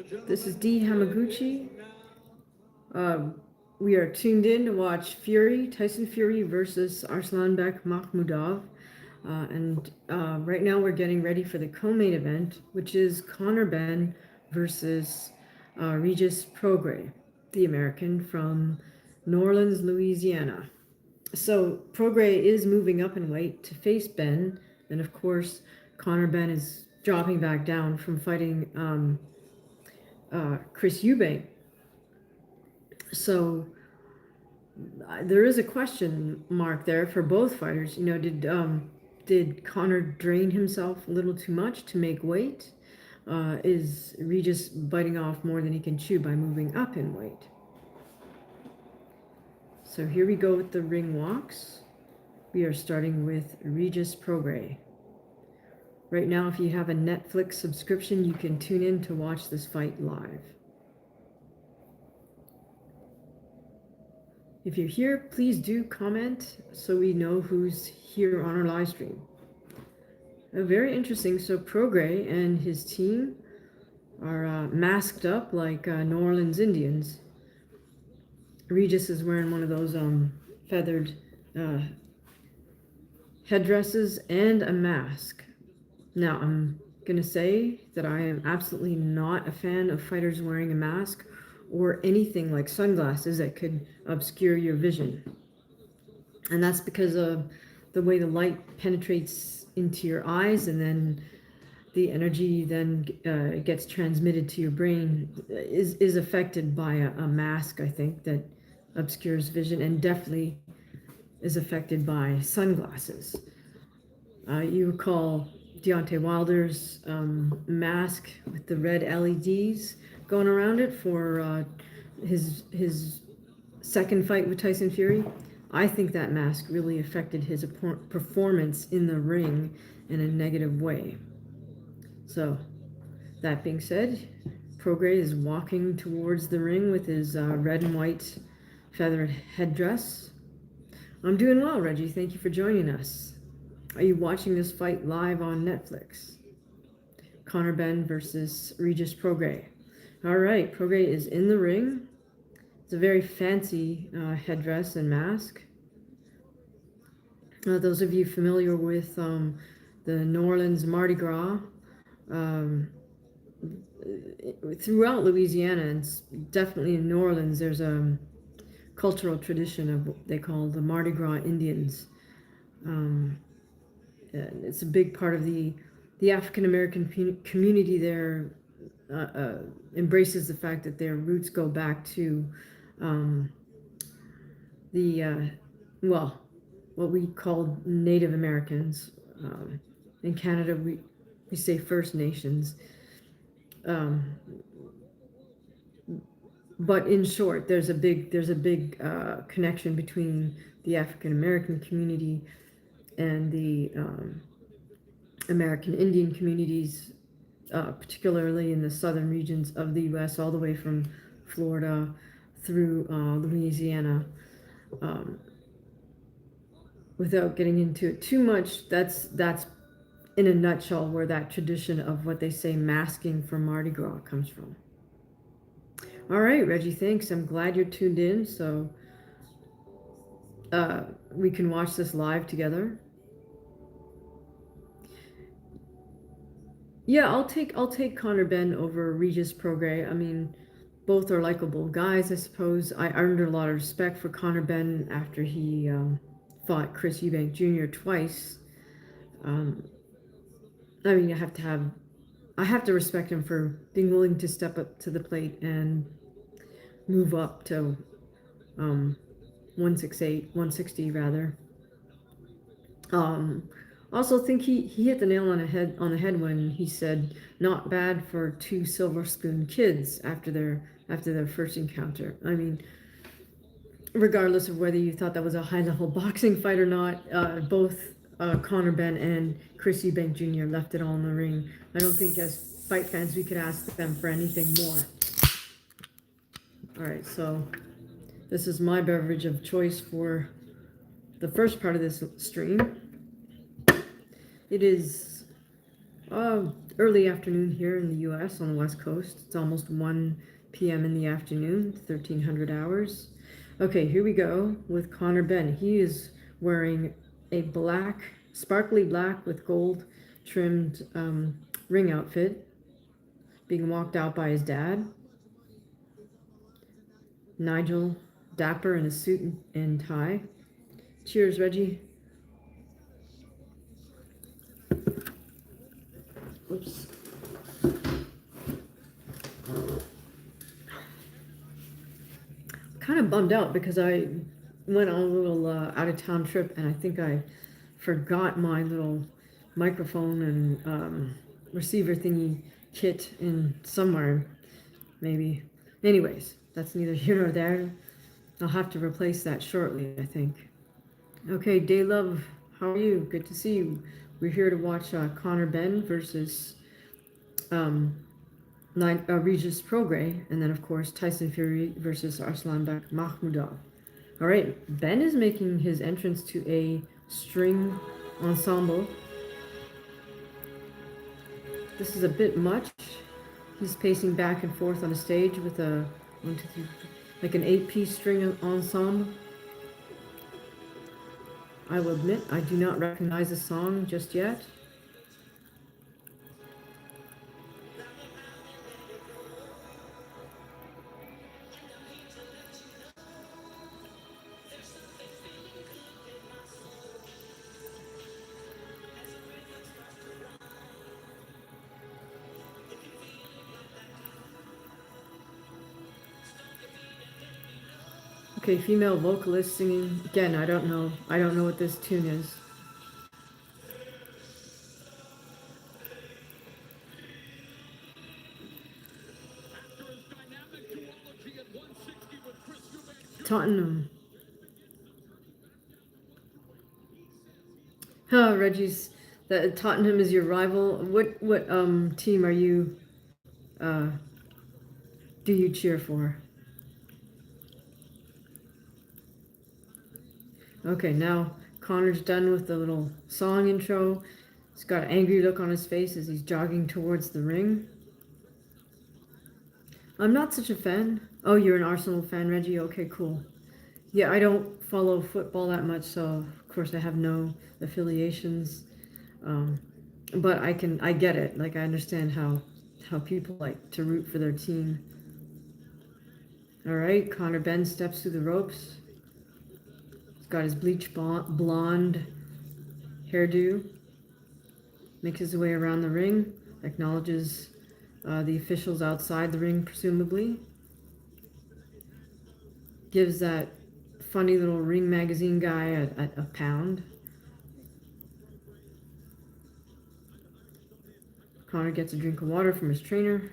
This is D Hamaguchi. We are tuned in to watch Tyson Fury versus Arslanbek Makhmudov. And right now we're getting ready for the co-main event, which is Conor Benn versus Regis Prograis, the American from New Orleans, Louisiana. So Prograis is moving up in weight to face Benn, and of course Conor Benn is dropping back down from fighting Chris Eubank. So there is a question mark there for both fighters. You know, did Conor drain himself a little too much to make weight? Is Regis biting off more than he can chew by moving up in weight? So here we go with the ring walks. We are starting with Regis Prograis. Right now, if you have a Netflix subscription, you can tune in to watch this fight live. If you're here, please do comment so we know who's here on our live stream. Very interesting. So Prograis and his team are masked up like New Orleans Indians. Regis is wearing one of those feathered headdresses and a mask. Now, I'm going to say that I am absolutely not a fan of fighters wearing a mask or anything like sunglasses that could obscure your vision. And that's because of the way the light penetrates into your eyes, and then the energy then gets transmitted to your brain is affected by a mask, I think, that obscures vision, and definitely is affected by sunglasses. You recall Deontay Wilder's mask with the red LEDs going around it for his second fight with Tyson Fury. I think that mask really affected his performance in the ring in a negative way. So, that being said, Prograis is walking towards the ring with his red and white feathered headdress. I'm doing well, Reggie. Thank you for joining us. Are you watching this fight live on Netflix? Conor Benn versus Regis Prograis. All right, Prograis is in the ring. It's a very fancy headdress and mask. Those of you familiar with the New Orleans Mardi Gras, throughout Louisiana, and definitely in New Orleans, there's a cultural tradition of what they call the Mardi Gras Indians. It's a big part of the African American community there. Embraces the fact that their roots go back to what we call Native Americans. In Canada, we say First Nations. But in short, there's a big connection between the African American community and the American Indian communities, particularly in the southern regions of the U.S., all the way from Florida through Louisiana. Without getting into it too much, that's in a nutshell where that tradition of what they say masking for Mardi Gras comes from. All right, Reggie, thanks. I'm glad you're tuned in, so we can watch this live together. Yeah, I'll take Conor Benn over Regis Prograis. I mean, both are likable guys, I suppose. I earned a lot of respect for Conor Benn after he fought Chris Eubank Jr. twice. I mean, I have to respect him for being willing to step up to the plate and move up to 160 rather. Also think he hit the nail on the head when he said not bad for two silver spoon kids after their first encounter. I mean, regardless of whether you thought that was a high level boxing fight or not, both Conor Benn and Chris Eubank Jr. left it all in the ring. I don't think as fight fans we could ask them for anything more. All right, so this is my beverage of choice for the first part of this stream. It is early afternoon here in the U.S. on the West Coast. It's almost 1 p.m. in the afternoon, 1300 hours. Okay, here we go with Conor Benn. He is wearing a black, sparkly black with gold trimmed ring outfit, being walked out by his dad. Nigel, dapper in a suit and tie. Cheers, Reggie. Oops. Kind of bummed out because I went on a little out-of-town trip, and I think I forgot my little microphone and receiver thingy kit in somewhere, maybe. Anyways, that's neither here nor there. I'll have to replace that shortly, I think. Okay, Daylove, how are you? Good to see you. We're here to watch Conor Benn versus Regis Prograis, and then of course Tyson Fury versus Arslanbek Makhmudov. All right, Ben is making his entrance to a string ensemble. This is a bit much. He's pacing back and forth on a stage with a 1, 2, 3, like an 8-piece string ensemble. I will admit I do not recognize the song just yet. Okay, female vocalist singing. Again, I don't know. I don't know what this tune is. Tottenham. Oh, Reggie's. That Tottenham is your rival. What team are you? Do you cheer for? Okay, now Connor's done with the little song intro. He's got an angry look on his face as he's jogging towards the ring. I'm not such a fan. Oh, you're an Arsenal fan, Reggie? Okay, cool. Yeah, I don't follow football that much, so of course I have no affiliations. But I get it. Like, I understand how people like to root for their team. All right, Conor Benn steps through the ropes. He's got his bleach blonde hairdo. Makes his way around the ring. Acknowledges the officials outside the ring, presumably. Gives that funny little Ring magazine guy a pound. Conor gets a drink of water from his trainer.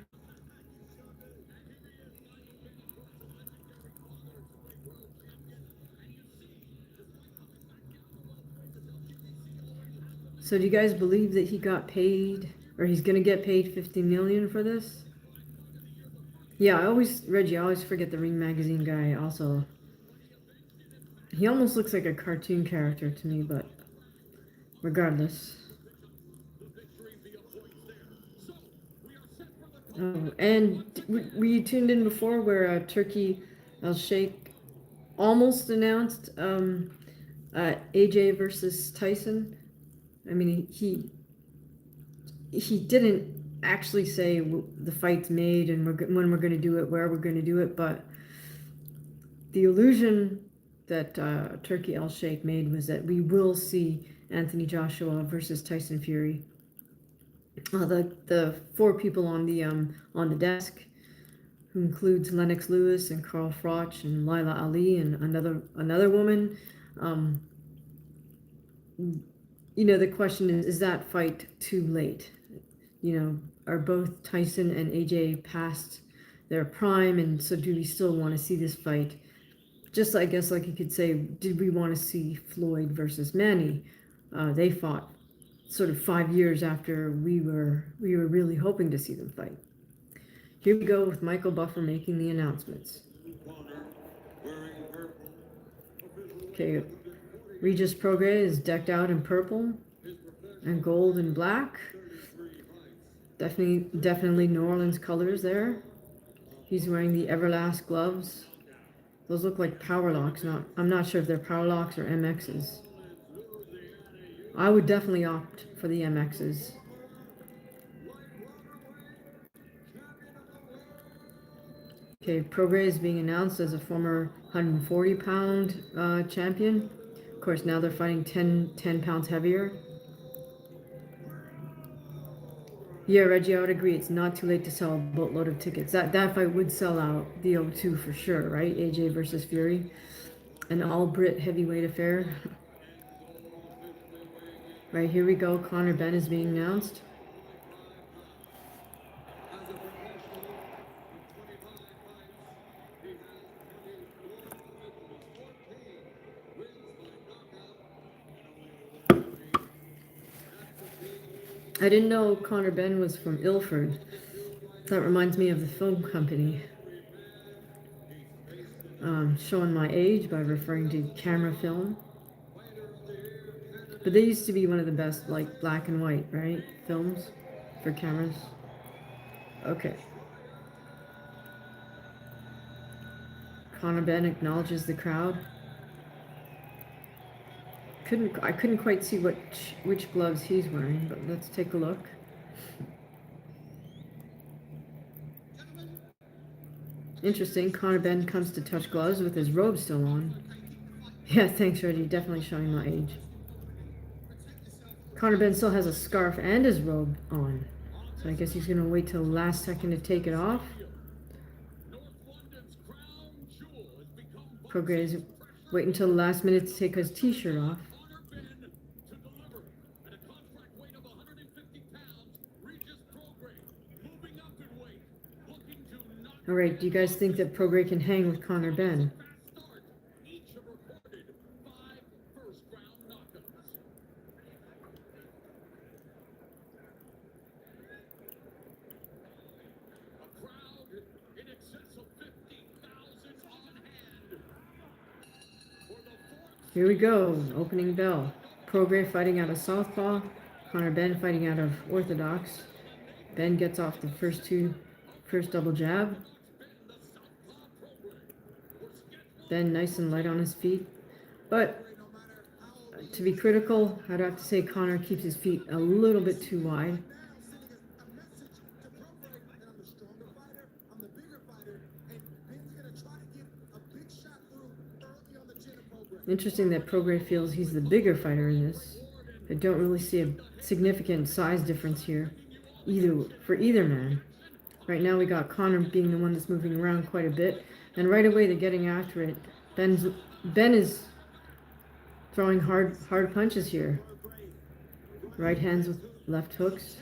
So do you guys believe that he got paid, or he's gonna get paid $50 million for this? Yeah, Reggie, I always forget the Ring magazine guy also. He almost looks like a cartoon character to me, but regardless. Oh, and were you tuned in before where Turkey Al-Sheikh almost announced AJ versus Tyson? I mean, he didn't actually say the fight's made and when we're going to do it, where we're going to do it, but the illusion that Turkey Al-Sheikh made was that we will see Anthony Joshua versus Tyson Fury. The 4 people on the desk, who includes Lennox Lewis and Carl Froch and Laila Ali and another woman. You know, the question is that fight too late? You know, are both Tyson and AJ past their prime, and so do we still want to see this fight? Just, I guess, like you could say, did we want to see Floyd versus Manny? They fought sort of 5 years after we were really hoping to see them fight. Here we go with Michael Buffer making the announcements. Okay, Regis Prograis is decked out in purple and gold and black. Definitely New Orleans colors there. He's wearing the Everlast gloves. Those look like power locks. I'm not sure if they're power locks or MXs. I would definitely opt for the MXs. Okay, Prograis is being announced as a former 140-pound champion. Of course, now they're fighting 10 pounds heavier. Yeah, Reggie, I would agree. It's not too late to sell a boatload of tickets. That fight would sell out the O2 for sure, right? AJ versus Fury. An all-Brit heavyweight affair. Right, here we go. Conor Benn is being announced. I didn't know Conor Benn was from Ilford. That reminds me of the film company. Showing my age by referring to camera film. But they used to be one of the best, like, black and white, right? Films for cameras. Okay. Conor Benn acknowledges the crowd. I couldn't quite see which gloves he's wearing, but let's take a look. Interesting. Conor Benn comes to touch gloves with his robe still on. Yeah, thanks, Reggie. Definitely showing my age. Conor Benn still has a scarf and his robe on. So I guess he's going to wait till the last second to take it off. Prograis is waiting until the last minute to take his t-shirt off. All right, do you guys think that Prograis can hang with Conor Benn? Here we go, opening bell. Prograis fighting out of southpaw, Conor Benn fighting out of orthodox. Benn gets off the first double jab. Benn nice and light on his feet. But to be critical, I'd have to say Conor keeps his feet a little bit too wide. Interesting that Prograis feels he's the bigger fighter in this. I don't really see a significant size difference here, for either man. Right now we got Conor being the one that's moving around quite a bit, and right away they're getting after it. Benn is throwing hard punches here. Right hands with left hooks.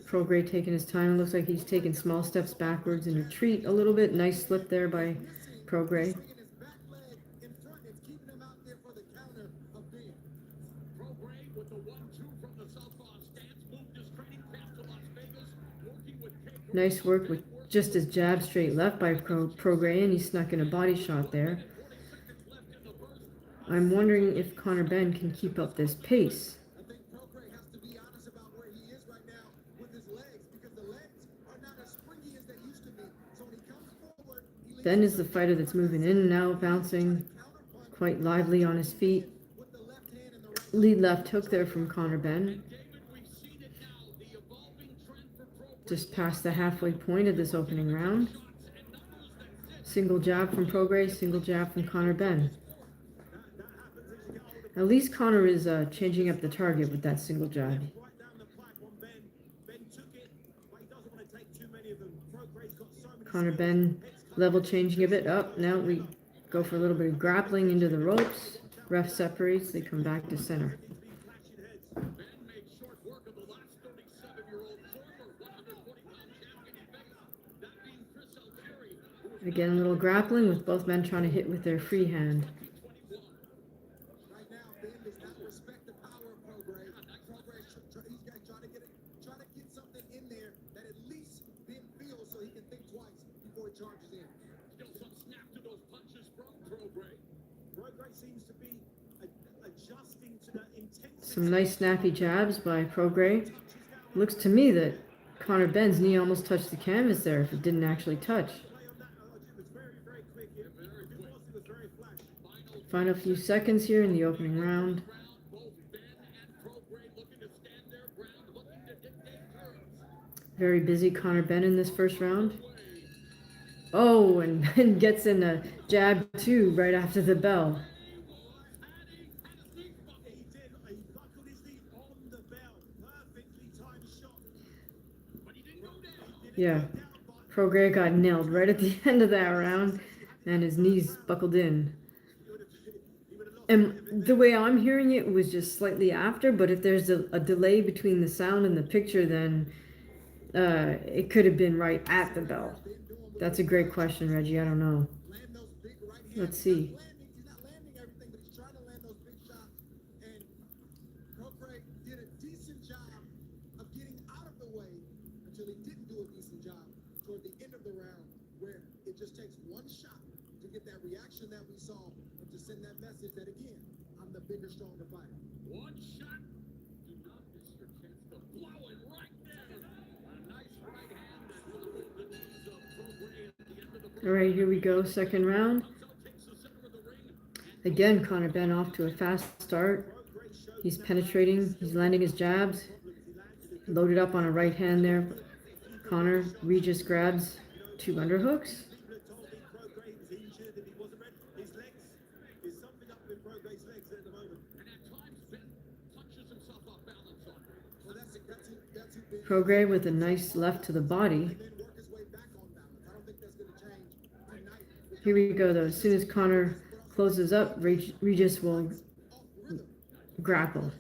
Prograis taking his time. It looks like he's taking small steps backwards in retreat a little bit. Nice slip there by Prograis. Nice work with just his jab straight left by Prograis, and he snuck in a body shot there. I'm wondering if Conor Benn can keep up this pace. Benn is the fighter that's moving in and out, bouncing quite lively on his feet. Lead left hook there from Conor Benn. Just past the halfway point of this opening round. Single jab from Prograis, single jab from Conor Benn. At least Conor is changing up the target with that single jab. Conor Benn level changing a bit up. Now we go for a little bit of grappling into the ropes. Ref separates, they come back to center. Again, a little grappling with both men trying to hit with their free hand. Some nice snappy jabs by Prograis. Looks to me that Conor Benn's knee almost touched the canvas there if it didn't actually touch. Final few seconds here in the opening round. Very busy Conor Benn in this first round. Oh, and gets in a jab too right after the bell. Yeah, Prograis got nailed right at the end of that round, and his knees buckled in. And the way I'm hearing it was just slightly after, but if there's a delay between the sound and the picture, then it could have been right at the bell. That's a great question, Reggie. I don't know. Let's see. Just takes one shot to get that reaction that we saw and to send that message that again, I'm the bigger, stronger fighter. One shot. Do not miss your chance to blow it right there. A nice right hand that will move the knees of Prograis at the end of the. All right, here we go. Second round. Again, Conor Benn off to a fast start. He's penetrating. He's landing his jabs. Loaded up on a right hand there. Conor Regis grabs 2 underhooks. Prograis with a nice left to the body. Here we go though. As soon as Conor closes up, Regis will grapple.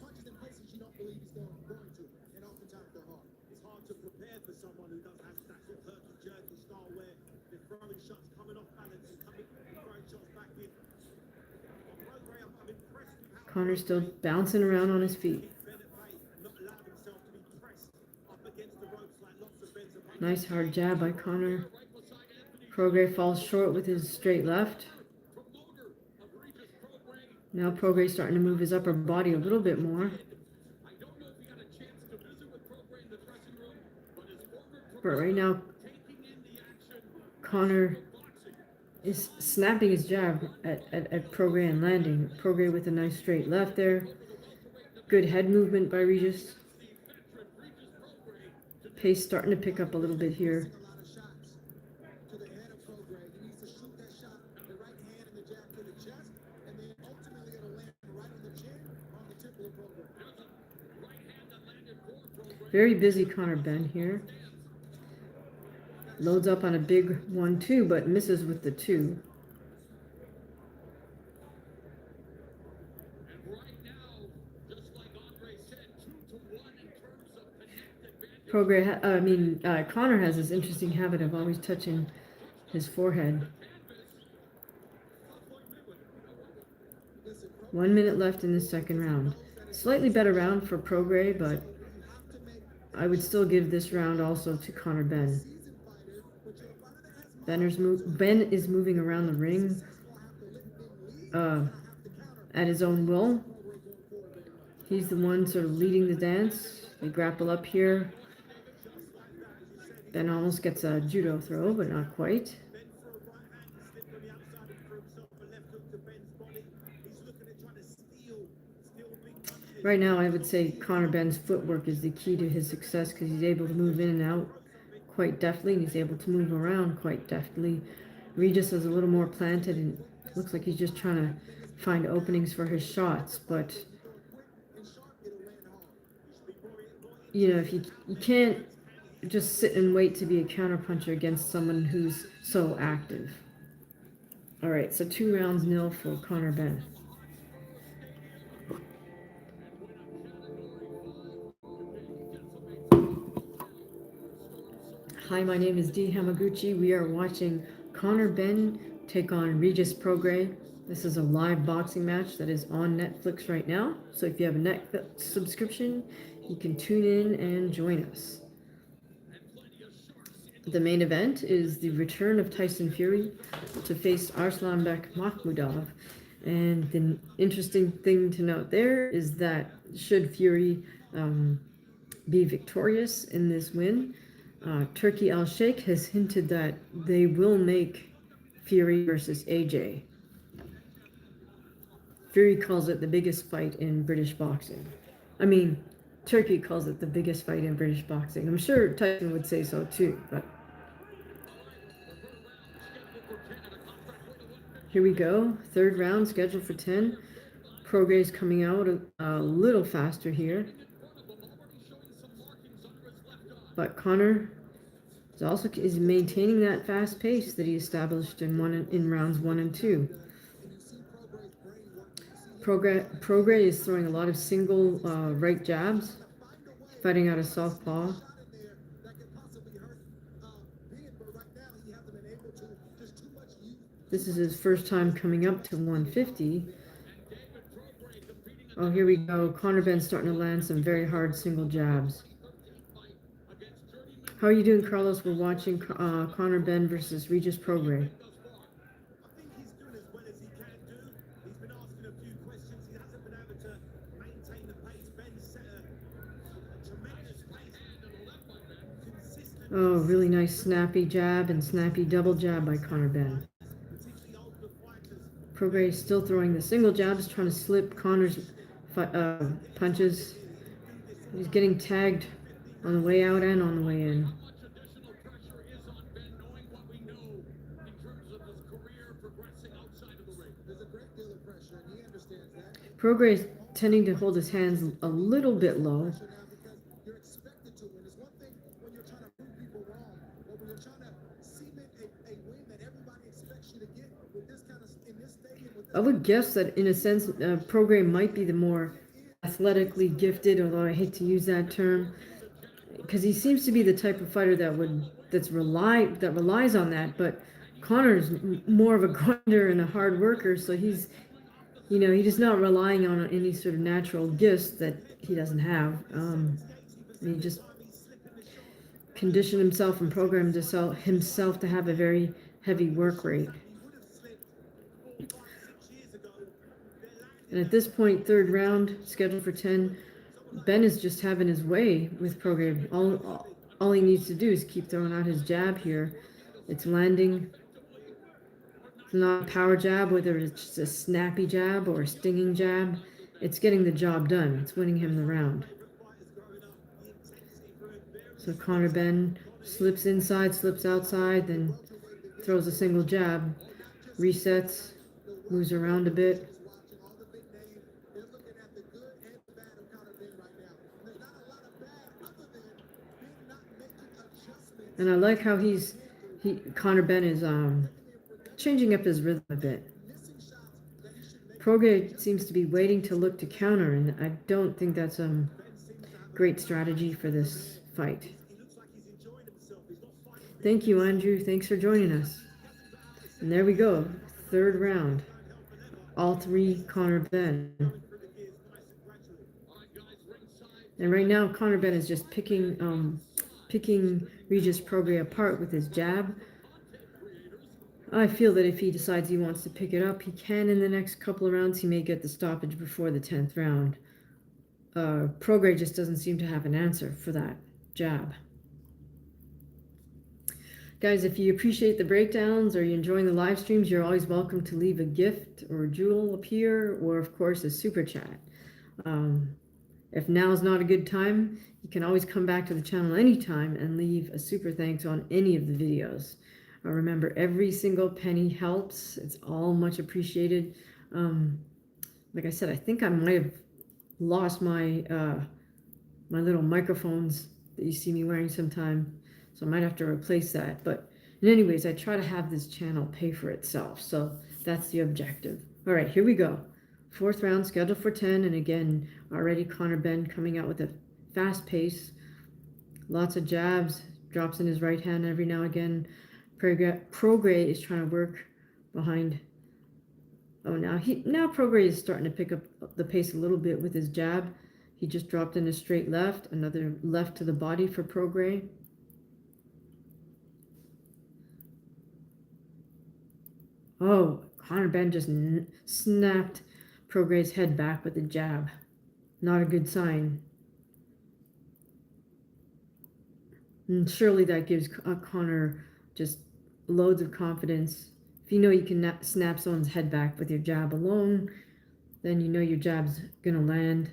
Conor's still bouncing around on his feet. Nice hard jab by Conor. Prograis falls short with his straight left. Now Prograis starting to move his upper body a little bit more. But right now, Conor is snapping his jab at Prograis and landing. Prograis with a nice straight left there. Good head movement by Regis. Pace starting to pick up a little bit here. Very busy Conor Benn here. Loads up on a big 1-2, but misses with the 2. Conor has this interesting habit of always touching his forehead. 1 minute left in the second round. Slightly better round for Prograis, but I would still give this round also to Conor Benn. Ben is moving around the ring at his own will. He's the one sort of leading the dance. They grapple up here. Ben almost gets a judo throw, but not quite. Right now, I would say Conor Benn's footwork is the key to his success because he's able to move in and out quite deftly, and he's able to move around quite deftly. Regis is a little more planted, and looks like he's just trying to find openings for his shots. But you know, if you can't just sit and wait to be a counterpuncher against someone who's so active. All right, so 2-0 for Conor Benn. Hi, my name is D Hamaguchi. We are watching Conor Benn take on Regis Prograis. This is a live boxing match that is on Netflix right now. So if you have a Netflix subscription, you can tune in and join us. The main event is the return of Tyson Fury to face Arslanbek Makhmudov. And the interesting thing to note there is that should Fury be victorious in this win, Turkey Al Sheikh has hinted that they will make Fury versus AJ. Fury calls it the biggest fight in British boxing. I mean, Turkey calls it the biggest fight in British boxing. I'm sure Tyson would say so too, but here we go. Third round scheduled for 10. Prograis coming out a little faster here. But Connor is maintaining that fast pace that he established in rounds 1 and 2. Prograis is throwing a lot of single right jabs, fighting out of southpaw. This is his first time coming up to 150. Oh, here we go. Conor Benn starting to land some very hard single jabs. How are you doing, Carlos? We're watching Conor Benn versus Regis Prograis. Oh, really nice snappy jab and snappy double jab by Conor Benn. Prograis still throwing the single jabs, trying to slip Conor's punches. He's getting tagged on the way out and on the way in. Prograis tending to hold his hands a little bit low. I would guess that in a sense, Prograis might be the more athletically gifted, although I hate to use that term, because he seems to be the type of fighter that relies on that. But Conor's more of a grinder and a hard worker, so he's just not relying on any sort of natural gifts that he doesn't have. He just conditioned himself and programmed himself to have a very heavy work rate. And at this point, third round, scheduled for 10, Ben is just having his way with Prograis. All he needs to do is keep throwing out his jab here. It's landing. It's not a power jab, whether it's just a snappy jab or a stinging jab. It's getting the job done. It's winning him the round. So Conor Benn slips inside, slips outside, then throws a single jab, resets, moves around a bit. And I like how Conor Benn is changing up his rhythm a bit. Prograis seems to be waiting to look to counter, and I don't think that's a great strategy for this fight. Thank you, Andrew. Thanks for joining us. And there we go. Third round. All three Conor Benn. And right now, Conor Benn is just picking Regis Prograis apart with his jab. I feel that if he decides he wants to pick it up, he can in the next couple of rounds. He may get the stoppage before the 10th round. Prograis just doesn't seem to have an answer for that jab. Guys, if you appreciate the breakdowns or you're enjoying the live streams, you're always welcome to leave a gift or a jewel up here, or of course a super chat. If now is not a good time, you can always come back to the channel anytime and leave a super thanks on any of the videos. Remember, every single penny helps. It's all much appreciated. Like I said, I think I might have lost my my little microphones that you see me wearing sometime, so I might have to replace that. But anyways, I try to have this channel pay for itself, so that's the objective. All right, here we go. Fourth round scheduled for 10, and again, already Conor Benn coming out with a fast pace. Lots of jabs, drops in his right hand every now and again. Prograis is trying to work behind. Oh, now Prograis is starting to pick up the pace a little bit with his jab. He just dropped in a straight left, another left to the body for Prograis. Oh, Conor Benn just snapped Progray's head back with a jab. Not a good sign. And surely that gives Conor just loads of confidence. If you know you can snap someone's head back with your jab alone, then you know your jab's going to land.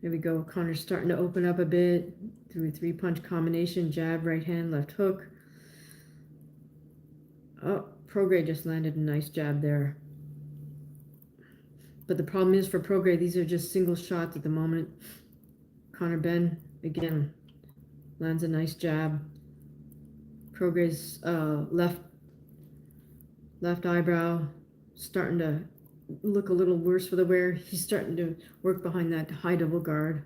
There we go. Conor's starting to open up a bit through a 3-punch combination. Jab, right hand, left hook. Oh, Prograis just landed a nice jab there. But the problem is for Prograis, these are just single shots at the moment. Conor Benn, again, lands a nice jab. Prograis' left eyebrow starting to look a little worse for the wear. He's starting to work behind that high double guard.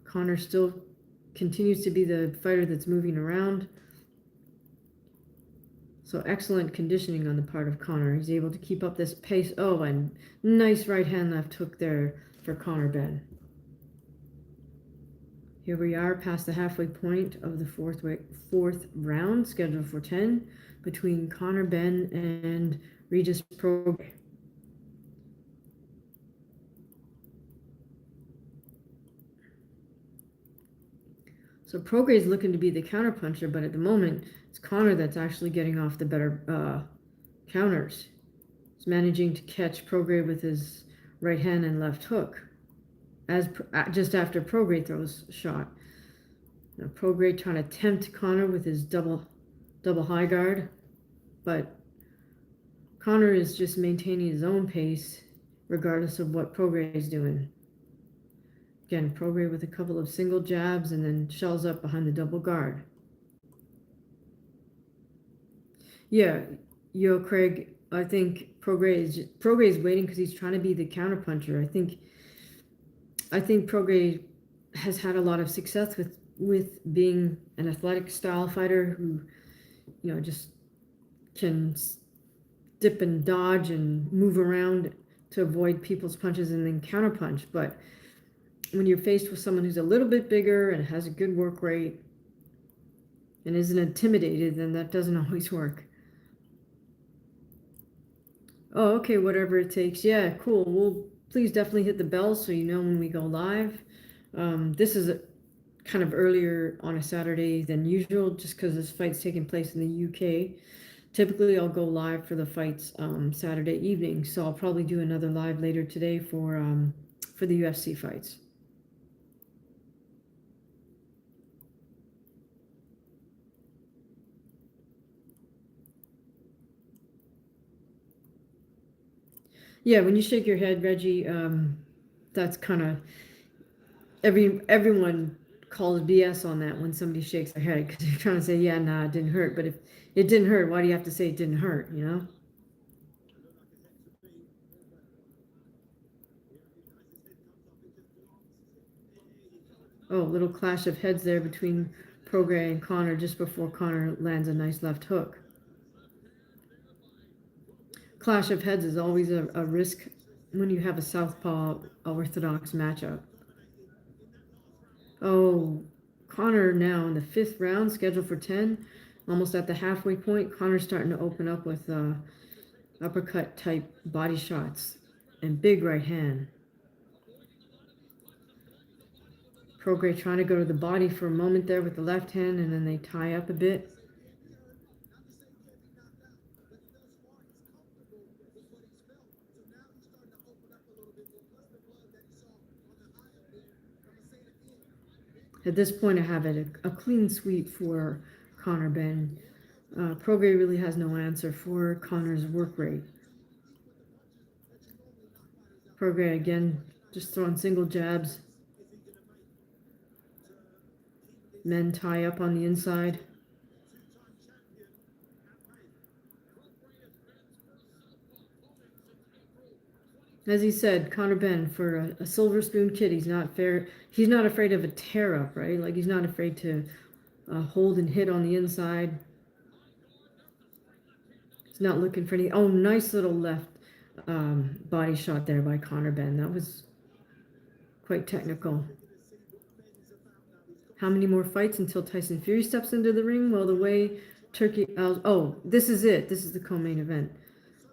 Conor still continues to be the fighter that's moving around. So excellent conditioning on the part of Conor. He's able to keep up this pace. Oh, and nice right hand left hook there for Conor Benn. Here we are past the halfway point of the fourth round, scheduled for 10, between Conor Benn and Regis Prograis. So Prograis is looking to be the counterpuncher, but at the moment, it's Conor that's actually getting off the better counters. He's managing to catch Prograis with his right hand and left hook, just after Prograis throws a shot. Now Prograis trying to tempt Conor with his double high guard, but Conor is just maintaining his own pace regardless of what Prograis is doing. Again, Prograis with a couple of single jabs and then shells up behind the double guard. Yeah, Craig, I think Prograis is waiting because he's trying to be the counterpuncher. I think Prograis has had a lot of success with being an athletic style fighter who, just can dip and dodge and move around to avoid people's punches and then counterpunch. But when you're faced with someone who's a little bit bigger and has a good work rate and isn't intimidated, then that doesn't always work. Oh, okay, whatever it takes. Yeah, cool. Well, please definitely hit the bell so you know when we go live. This is kind of earlier on a Saturday than usual just because this fight's taking place in the UK. Typically, I'll go live for the fights Saturday evening, so I'll probably do another live later today for the UFC fights. Yeah, when you shake your head, Reggie, that's kind of everyone calls BS on that when somebody shakes their head because they're trying to say, yeah, nah, it didn't hurt. But if it didn't hurt, why do you have to say it didn't hurt, Oh, little clash of heads there between Prograis and Conor just before Conor lands a nice left hook. Clash of heads is always a risk when you have a southpaw orthodox matchup. Oh, Conor now in the 5th round, scheduled for 10, almost at the halfway point. Conor's starting to open up with uppercut type body shots and big right hand. Prograis trying to go to the body for a moment there with the left hand, and then they tie up a bit. At this point, I have it a clean sweep for Conor Benn. Prograis really has no answer for Conor's work rate. Prograis again, just throwing single jabs. Men tie up on the inside. As he said, Conor Benn, for a silver spoon kid, he's not afraid of a tear up, right? Like he's not afraid to hold and hit on the inside. He's not looking for any. Oh, nice little left body shot there by Conor Benn. That was quite technical. How many more fights until Tyson Fury steps into the ring? Well, the way Turkey... oh, this is it. This is the co-main event.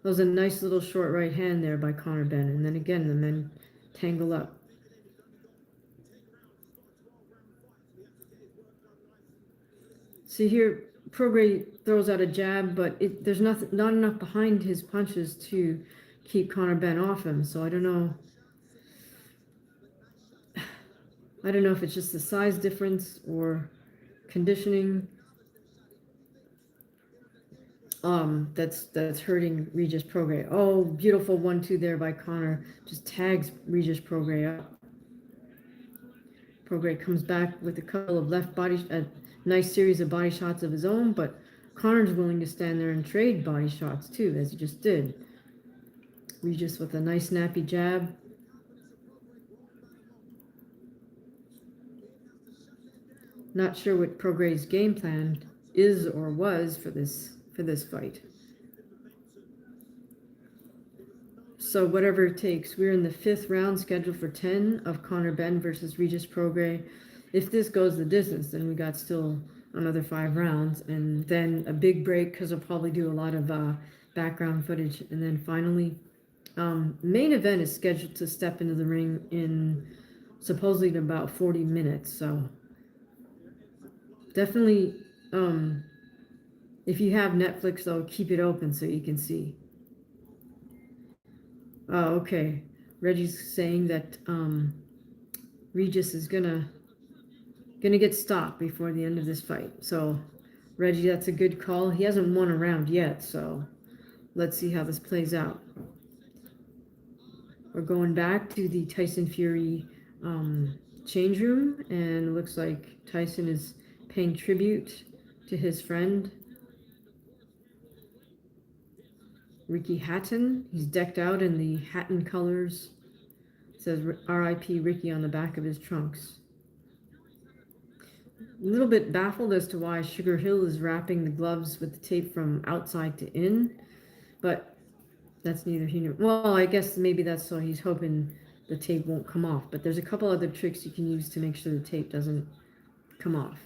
That was a nice little short right hand there by Conor Benn. And then again, the men tangle up. See here, Prograis throws out a jab, but there's not enough behind his punches to keep Conor Benn off him. So I don't know. I don't know if it's just the size difference or conditioning. That's hurting Regis Prograis. Oh, beautiful 1-2 there by Conor. Just tags Regis Prograis up. Prograis comes back with a couple of a nice series of body shots of his own, but Conor's willing to stand there and trade body shots too, as he just did. Regis with a nice snappy jab. Not sure what Prograis' game plan is or was for this fight. So whatever it takes, we're in the 5th round scheduled for 10 of Conor Benn versus Regis Prograis. If this goes the distance, then we got still another 5 rounds, and then a big break because I'll probably do a lot of background footage, and then finally, main event is scheduled to step into the ring in supposedly in about 40 minutes. So definitely, if you have Netflix, though, keep it open so you can see. Oh, okay. Reggie's saying that Regis is gonna get stopped before the end of this fight. So, Reggie, that's a good call. He hasn't won a round yet, so let's see how this plays out. We're going back to the Tyson Fury change room, and it looks like Tyson is paying tribute to his friend Ricky Hatton. He's decked out in the Hatton colors. It says R.I.P. Ricky on the back of his trunks. A little bit baffled as to why Sugar Hill is wrapping the gloves with the tape from outside to in, but that's neither here nor... Well, I guess maybe that's so he's hoping the tape won't come off, but there's a couple other tricks you can use to make sure the tape doesn't come off.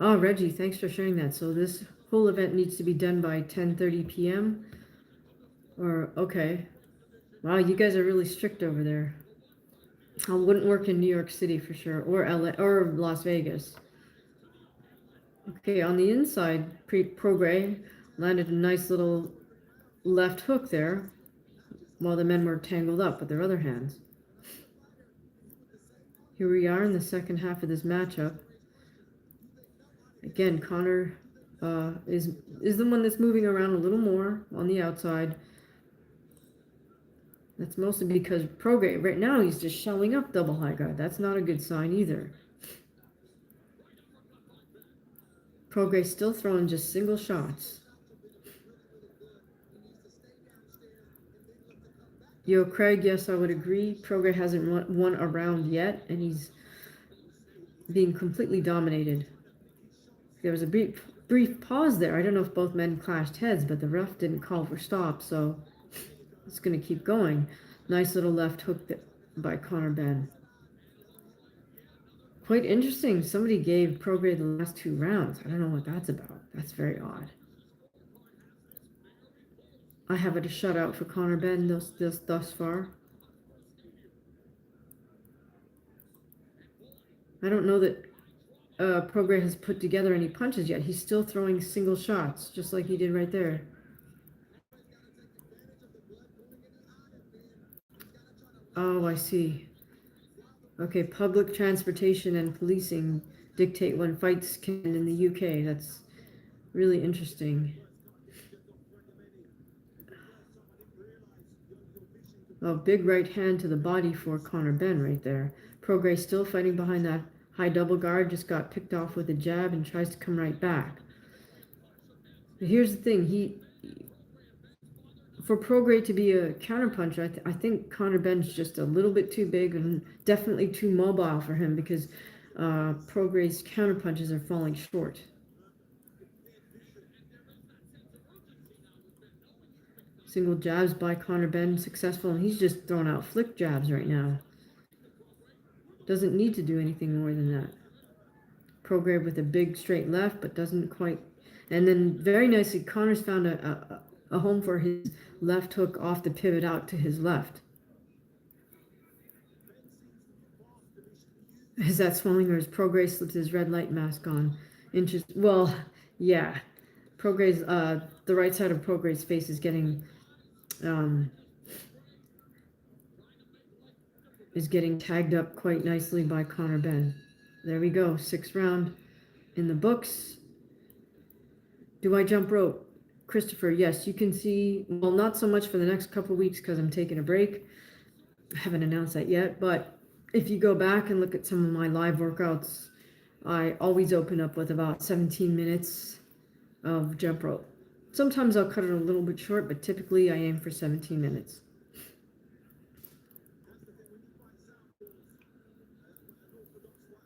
Oh, Reggie, thanks for sharing that. So this whole event needs to be done by 10:30 p.m. Or, okay. Wow, you guys are really strict over there. I wouldn't work in New York City for sure, or LA, or Las Vegas. Okay, on the inside, Prograis landed a nice little left hook there, while the men were tangled up with their other hands. Here we are in the second half of this matchup. Again, Conor is the one that's moving around a little more on the outside. That's mostly because Prograis, right now, he's just showing up double high guard. That's not a good sign either. Prograis still throwing just single shots. Yo, Craig, yes, I would agree. Prograis hasn't won a round yet, and he's being completely dominated. There was a brief pause there. I don't know if both men clashed heads, but the ref didn't call for stop, so it's going to keep going. Nice little left hook by Conor Benn. Quite interesting. Somebody gave Prograis the last 2 rounds. I don't know what that's about. That's very odd. I have it a shutout for Conor Benn thus far. I don't know that Prograis has put together any punches yet. He's still throwing single shots, just like he did right there. Oh, I see. Okay, public transportation and policing dictate when fights can end in the UK. That's really interesting. Oh, big right hand to the body for Conor Benn right there. Prograis still fighting behind that high double guard, just got picked off with a jab and tries to come right back. But here's the thing, for Prograis to be a counterpuncher, I think Conor Benn's just a little bit too big and definitely too mobile for him, because Prograis' counterpunches are falling short. Single jabs by Conor Ben, successful, and he's just throwing out flick jabs right now. Doesn't need to do anything more than that. Prograde with a big straight left, but doesn't quite. And then very nicely, Conor's found a home for his left hook off the pivot out to his left. Is that swelling, or is Prograde slipped his red light mask on? Inches. Well, yeah. Prograde's the right side of Prograde's face is getting tagged up quite nicely by Conor Ben. There we go. 6th round in the books. Do I jump rope? Christopher, yes, you can see, well, not so much for the next couple weeks because I'm taking a break. I haven't announced that yet, but if you go back and look at some of my live workouts, I always open up with about 17 minutes of jump rope. Sometimes I'll cut it a little bit short, but typically I aim for 17 minutes.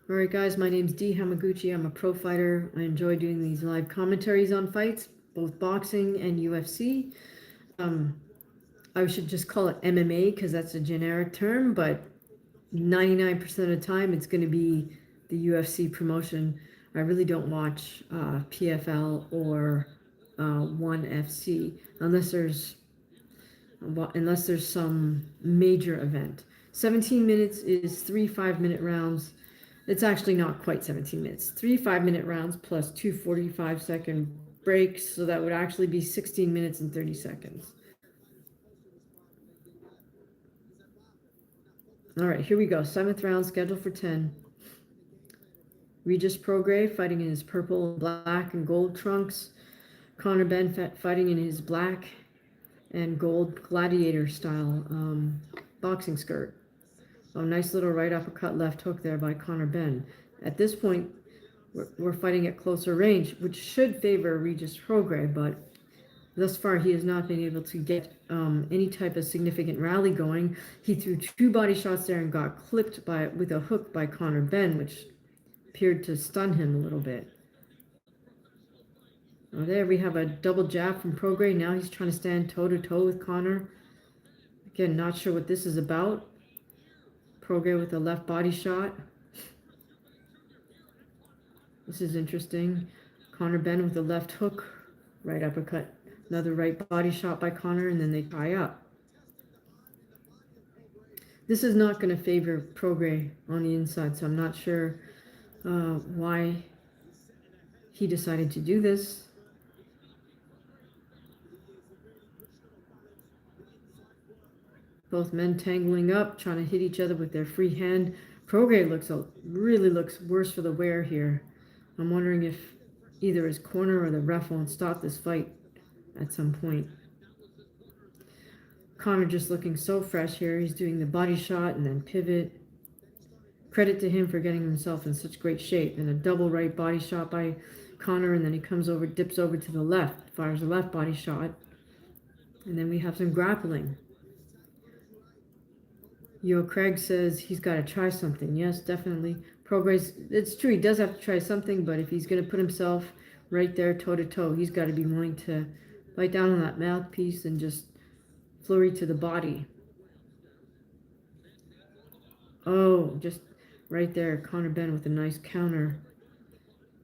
All right, guys, my name's D Hamaguchi. I'm a pro fighter. I enjoy doing these live commentaries on fights, both boxing and UFC. I should just call it MMA because that's a generic term, but 99% of the time it's going to be the UFC promotion. I really don't watch PFL or ONE FC unless there's some major event. 17 minutes is 3 5-minute rounds. It's actually not quite 17 minutes. 3 5-minute rounds plus 2 45-second breaks, so that would actually be 16 minutes and 30 seconds. All right, here we go. 7th round, scheduled for 10. Regis Prograis fighting in his purple, black, and gold trunks. Conor Ben fighting in his black and gold gladiator style boxing skirt. Oh, nice little right uppercut, left hook there by Conor Ben. At this point, we're fighting at closer range, which should favor Regis Prograis, but thus far, he has not been able to get any type of significant rally going. He threw 2 body shots there and got clipped with a hook by Conor Ben, which appeared to stun him a little bit. Oh, there we have a double jab from Prograis. Now he's trying to stand toe-to-toe with Conor. Again, not sure what this is about. Prograis with a left body shot. This is interesting. Conor Ben with a left hook, right uppercut. Another right body shot by Conor, and then they tie up. This is not going to favor Prograis on the inside, so I'm not sure why he decided to do this. Both men tangling up, trying to hit each other with their free hand. Prograis really looks worse for the wear here. I'm wondering if either his corner or the ref won't stop this fight at some point. Conor just looking so fresh here. He's doing the body shot and then pivot. Credit to him for getting himself in such great shape. And a double right body shot by Conor, and then he comes over, dips over to the left, fires a left body shot. And then we have some grappling. Yo Craig says he's got to try something. Yes, definitely. Prograis, it's true, he does have to try something, but if he's going to put himself right there toe-to-toe, he's got to be willing to bite down on that mouthpiece and just flurry to the body. Oh, just right there, Conor Ben with a nice counter.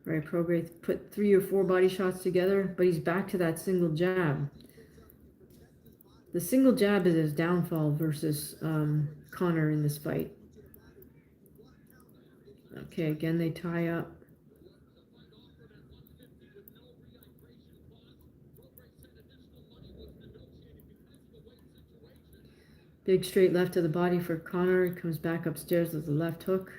Right, Prograis put 3 or 4 body shots together, but he's back to that single jab. The single jab is his downfall versus Conor in this fight. Okay, again they tie up. Big straight left to the body for Conor. He comes back upstairs with the left hook.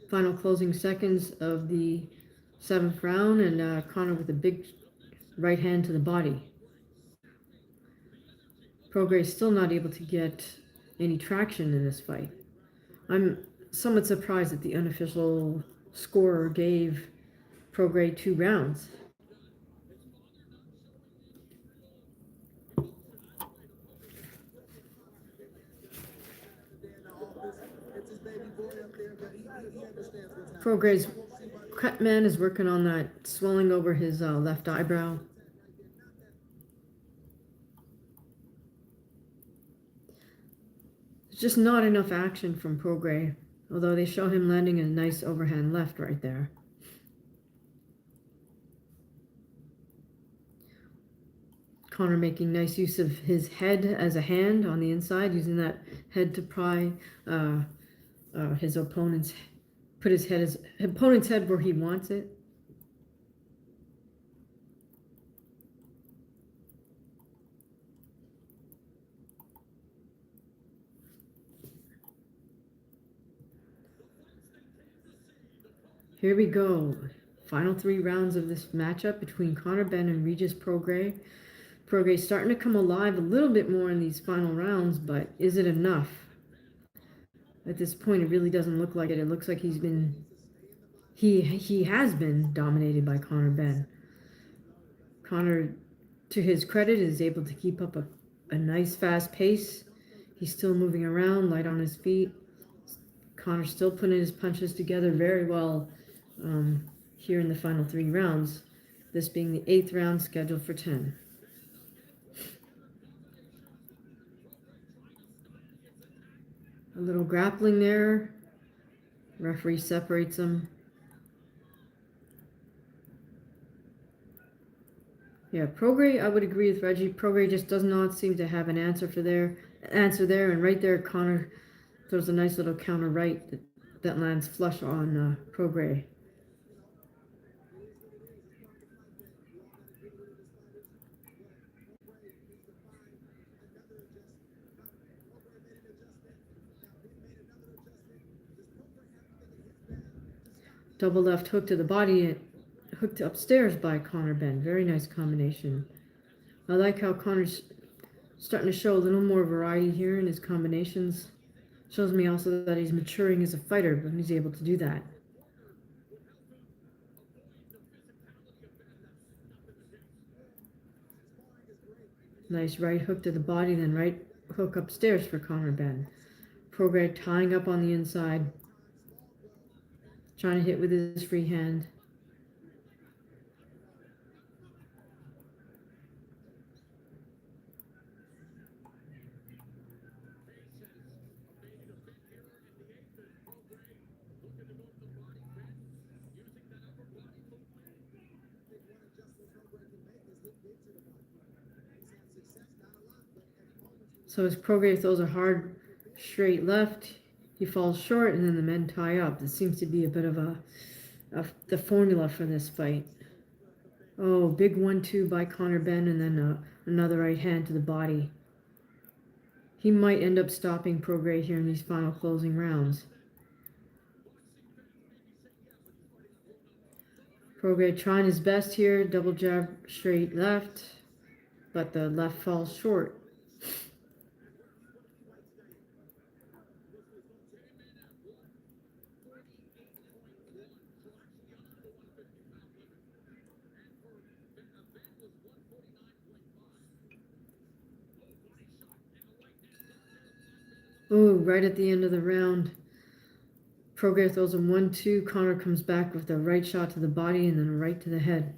Final closing seconds of the 7th round, and Conor with a big right hand to the body. Prograis still not able to get any traction in this fight. I'm somewhat surprised that the unofficial scorer gave Prograis 2 rounds. Prograis cut man is working on that swelling over his left eyebrow. There's just not enough action from Prograis, although they show him landing a nice overhand left right there. Connor making nice use of his head as a hand on the inside, using that head to pry his opponent's head where he wants it. Here we go. Final 3 rounds of this matchup between Conor Benn and Regis Prograis. Prograis starting to come alive a little bit more in these final rounds, but is it enough? At this point, it really doesn't look like it. It looks like he has been dominated by Conor Benn. Conor, to his credit, is able to keep up a nice fast pace. He's still moving around, light on his feet. Conor's still putting his punches together very well here in the final 3 rounds, this being the 8th round scheduled for 10. A little grappling there. Referee separates them. Yeah, Prograis, I would agree with Reggie. Prograis just does not seem to have an answer there. And right there, Conor throws a nice little counter right that lands flush on Prograis. Double left hook to the body, hooked upstairs by Conor Benn. Very nice combination. I like how Conor's starting to show a little more variety here in his combinations. Shows me also that he's maturing as a fighter when he's able to do that. Nice right hook to the body, then right hook upstairs for Conor Benn. Prograis tying up on the inside. Trying to hit with his free hand. So as Prograis throws a hard straight left, he falls short, and then the men tie up. This seems to be a bit of the formula for this fight. Oh, big 1-2 by Conor Benn, and then another right hand to the body. He might end up stopping Prograis here in these final closing rounds. Prograis trying his best here, double jab straight left, but the left falls short. Oh, right at the end of the round, Prograis throws a 1-2. Conor comes back with a right shot to the body and then a right to the head.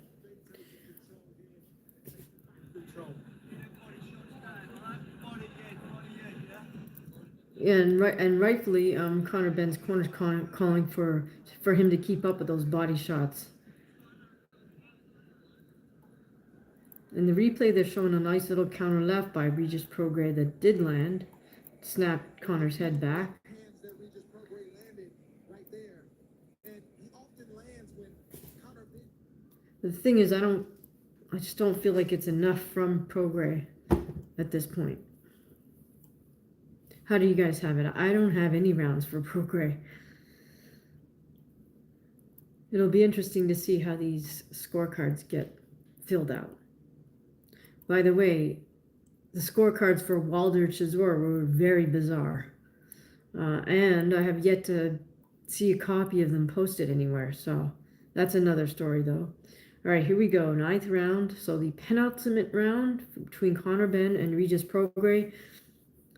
And rightfully, Conor Benn's corner's calling for him to keep up with those body shots. In the replay, they're showing a nice little counter left by Regis Prograis that did land. Snapped Conor's head back. The thing is, I just don't feel like it's enough from Prograis at this point. How do you guys have it? I don't have any rounds for Prograis. It'll be interesting to see how these scorecards get filled out. By the way, the scorecards for Wilder Chisora were very bizarre. And I have yet to see a copy of them posted anywhere. So that's another story, though. All right, here we go. 9th round. So the penultimate round between Conor Benn and Regis Prograis.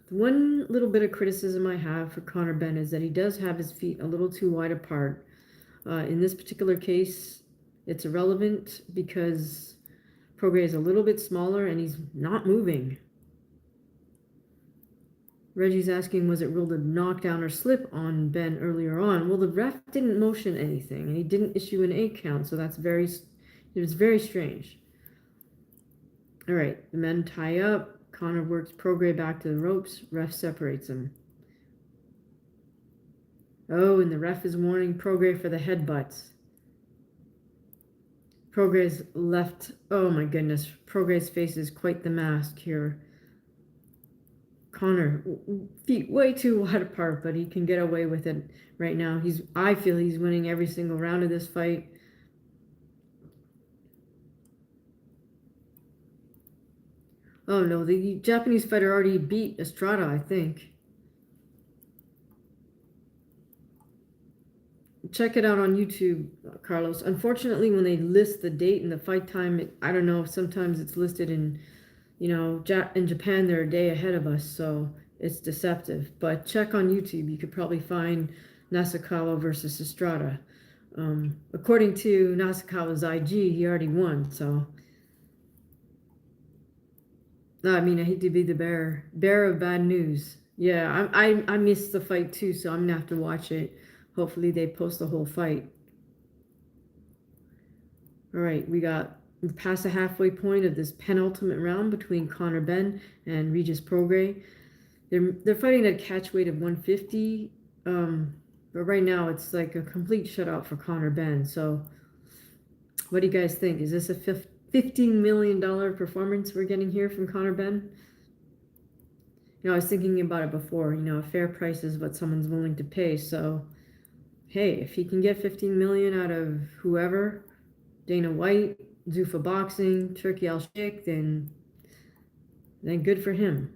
The one little bit of criticism I have for Conor Benn is that he does have his feet a little too wide apart. In this particular case, it's irrelevant because Prograis is a little bit smaller and he's not moving. Reggie's asking, was it ruled a knockdown or slip on Ben earlier on? Well, the ref didn't motion anything, and he didn't issue an 8 count, so it was very strange. All right, the men tie up. Connor works Prograis back to the ropes. Ref separates him. Oh, and the ref is warning Prograis for the headbutts. Prograis left. Oh my goodness, Prograis face is quite the mask here. Connor, feet way too wide apart, but he can get away with it right now. I feel he's winning every single round of this fight. Oh no, the Japanese fighter already beat Estrada, I think. Check it out on YouTube, Carlos. Unfortunately, when they list the date and the fight time, I don't know, sometimes it's listed in, in Japan, they're a day ahead of us, so it's deceptive. But check on YouTube. You could probably find Nasukawa versus Estrada. According to Nasukawa's IG, he already won, so... I mean, I hate to be the bearer of bad news. Yeah, I missed the fight too, so I'm gonna have to watch it. Hopefully they post the whole fight. All right, we past the halfway point of this penultimate round between Conor Benn and Regis Prograis. They're fighting at a catch weight of 150, but right now it's like a complete shutout for Conor Benn. So, what do you guys think? Is this a $15 million performance we're getting here from Conor Benn? I was thinking about it before. A fair price is what someone's willing to pay. So, hey, if he can get $15 million out of whoever, Dana White, Zuffa Boxing, Turkey Al-Sheikh, then good for him.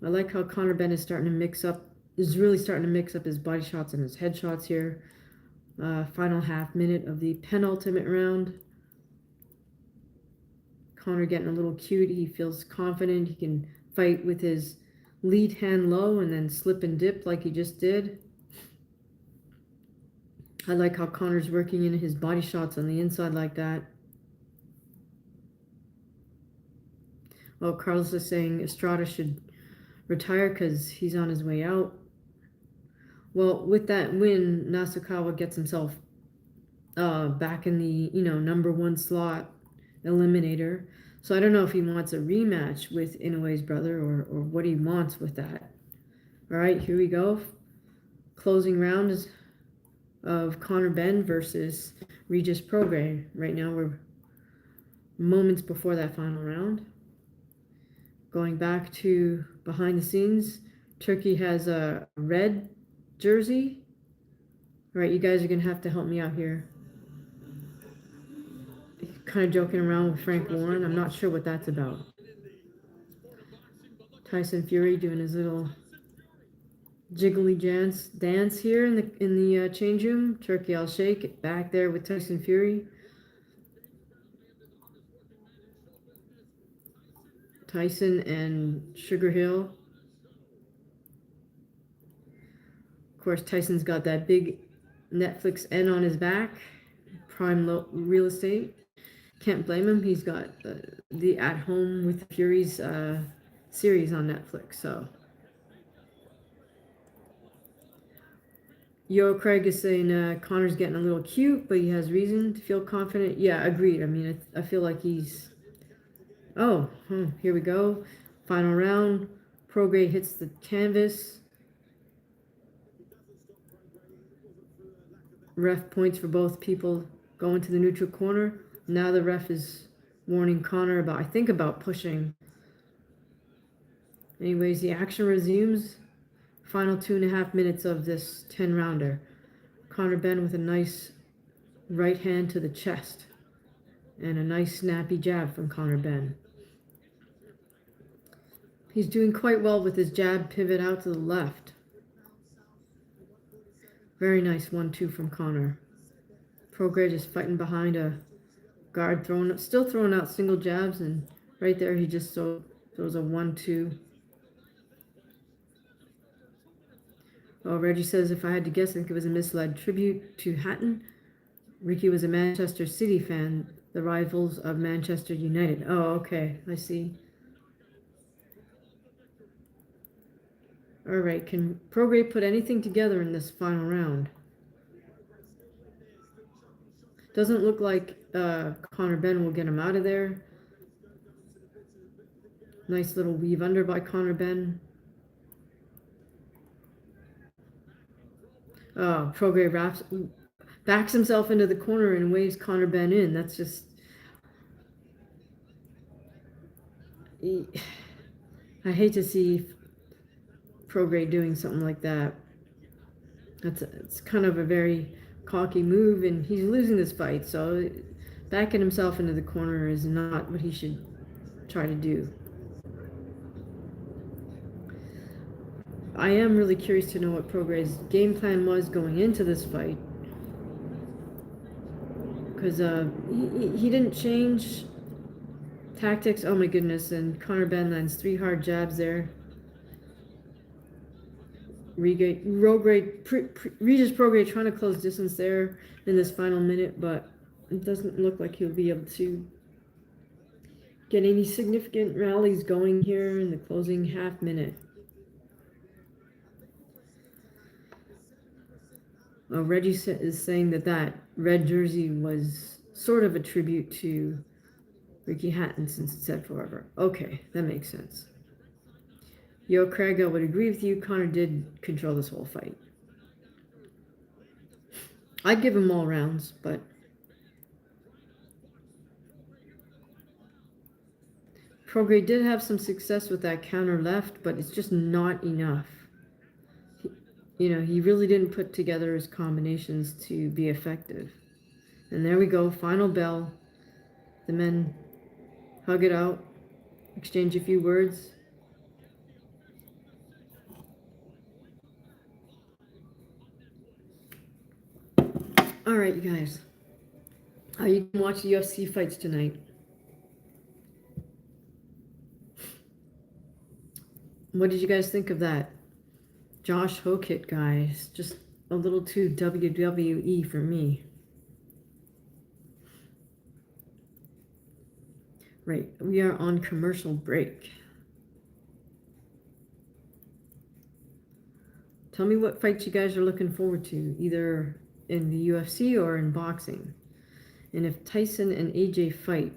I like how Conor Benn is really starting to mix up his body shots and his head shots here. Final half minute of the penultimate round. Conor getting a little cute. He feels confident. He can fight with his lead hand low and then slip and dip like he just did. I like how Conor's working in his body shots on the inside like that. Well, Carlos is saying Estrada should retire because he's on his way out. Well, with that win, Nasukawa gets himself back in the, number 1 slot eliminator. So I don't know if he wants a rematch with Inoue's brother or what he wants with that. All right, here we go. Closing round is of Conor Benn versus Regis Prograis. Right now we're moments before that final round. Going back to behind the scenes, Turkey has a red jersey. All right, you guys are going to have to help me out here. Kind of joking around with Frank Warren. I'm not sure what that's about. Tyson Fury doing his little jiggly dance here in the change room. Turkey Al-Sheikh back there with Tyson Fury. Tyson and Sugar Hill. Of course, Tyson's got that big Netflix N on his back. Prime real estate. Can't blame him. He's got the At Home with Fury's series on Netflix. So, Yo Craig is saying Conor's getting a little cute, but he has reason to feel confident. Yeah, agreed. I mean, I feel like he's... Oh, here we go. Final round. Prograis hits the canvas. Ref points for both people going to the neutral corner. Now the ref is warning Conor about pushing. Anyways, the action resumes. Final 2.5 minutes of this 10-rounder. Conor Benn with a nice right hand to the chest. And a nice snappy jab from Conor Benn. He's doing quite well with his jab pivot out to the left. Very nice 1-2 from Conor. Prograis just fighting behind a guard, still throwing out single jabs, and right there he just throws a 1-2. Oh, Reggie says, if I had to guess, I think it was a misled tribute to Hatton. Ricky was a Manchester City fan, the rivals of Manchester United. Oh, okay, I see. All right, can Prograde put anything together in this final round? Doesn't look like Connor Ben will get him out of there. Nice little weave under by Connor Ben. Oh, Prograde backs himself into the corner and waves Connor Ben in. That's just... I hate to see Prograde doing something like that. It's kind of a very cocky move, and he's losing this fight, so backing himself into the corner is not what he should try to do. I am really curious to know what Prograde's game plan was going into this fight, because he didn't change tactics. Oh my goodness, and Connor Ben lands 3 hard jabs there. Regis Prograde trying to close distance there in this final minute, but it doesn't look like he'll be able to get any significant rallies going here in the closing half minute. Reggie is saying that red jersey was sort of a tribute to Ricky Hatton since it said forever. Okay, that makes sense. Yo, Craig, I would agree with you. Connor did control this whole fight. I'd give him all rounds, but Prograde did have some success with that counter left, but it's just not enough. He really didn't put together his combinations to be effective. And there we go, final bell. The men hug it out, exchange a few words. All right, you guys. You can watch the UFC fights tonight. What did you guys think of that? Josh Hokit, guys. Just a little too WWE for me. Right, we are on commercial break. Tell me what fights you guys are looking forward to, either in the UFC or in boxing. And if Tyson and AJ fight,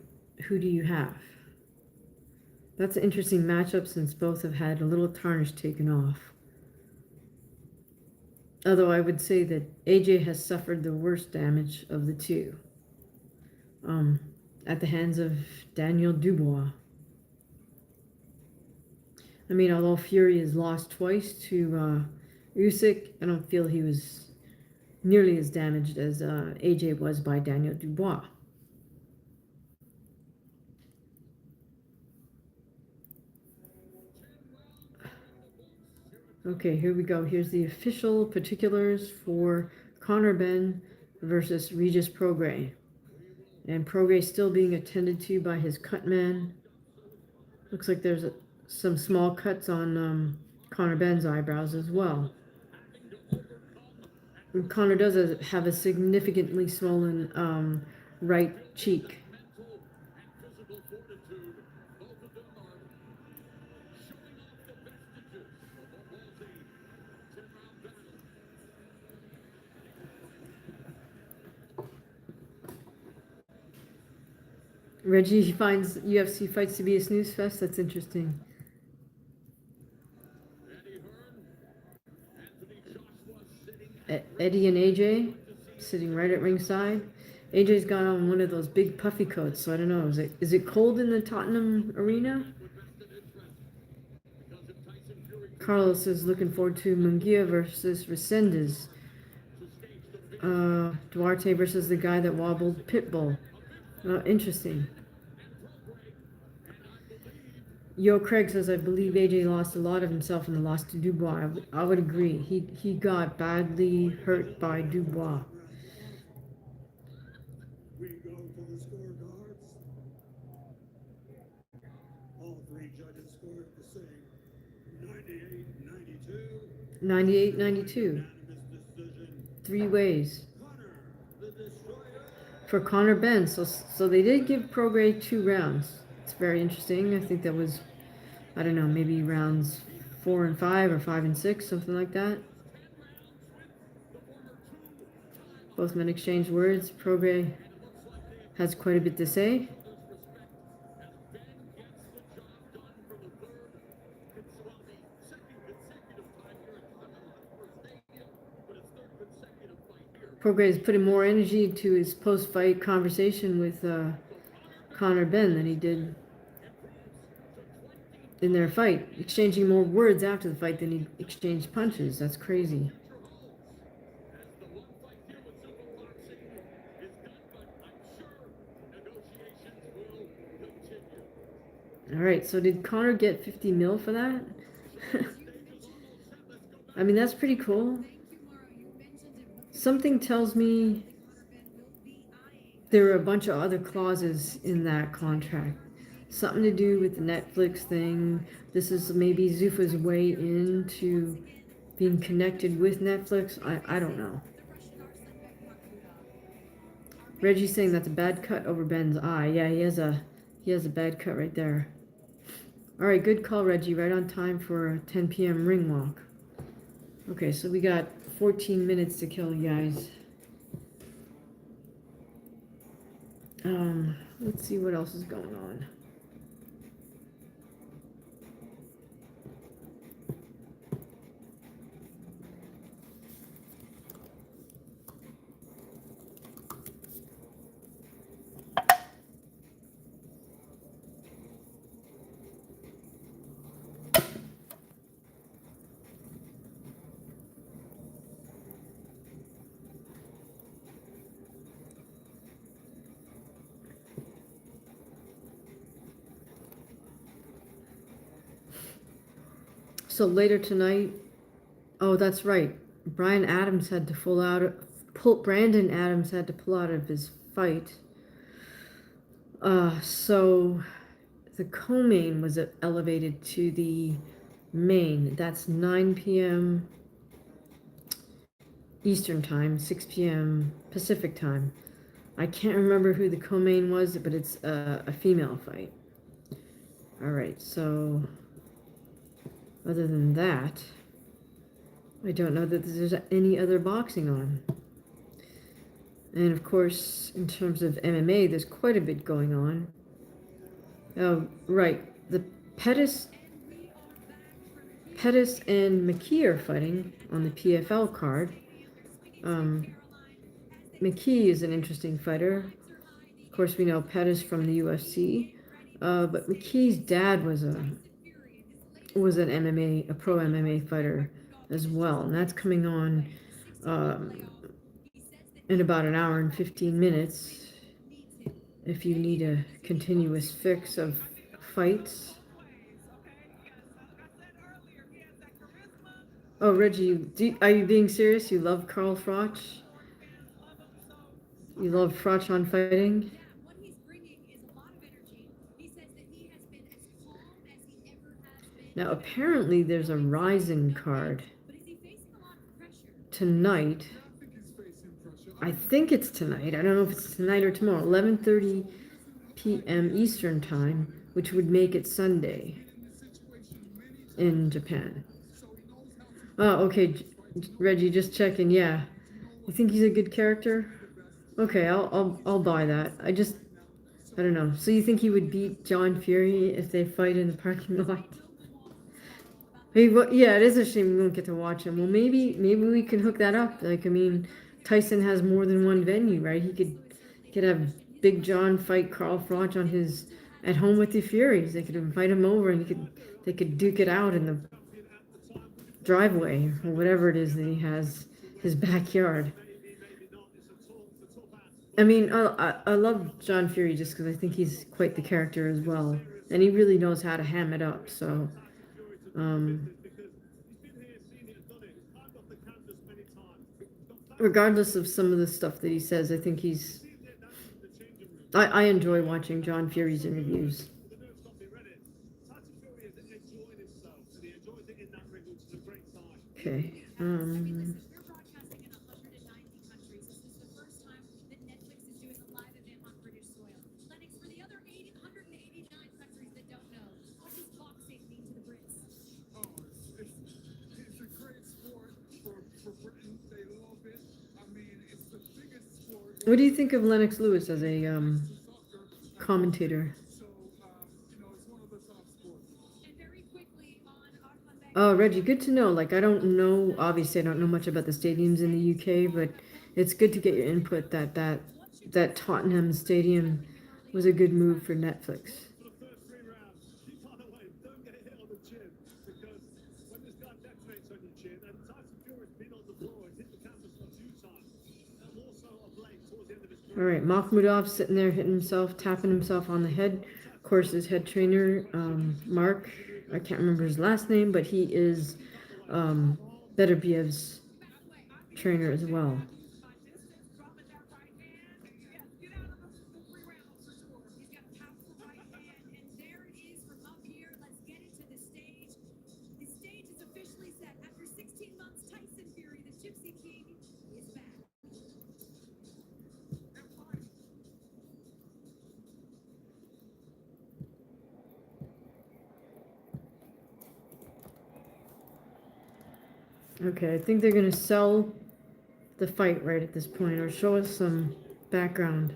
who do you have? That's an interesting matchup since both have had a little tarnish taken off. Although I would say that AJ has suffered the worst damage of the two. At the hands of Daniel Dubois. I mean, although Fury has lost twice to Usyk, I don't feel he was nearly as damaged as AJ was by Daniel Dubois. Okay, here we go. Here's the official particulars for Connor Ben versus Regis Prograis. And Prograis still being attended to by his cut man. Looks like there's some small cuts on Connor Ben's eyebrows as well. And Connor does have a significantly swollen right cheek. Reggie finds UFC fights to be a snooze fest. That's interesting. Eddie and AJ sitting right at ringside. AJ's got on one of those big puffy coats, so I don't know. Is it cold in the Tottenham arena? Carlos is looking forward to Munguia versus Resendez. Duarte versus the guy that wobbled Pitbull. Interesting. Yo, Craig says, I believe AJ lost a lot of himself in the loss to Dubois. I would agree. He got badly hurt by Dubois. We go to the scorecards. All 3 judges scored the same. 98, 92. 3 ways. For Connor Ben. So they did give Prograis 2 rounds. It's very interesting. I think that was, I don't know, maybe rounds 4 and 5 or 5 and 6, something like that. Both men exchanged words. Prograis has quite a bit to say. Prograis is putting more energy to his post-fight conversation with Connor Ben than he did in their fight, exchanging more words after the fight than he exchanged punches. That's crazy. All right, so did Connor get 50 mil for that? I mean, that's pretty cool. Something tells me there are a bunch of other clauses in that contract. Something to do with the Netflix thing. This is maybe Zuffa's way into being connected with Netflix. I don't know. Reggie's saying that's a bad cut over Ben's eye. Yeah, he has a bad cut right there. All right, good call, Reggie. Right on time for a 10 p.m. ring walk. Okay, so we got 14 minutes to kill, you guys. Let's see what else is going on. So later tonight, oh, that's right. Brandon Adams had to pull out of his fight. So the co-main was elevated to the main. That's 9 p.m. Eastern time, 6 p.m. Pacific time. I can't remember who the co-main was, but it's a female fight. All right, so other than that, I don't know that there's any other boxing on. And of course, in terms of MMA, there's quite a bit going on. Oh, right. The Pettis and McKee are fighting on the PFL card. McKee is an interesting fighter. Of course, we know Pettis from the UFC. But McKee's dad was an MMA, a pro MMA fighter as well. And that's coming on in about an hour and 15 minutes if you need a continuous fix of fights. Oh, Reggie, are you being serious? You love Carl Froch? You love Froch on fighting? Now, apparently there's a Ryzen card tonight. I think it's tonight. I don't know if it's tonight or tomorrow. 11:30 p.m. Eastern time, which would make it Sunday in Japan. Oh, okay, Reggie, just checking. Yeah, you think he's a good character? Okay, I'll buy that. I don't know. So you think he would beat John Fury if they fight in the parking lot? Hey, well, yeah, it is a shame we won't get to watch him. Well, maybe we can hook that up. Like, I mean, Tyson has more than one venue, right? He could have Big John fight Carl Froch on his at home with the Furies. They could invite him over and they could duke it out in the driveway or whatever it is that he has, his backyard. I mean, I love John Fury just because I think he's quite the character as well, and he really knows how to ham it up. So, regardless of some of the stuff that he says, I think I enjoy watching John Fury's interviews. Okay. We're broadcasting in 190 countries. This is the first time that Netflix is doing a live event on British soil. Lennox, for the other 189 countries that don't know, what does boxing mean to the Brits? Oh, it's a great sport for Britain. They love it. I mean, it's the biggest sport. What do you think of Lennox Lewis as a Soccer. commentator? So, it's one of the top sports. And very quickly on our Oh, Reggie, good to know. Like, I don't know, obviously, I don't know much about the stadiums in the UK, but it's good to get your input that Tottenham Stadium was a good move for Netflix. For the first 3 rounds, keep on away. Don't get hit on the chin. Because when this guy detonates on your chin, and Tyson Fury's been on the floor, he's hit the canvas a few times. And also of late, towards the end of his All right, Makhmudov sitting there hitting himself, tapping himself on the head. Of course, his head trainer, Mark, I can't remember his last name, but he is Beterbiev's trainer as well. Okay, I think they're gonna sell the fight right at this point, or show us some background.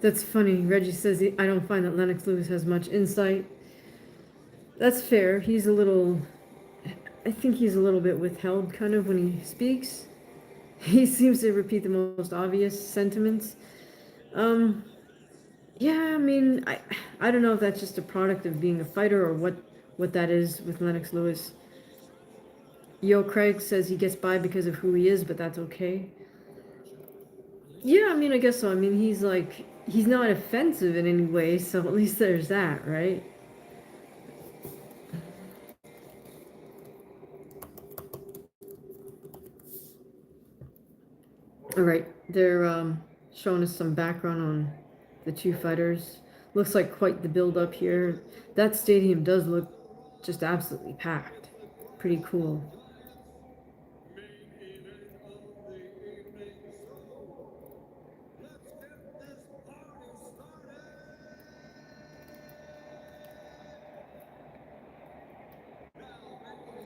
That's funny. Reggie says I don't find that Lennox Lewis has much insight. That's fair. He's a little. I think he's a little bit withheld, kind of, when he speaks. He seems to repeat the most obvious sentiments. Yeah, I mean, I don't know if that's just a product of being a fighter or what that is with Lennox Lewis. Yo Craig says he gets by because of who he is, but that's okay. Yeah, I mean, I guess so. I mean, he's not offensive in any way, so at least there's that, right? All right, they're showing us some background on the two fighters. Looks like quite the build up here. That stadium does look just absolutely packed. Pretty cool.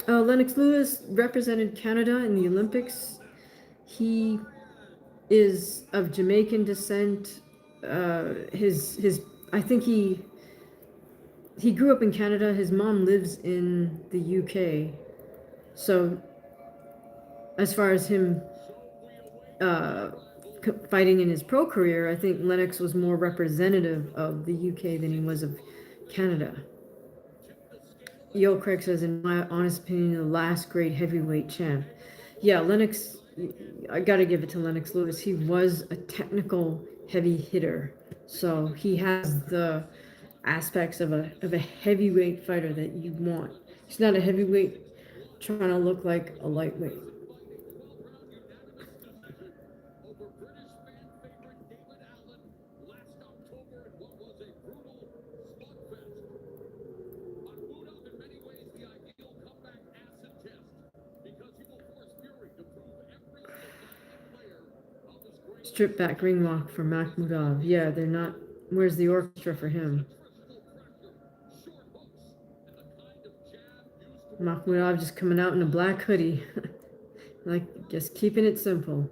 Lennox Lewis represented Canada in the Olympics. He is of Jamaican descent. His I think he grew up in Canada. His mom lives in the UK. So as far as him fighting in his pro career, I think Lennox was more representative of the UK than he was of Canada. Yo Craig says, in my honest opinion, the last great heavyweight champ. Yeah, Lennox, I gotta give it to Lennox Lewis. He was a technical heavy hitter. So he has the aspects of a heavyweight fighter that you want. He's not a heavyweight trying to look like a lightweight. Strip back ring walk for Makhmudov. Yeah, they're not. Where's the orchestra for him? Makhmudov just coming out in a black hoodie. Like, just keeping it simple.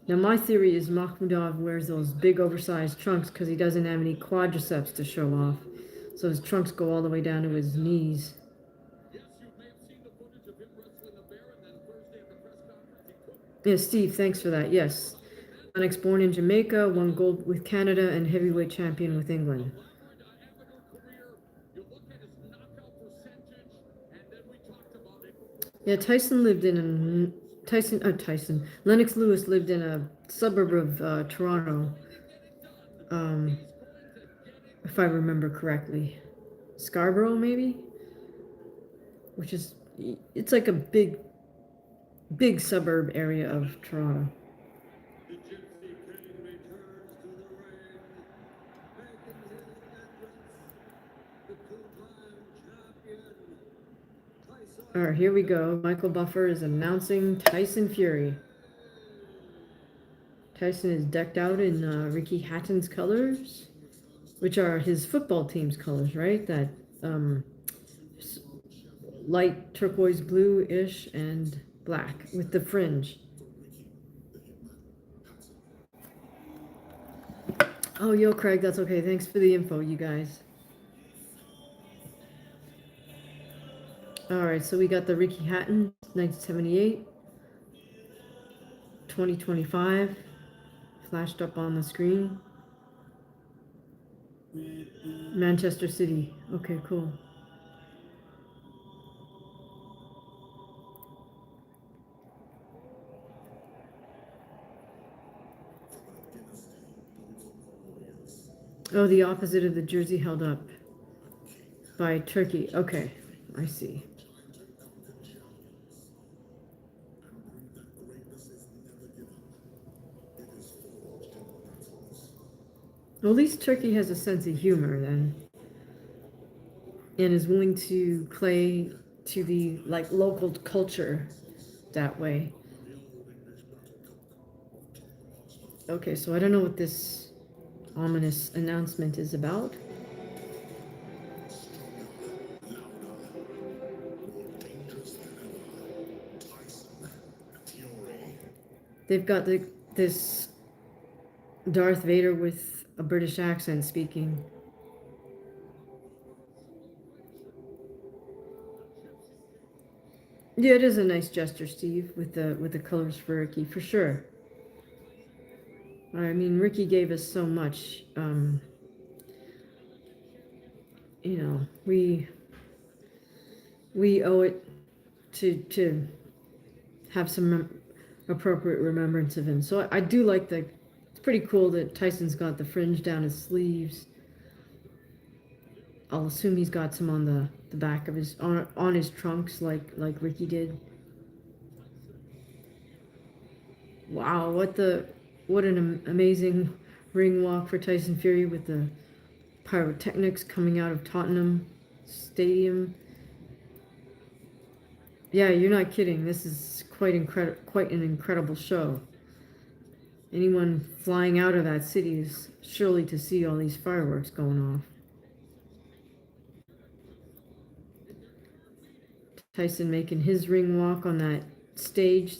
Now, my theory is Makhmudov wears those big oversized trunks because he doesn't have any quadriceps to show off. So his trunks go all the way down to his knees. Yeah, Steve, thanks for that. Yes. Lennox born in Jamaica, won gold with Canada, and heavyweight champion with England. Yeah, Lennox Lewis lived in a suburb of Toronto, if I remember correctly. Scarborough, maybe? Which is, it's like a big suburb area of Toronto. All right, here we go. Michael Buffer is announcing Tyson Fury. Tyson is decked out in Ricky Hatton's colors, which are his football team's colors, right? That light turquoise blue-ish and black with the fringe. Oh, yo, Craig, that's okay. Thanks for the info, you guys. All right, so we got the Ricky Hatton, 1978, 2025, flashed up on the screen. Manchester City. Okay, cool. Oh, the opposite of the jersey held up by Turkey. Okay, I see. Well, at least Turkey has a sense of humor then, and is willing to play to the local culture that way. Okay, so I don't know what this ominous announcement is about. They've got this Darth Vader with a British accent speaking. Yeah, it is a nice gesture, Steve, with the colors for Ricky, for sure. I mean, Ricky gave us so much. You know, we owe it to have some appropriate remembrance of him. So I do like the. It's pretty cool that Tyson's got the fringe down his sleeves. I'll assume he's got some on the back of his on his trunks like Ricky did. Wow, what an amazing ring walk for Tyson Fury with the pyrotechnics coming out of Tottenham Stadium. Yeah, you're not kidding. This is quite an incredible show. Anyone flying out of that city is surely to see all these fireworks going off. Tyson making his ring walk on that stage.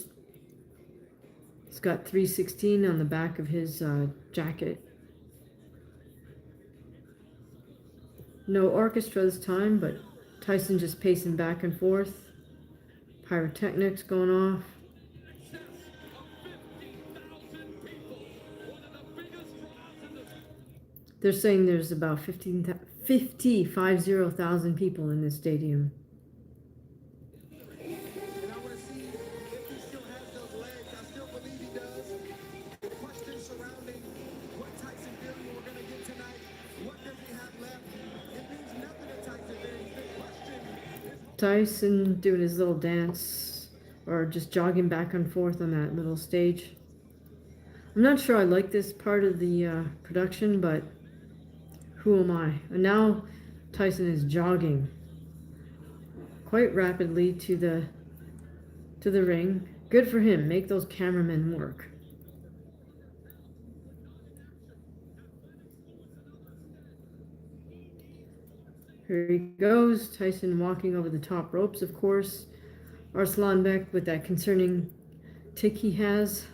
He's got 316 on the back of his jacket. No orchestra this time, but Tyson just pacing back and forth. Pyrotechnics going off. They're saying there's about 50,000 people in this stadium. And I want to see if he still has those legs. I still believe he does. The questions surrounding what Tyson Fury we're going to get tonight. What does he have left? It means nothing to Tyson Fury. The question is... Tyson doing his little dance, or just jogging back and forth on that little stage. I'm not sure I like this part of the production, but who am I? And now Tyson is jogging quite rapidly to the ring. Good for him. Make those cameramen work. Here he goes. Tyson walking over the top ropes, of course. Arslanbek with that concerning tick he has.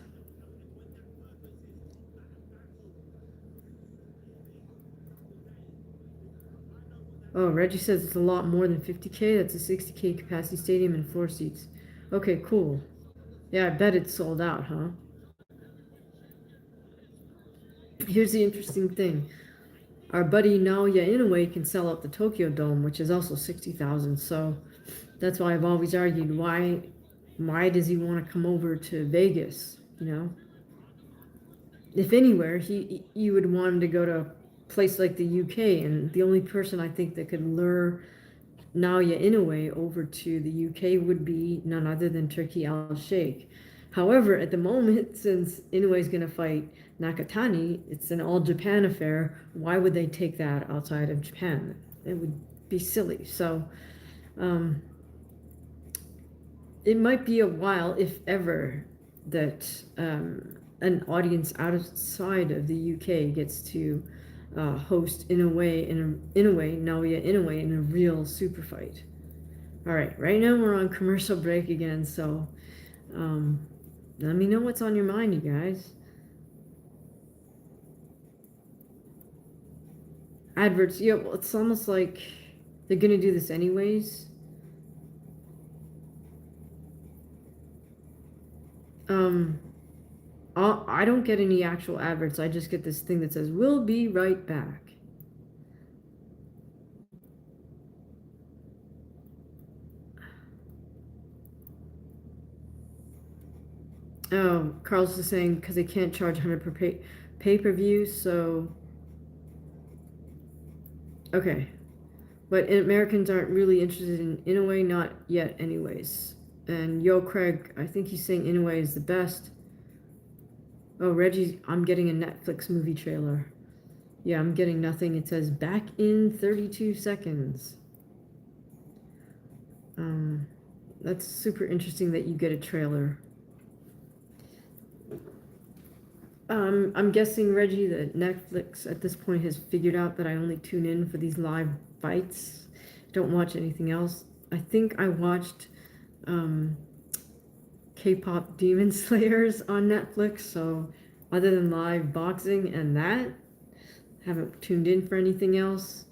Oh, Reggie says it's a lot more than 50K. That's a 60K capacity stadium and 4 seats. Okay, cool. Yeah, I bet it's sold out, huh? Here's the interesting thing. Our buddy Naoya Inoue can sell out the Tokyo Dome, which is also 60,000. So that's why I've always argued, why does he want to come over to Vegas, you know? If anywhere, you would want him to go to a place like the UK, and the only person I think that could lure Naoya Inoue over to the UK would be none other than Turki Al-Sheikh. However, at the moment, since Inoue is going to fight Nakatani, it's an all-Japan affair. Why would they take that outside of Japan? It would be silly. So, it might be a while, if ever, that an audience outside of the UK gets to host Inoue Naoya Inoue in a real super fight. All right now we're on commercial break again, so let me know what's on your mind, you guys. Adverts, yeah, well, it's almost like they're gonna do this anyways. Um, I don't get any actual adverts. I just get this thing that says, "We'll be right back." Oh, Carl's is saying because they can't charge 100 per pay-per-view, so okay. But Americans aren't really interested in Inoue, not yet, anyways. And Yo Craig, I think he's saying Inoue is the best. Oh, Reggie, I'm getting a Netflix movie trailer. Yeah, I'm getting nothing. It says back in 32 seconds. That's super interesting that you get a trailer. I'm guessing, Reggie, that Netflix at this point has figured out that I only tune in for these live fights. Don't watch anything else. I think I watched K-pop Demon Slayers on Netflix, so other than live boxing and that, haven't tuned in for anything else.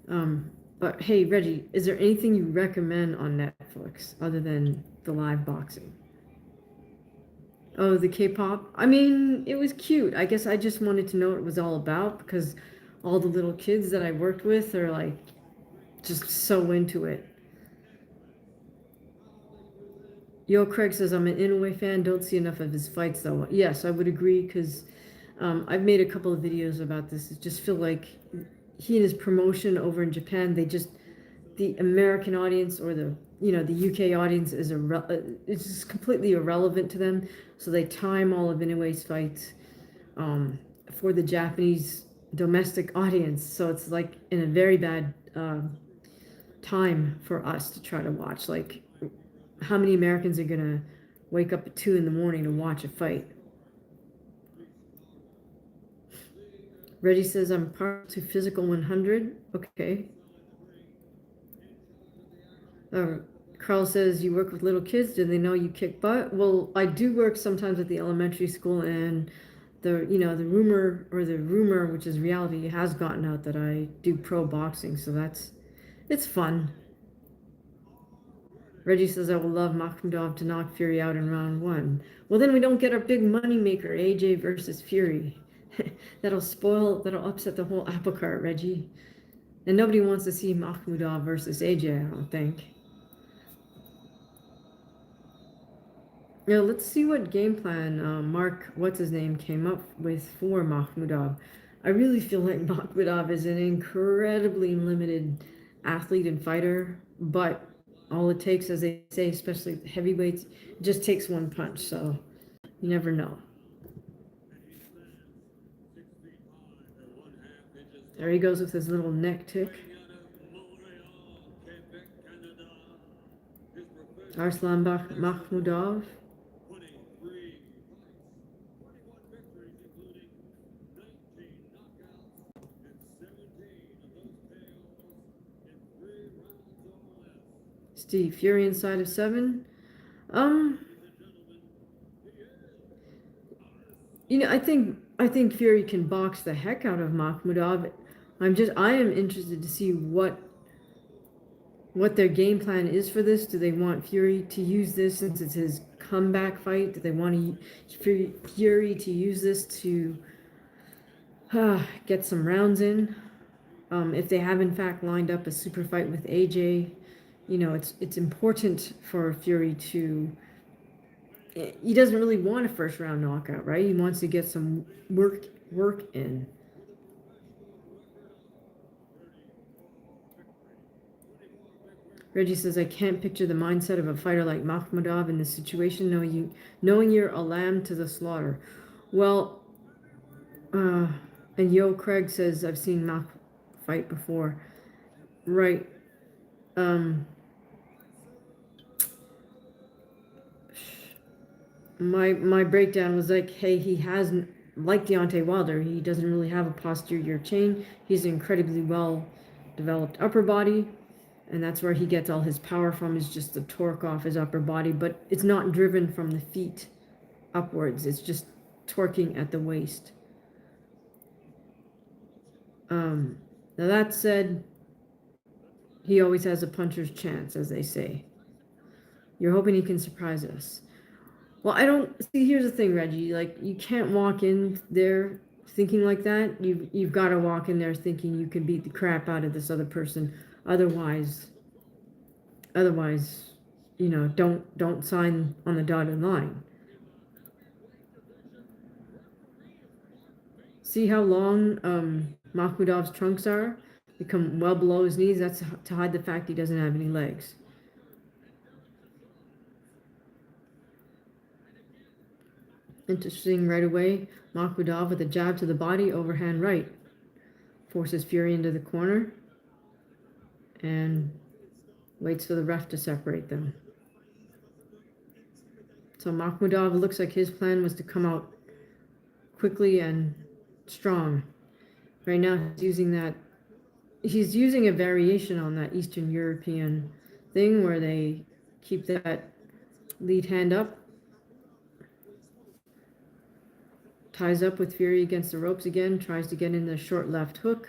But hey, Reggie, is there anything you recommend on Netflix other than the live boxing? Oh, the K-pop? I mean, it was cute. I guess I just wanted to know what it was all about because all the little kids that I worked with are like just so into it. Yo, Craig says, I'm an Inoue fan. Don't see enough of his fights, though. Yes, I would agree because I've made a couple of videos about this. I just feel like he and his promotion over in Japan, the American audience or the UK audience is it's just completely irrelevant to them. So they time all of Inoue's fights for the Japanese domestic audience. So it's like in a very bad time for us to try to watch. Like, how many Americans are gonna wake up at 2 in the morning to watch a fight? Reggie says I'm part to Physical 100. Okay. Carl says you work with little kids. Do they know you kick butt? Well, I do work sometimes at the elementary school, and the rumor, which is reality, has gotten out that I do pro boxing. So it's fun. Reggie says I will love Makhmudov to knock Fury out in round 1. Well, then we don't get our big money maker, AJ versus Fury. That'll upset the whole apple cart, Reggie. And nobody wants to see Makhmudov versus AJ, I don't think. Now, let's see what game plan Mark, what's his name, came up with for Makhmudov. I really feel like Makhmudov is an incredibly limited athlete and fighter, but all it takes, as they say, especially heavyweights, just takes one punch, so you never know. There he goes with his little neck tick. Arslan Makhmudov. Steve Fury inside of 7. I think Fury can box the heck out of Makhmudov. I am interested to see what their game plan is for this. Do they want Fury to use this since it's his comeback fight? Do they want Fury to use this to get some rounds in? If they have in fact lined up a super fight with AJ, it's important for Fury to. He doesn't really want a first round knockout, right? He wants to get some work in. Reggie says, I can't picture the mindset of a fighter like Makhmudov in this situation, knowing you're a lamb to the slaughter. Well, and Yo Craig says, I've seen Mach fight before. Right. my breakdown was like, hey, he hasn't, like Deontay Wilder, he doesn't really have a posterior chain. He's an incredibly well developed upper body, and that's where he gets all his power from, is just the torque off his upper body, but it's not driven from the feet upwards. It's just torquing at the waist. Now that said, he always has a puncher's chance, as they say. You're hoping he can surprise us. Well, I don't see. Here's the thing, Reggie. Like, you can't walk in there thinking like that. You've got to walk in there thinking you can beat the crap out of this other person. Otherwise, you know, don't sign on the dotted line. See how long Makhmudov's trunks are? They come well below his knees. That's to hide the fact he doesn't have any legs. Interesting right away. Makhmudov with a jab to the body, overhand right. Forces Fury into the corner and waits for the ref to separate them. So Makhmudov looks like his plan was to come out quickly and strong. Right now he's using a variation on that Eastern European thing where they keep that lead hand up. Ties up with Fury against the ropes again, tries to get in the short left hook.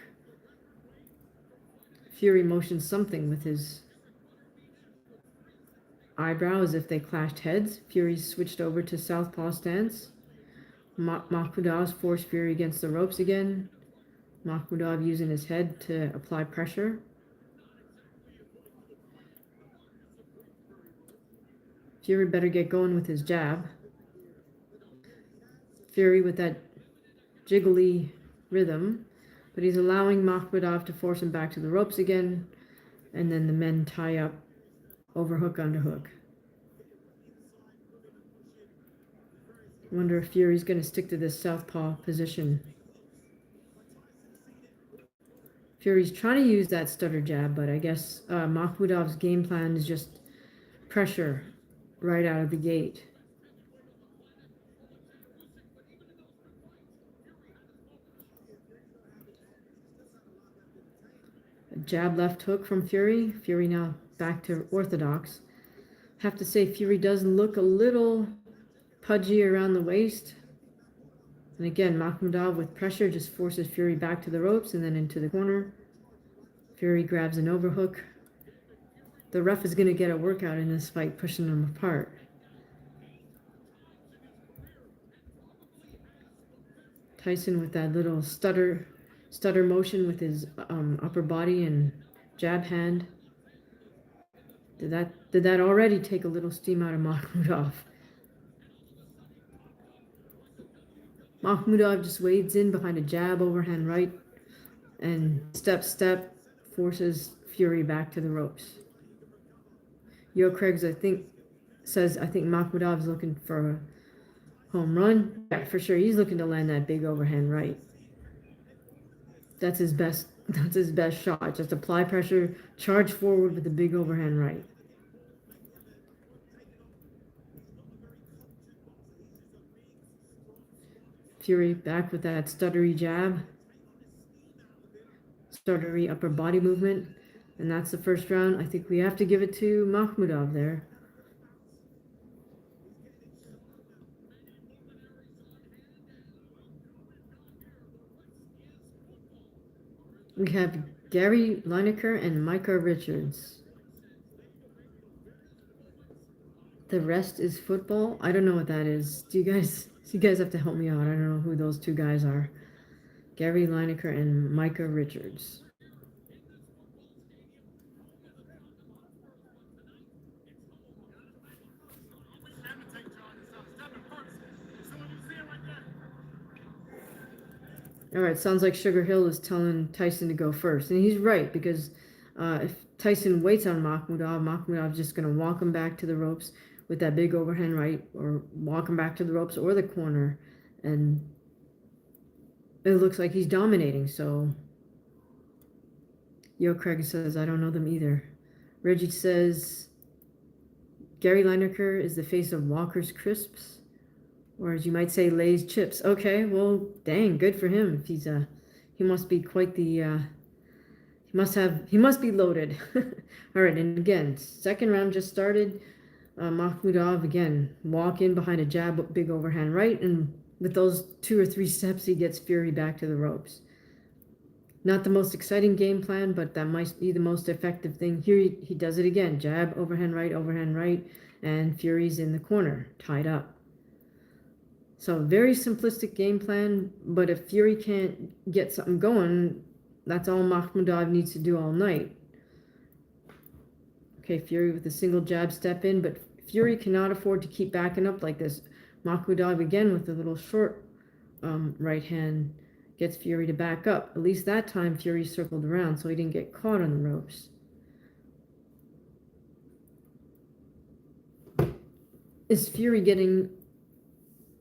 Fury motions something with his eyebrow as if they clashed heads. Fury switched over to southpaw stance. Makhmudov's forced Fury against the ropes again. Makhmudov using his head to apply pressure. Fury better get going with his jab. Fury with that jiggly rhythm, but he's allowing Makhmudov to force him back to the ropes again, and then the men tie up, overhook, underhook. Wonder if Fury's going to stick to this southpaw position. Fury's trying to use that stutter jab, but I guess Makhmudov's game plan is just pressure right out of the gate. A jab left hook from Fury. Fury now back to orthodox. Have to say Fury does look a little pudgy around the waist. And again, Makhmudov with pressure just forces Fury back to the ropes and then into the corner. Fury grabs an overhook. The ref is going to get a workout in this fight, pushing them apart. Tyson with that little stutter motion with his upper body and jab hand. Did that already take a little steam out of Makhmudov? Makhmudov just wades in behind a jab, overhand right, and step forces Fury back to the ropes. Yo Craigs, I think Makhmudov's looking for a home run. Yeah, for sure. He's looking to land that big overhand right. That's his best shot. Just apply pressure, charge forward with the big overhand right. Fury back with that stuttery jab. Stuttery upper body movement. And that's the first round. I think we have to give it to Makhmudov there. We have Gary Lineker and Micah Richards. The rest is football. I don't know what that is. You guys have to help me out. I don't know who those two guys are. Gary Lineker and Micah Richards. All right, sounds like Sugar Hill is telling Tyson to go first. And he's right, because if Tyson waits on Makhmudov's just going to walk him back to the ropes with that big overhand right, or walk him back to the ropes or the corner. And it looks like he's dominating, so Yo Craig says, I don't know them either. Reggie says, Gary Lineker is the face of Walker's Crisps. Or as you might say, Lay's chips. Okay, well, dang, good for him. If he's he must be quite the he must be loaded. All right, and again, second round just started. Makhmudov again walk in behind a jab, big overhand right, and with those 2 or 3 steps, he gets Fury back to the ropes. Not the most exciting game plan, but that might be the most effective thing. Here he does it again. Jab, overhand right, and Fury's in the corner, tied up. So very simplistic game plan, but if Fury can't get something going, that's all Makhmudov needs to do all night. Okay, Fury with a single jab step in, but Fury cannot afford to keep backing up like this. Makhmudov again with a little short right hand gets Fury to back up. At least that time Fury circled around so he didn't get caught on the ropes. Is Fury getting...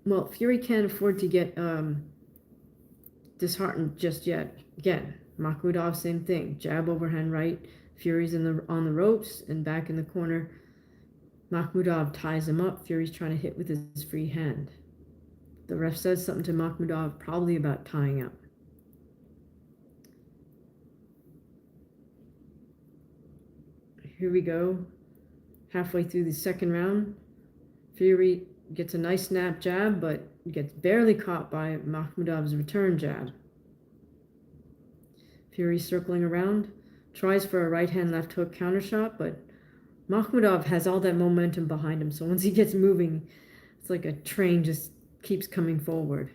Well, Fury can't afford to get disheartened just yet. Again, Makhmudov, same thing. Jab, overhand right. Fury's on the ropes and back in the corner. Makhmudov ties him up. Fury's trying to hit with his free hand. The ref says something to Makhmudov, probably about tying up. Here we go. Halfway through the second round. Fury gets a nice snap jab, but gets barely caught by Makhmudov's return jab. Fury circling around. Tries for a right hand left hook counter shot, but Makhmudov has all that momentum behind him. So once he gets moving, it's like a train just keeps coming forward.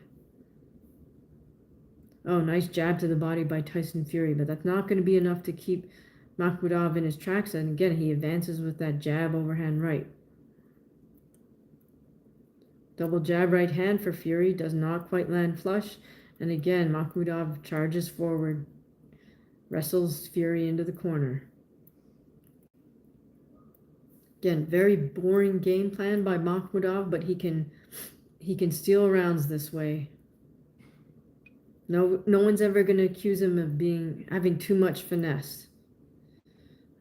Oh, nice jab to the body by Tyson Fury, but that's not going to be enough to keep Makhmudov in his tracks. And again, he advances with that jab overhand right. Double jab right hand for Fury, does not quite land flush. And again, Makhmudov charges forward, wrestles Fury into the corner. Again, very boring game plan by Makhmudov, but he can steal rounds this way. No one's ever going to accuse him of having too much finesse.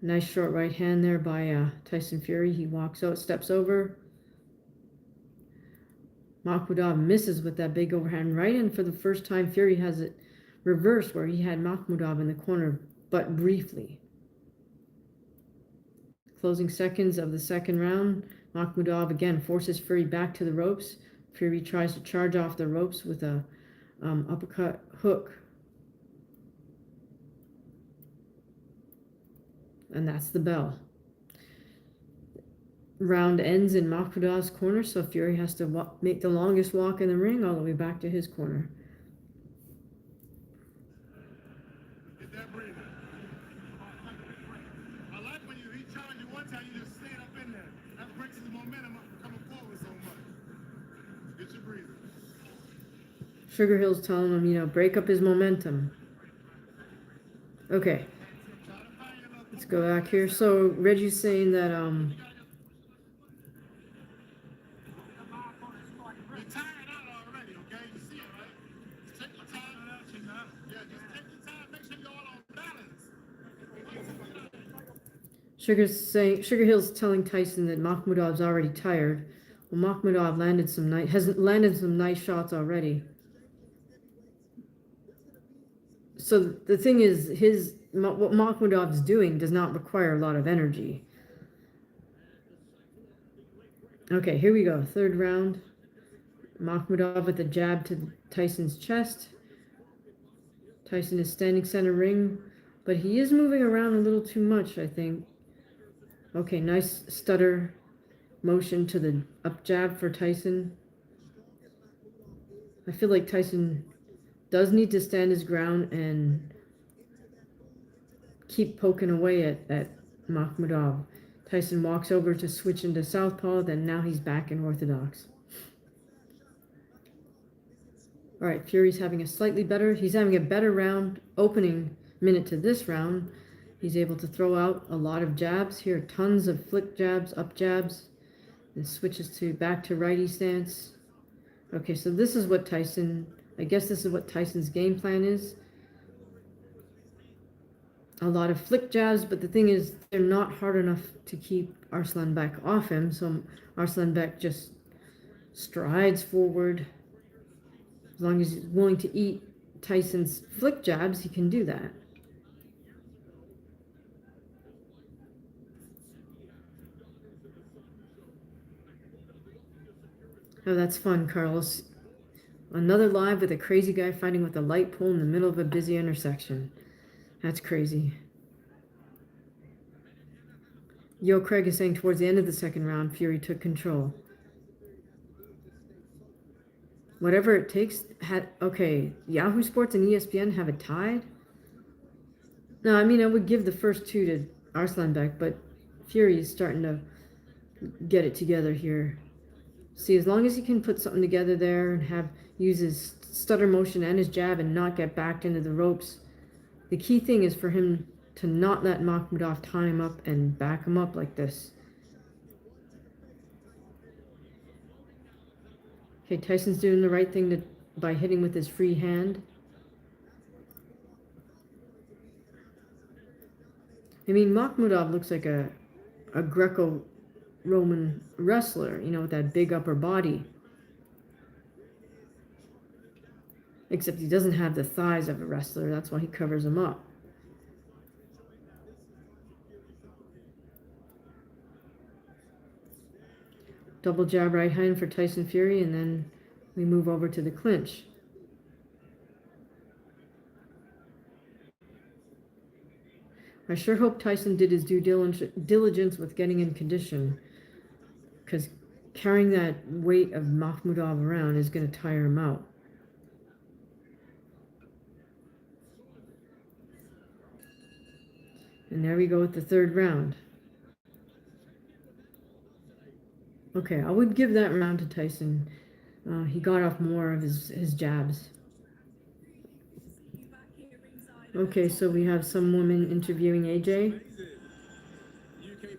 Nice short right hand there by Tyson Fury. He walks out, steps over. Makhmudov misses with that big overhand right, and for the first time, Fury has it reversed where he had Makhmudov in the corner, but briefly. Closing seconds of the second round, Makhmudov again forces Fury back to the ropes. Fury tries to charge off the ropes with a uppercut hook. And that's the bell. Round ends in Makhmudov's corner, so Fury has to make the longest walk in the ring all the way back to his corner. Get that breathing. I like when you recharge you one time, you just stand up in there. That breaks his momentum up coming forward so much. Get your breathing. Sugar Hill's telling him, break up his momentum. Okay. Let's go back here. So Reggie's saying that Sugar Hill's telling Tyson that Makhmudov's already tired. Well, Makhmudov has landed some nice shots already. So the thing is, what Makhmudov's doing does not require a lot of energy. Okay, here we go. Third round. Makhmudov with a jab to Tyson's chest. Tyson is standing center ring, but he is moving around a little too much, I think. Okay, nice stutter motion to the up jab for Tyson. I feel like Tyson does need to stand his ground and keep poking away at Makhmudov. Tyson walks over to switch into southpaw, then now he's back in orthodox. All right, Fury's having he's having a better round opening minute to this round. He's able to throw out a lot of jabs here, tons of flick jabs, up jabs, and switches back to righty stance. Okay, so this is what I guess this is what Tyson's game plan is. A lot of flick jabs, but the thing is, they're not hard enough to keep Arslanbek off him, so Arslanbek just strides forward. As long as he's willing to eat Tyson's flick jabs, he can do that. Oh, that's fun, Carlos. Another live with a crazy guy fighting with a light pole in the middle of a busy intersection. That's crazy. Yo, Craig is saying towards the end of the second round, Fury took control. Whatever it takes okay, Yahoo Sports and ESPN have it tied? No, I mean, I would give the first two to Arslanbek, but Fury is starting to get it together here. See, as long as he can put something together there and use his stutter motion and his jab and not get backed into the ropes, the key thing is for him to not let Makhmudov tie him up and back him up like this. Okay, Tyson's doing the right thing by hitting with his free hand. I mean, Makhmudov looks like a Greco-Roman wrestler, you know, with that big upper body. Except he doesn't have the thighs of a wrestler. That's why he covers him up. Double jab right hand for Tyson Fury, and then we move over to the clinch. I sure hope Tyson did his due diligence with getting in condition, because carrying that weight of Makhmudov around is going to tire him out. And there we go with the third round. Okay, I would give that round to Tyson. He got off more of his jabs. Okay, so we have some woman interviewing AJ. UK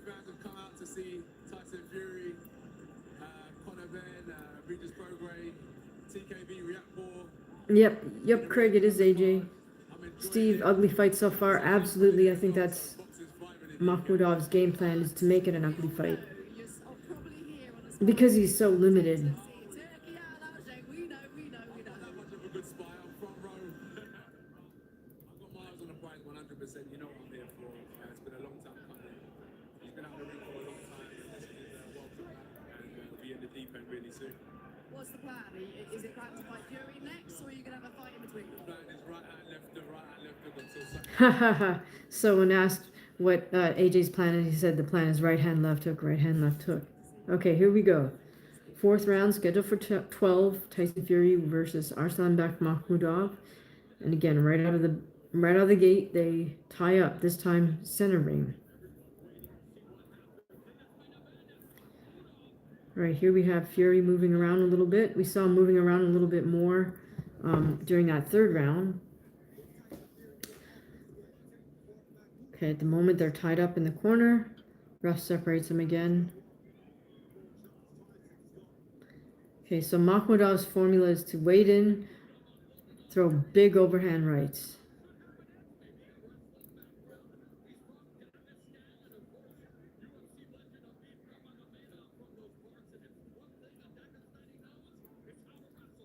fans have come out to see Tyson Fury, Conor Ben, Regis Prograis, TKB, React Yep, Craig, it is AJ. Steve, ugly fight so far. Absolutely, I think that's Makhmudov's game plan, is to make it an ugly fight. Because he's so limited. What's the plan? Is it plan to fight Fury next, or are you going to have a fight in between? The plan is right hand, left hook until Sunday. So when asked what AJ's plan is, he said the plan is right hand, left hook, right hand, left hook. Okay, here we go. Fourth round scheduled for 12. Tyson Fury versus Arslanbek Makhmudov. And again, right out of the gate, they tie up. This time, center ring. All right, here we have Fury moving around a little bit. We saw him moving around a little bit more during that third round. Okay, at the moment they're tied up in the corner. Ref separates them again. Okay, so Makhmudov's formula is to wade in, throw big overhand rights.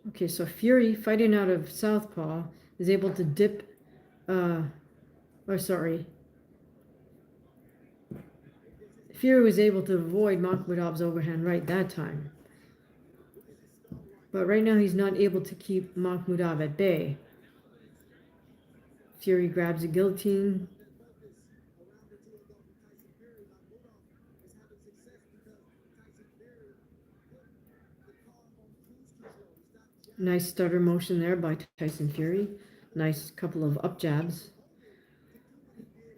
Okay, so Fury, fighting out of southpaw, is able to dip, Fury was able to avoid Makhmudov's overhand right that time. But right now he's not able to keep Makhmudov at bay. Fury grabs a guillotine. Nice stutter motion there by Tyson Fury. Nice couple of up jabs.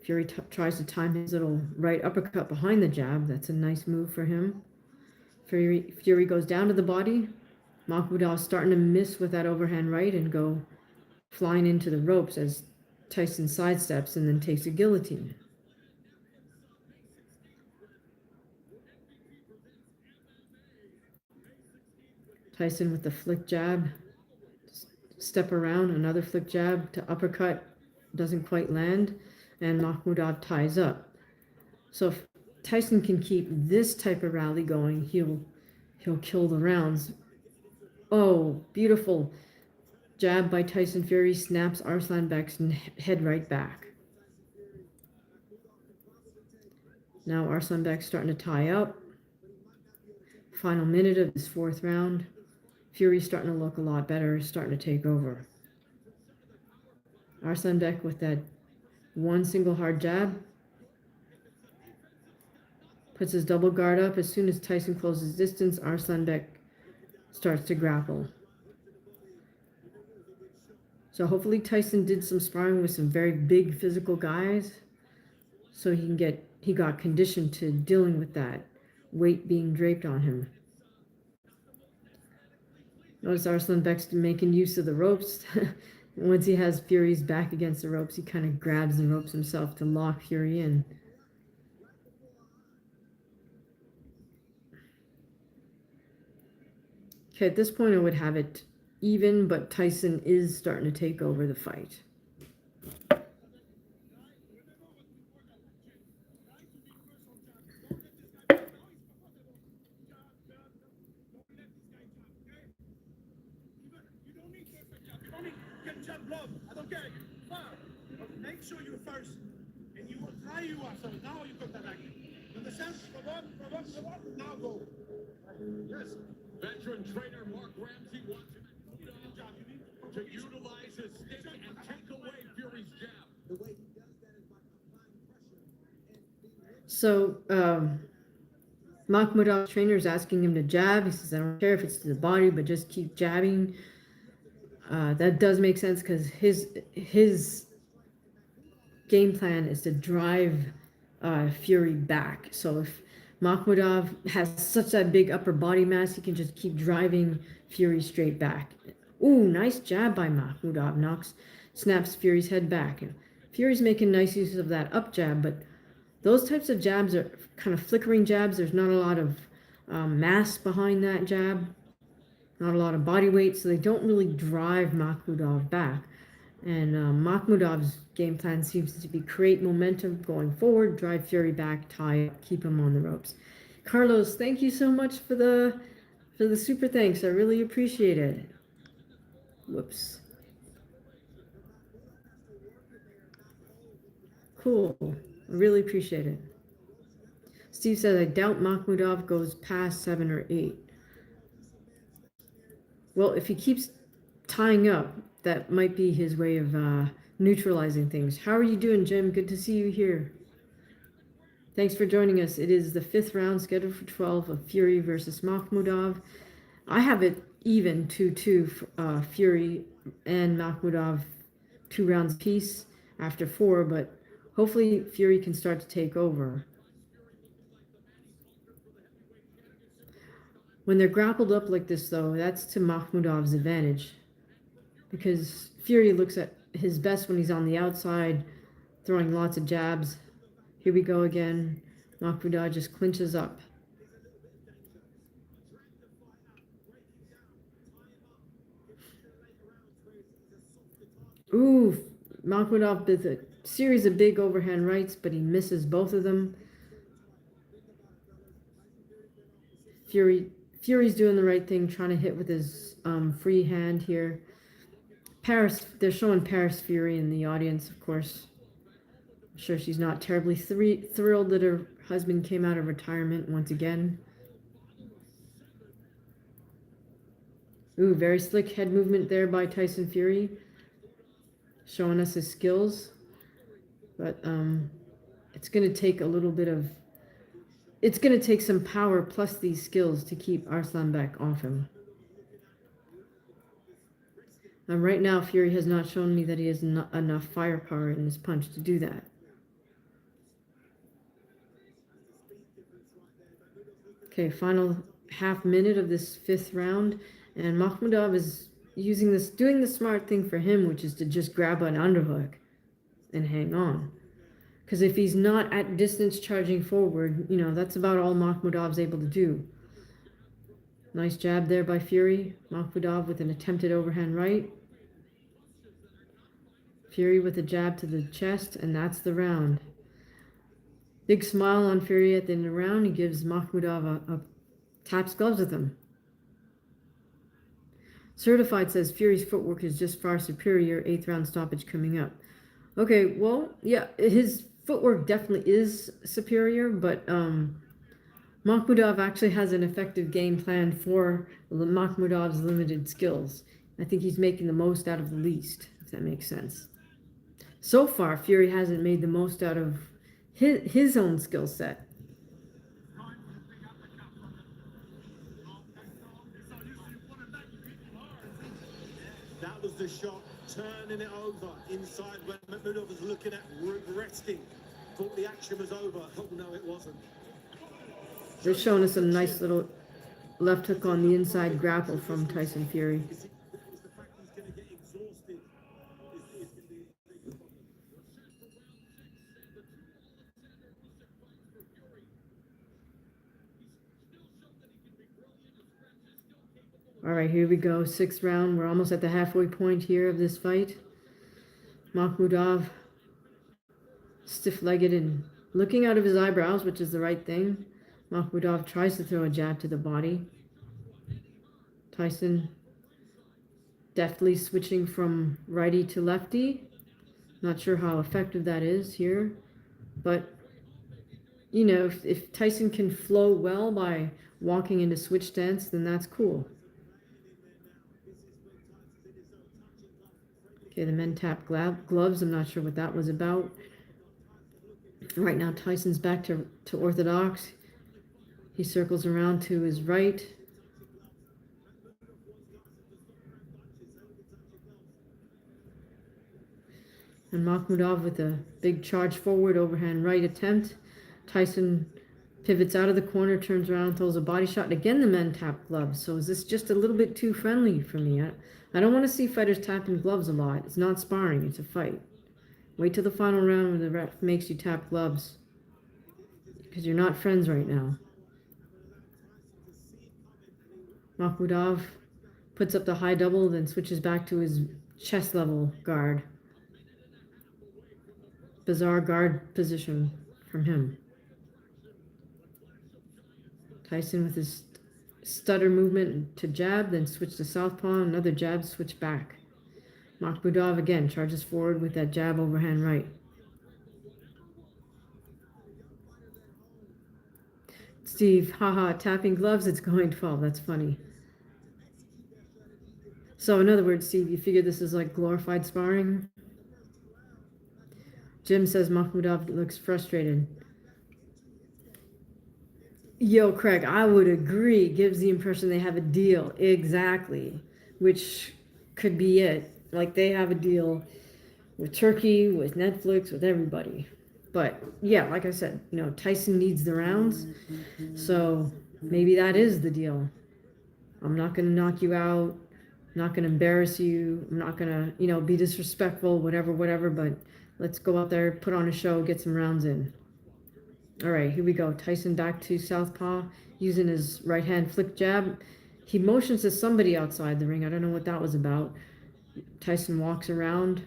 Fury tries to time his little right uppercut behind the jab. That's a nice move for him. Fury goes down to the body. Makhmudov starting to miss with that overhand right and go flying into the ropes as Tyson sidesteps and then takes a guillotine. Tyson with the flick jab. Step around, another flick jab to uppercut. Doesn't quite land. And Makhmudov ties up. So if Tyson can keep this type of rally going, he'll kill the rounds Oh, beautiful jab by Tyson Fury snaps Arslanbek's head right back. Now Arslanbek's starting to tie up. Final minute of this fourth round. Fury's starting to look a lot better, starting to take over. Arslanbek with that one single hard jab. Puts his double guard up. As soon as Tyson closes distance, Arslanbek starts to grapple. So hopefully Tyson did some sparring with some very big physical guys, so he got conditioned to dealing with that weight being draped on him. Notice Arslanbek's making use of the ropes. Once he has Fury's back against the ropes, he kind of grabs the ropes himself to lock Fury in. Okay, at this point I would have it even, but Tyson is starting to take over the fight. Make sure you're first, and you will try you are. So now you got that back. Understand? Now go. Yes. Veteran trainer Mark Ramsey wants him to utilize his stick and take away Fury's jab. The way he does that is by applying pressure and So, Makhmudov's trainer is asking him to jab. He says, I don't care if it's to the body, but just keep jabbing. That does make sense because his game plan is to drive Fury back. So if Makhmudov has such a big upper body mass, he can just keep driving Fury straight back. Ooh, nice jab by Makhmudov. Snaps Fury's head back. Fury's making nice use of that up jab, but those types of jabs are kind of flickering jabs. There's not a lot of mass behind that jab, not a lot of body weight, so they don't really drive Makhmudov back. And Makhmudov's game plan seems to be create momentum going forward, drive Fury back, tie up, keep him on the ropes. Carlos, thank you so much for the super thanks. I really appreciate it. Whoops. Cool. I really appreciate it. Steve says, I doubt Makhmudov goes past 7 or 8. Well, if he keeps tying up, that might be his way of neutralizing things. How are you doing, Jim? Good to see you here. Thanks for joining us. It is the 5th round scheduled for 12 of Fury versus Makhmudov. I have it even 2-2, Fury and Makhmudov 2 rounds apiece after 4, but hopefully Fury can start to take over. When they're grappled up like this, though, that's to Makhmudov's advantage, because Fury looks at his best when he's on the outside, throwing lots of jabs. Here we go again. Makhmudov just clinches up. Ooh, Makhmudov with a series of big overhand rights, but he misses both of them. Fury's doing the right thing, trying to hit with his free hand here. Paris, they're showing Paris Fury in the audience, of course. I'm sure she's not terribly thrilled that her husband came out of retirement once again. Ooh, very slick head movement there by Tyson Fury, showing us his skills. But it's going to take a little bit of... It's going to take some power plus these skills to keep Arslanbek off him. Right now, Fury has not shown me that he has enough firepower in his punch to do that. Okay, final half minute of this 5th round, and Makhmudov is doing the smart thing for him, which is to just grab an underhook and hang on. Because if he's not at distance charging forward, you know, that's about all Makhmudov's able to do. Nice jab there by Fury. Makhmudov with an attempted overhand right. Fury with a jab to the chest, and that's the round. Big smile on Fury at the end of the round. He gives Makhmudov a taps gloves with him. Certified says Fury's footwork is just far superior. 8th round stoppage coming up. Okay, well, yeah, his footwork definitely is superior, but Makhmudov actually has an effective game plan for Makhmudov's limited skills. I think he's making the most out of the least, if that makes sense. So far, Fury hasn't made the most out of his own skill set. That was the shot, turning it over inside when Makhmudov was looking at resting. Thought the action was over. Oh no, it wasn't. They're showing us a nice little left hook on the inside grapple from Tyson Fury. It's the fact he's going to get exhausted. Is going to be a big problem. All right, here we go. 6th round. We're almost at the halfway point here of this fight. Makhmudov, stiff-legged and looking out of his eyebrows, which is the right thing. Makhmudov tries to throw a jab to the body. Tyson deftly switching from righty to lefty. Not sure how effective that is here. But, you know, if Tyson can flow well by walking into switch stance, then that's cool. Okay, the men tap gloves. I'm not sure what that was about. Right now, Tyson's back to orthodox. He circles around to his right. And Makhmudov with a big charge forward, overhand right attempt. Tyson pivots out of the corner, turns around, throws a body shot. And again, the men tap gloves. So is this just a little bit too friendly for me? I don't want to see fighters tapping gloves a lot. It's not sparring, it's a fight. Wait till the final round when the ref makes you tap gloves. Because you're not friends right now. Makhmudov puts up the high double, then switches back to his chest level guard. Bizarre guard position from him. Tyson with his stutter movement to jab, then switch to southpaw, another jab, switch back. Makhmudov again charges forward with that jab overhand right. Steve, haha, tapping gloves, it's going 12. That's funny. So in other words, Steve, you figure this is like glorified sparring? Jim says Makhmudov looks frustrated. Yo, Craig, I would agree. Gives the impression they have a deal. Exactly. Which could be it. Like they have a deal with Turkey, with Netflix, with everybody. But yeah, like I said, you know, Tyson needs the rounds. So maybe that is the deal. I'm not going to knock you out. I'm not going to embarrass you. I'm not going to, you know, be disrespectful, whatever. But let's go out there, put on a show, get some rounds in. All right, here we go. Tyson back to southpaw, using his right hand flick jab. He motions to somebody outside the ring. I don't know what that was about. Tyson walks around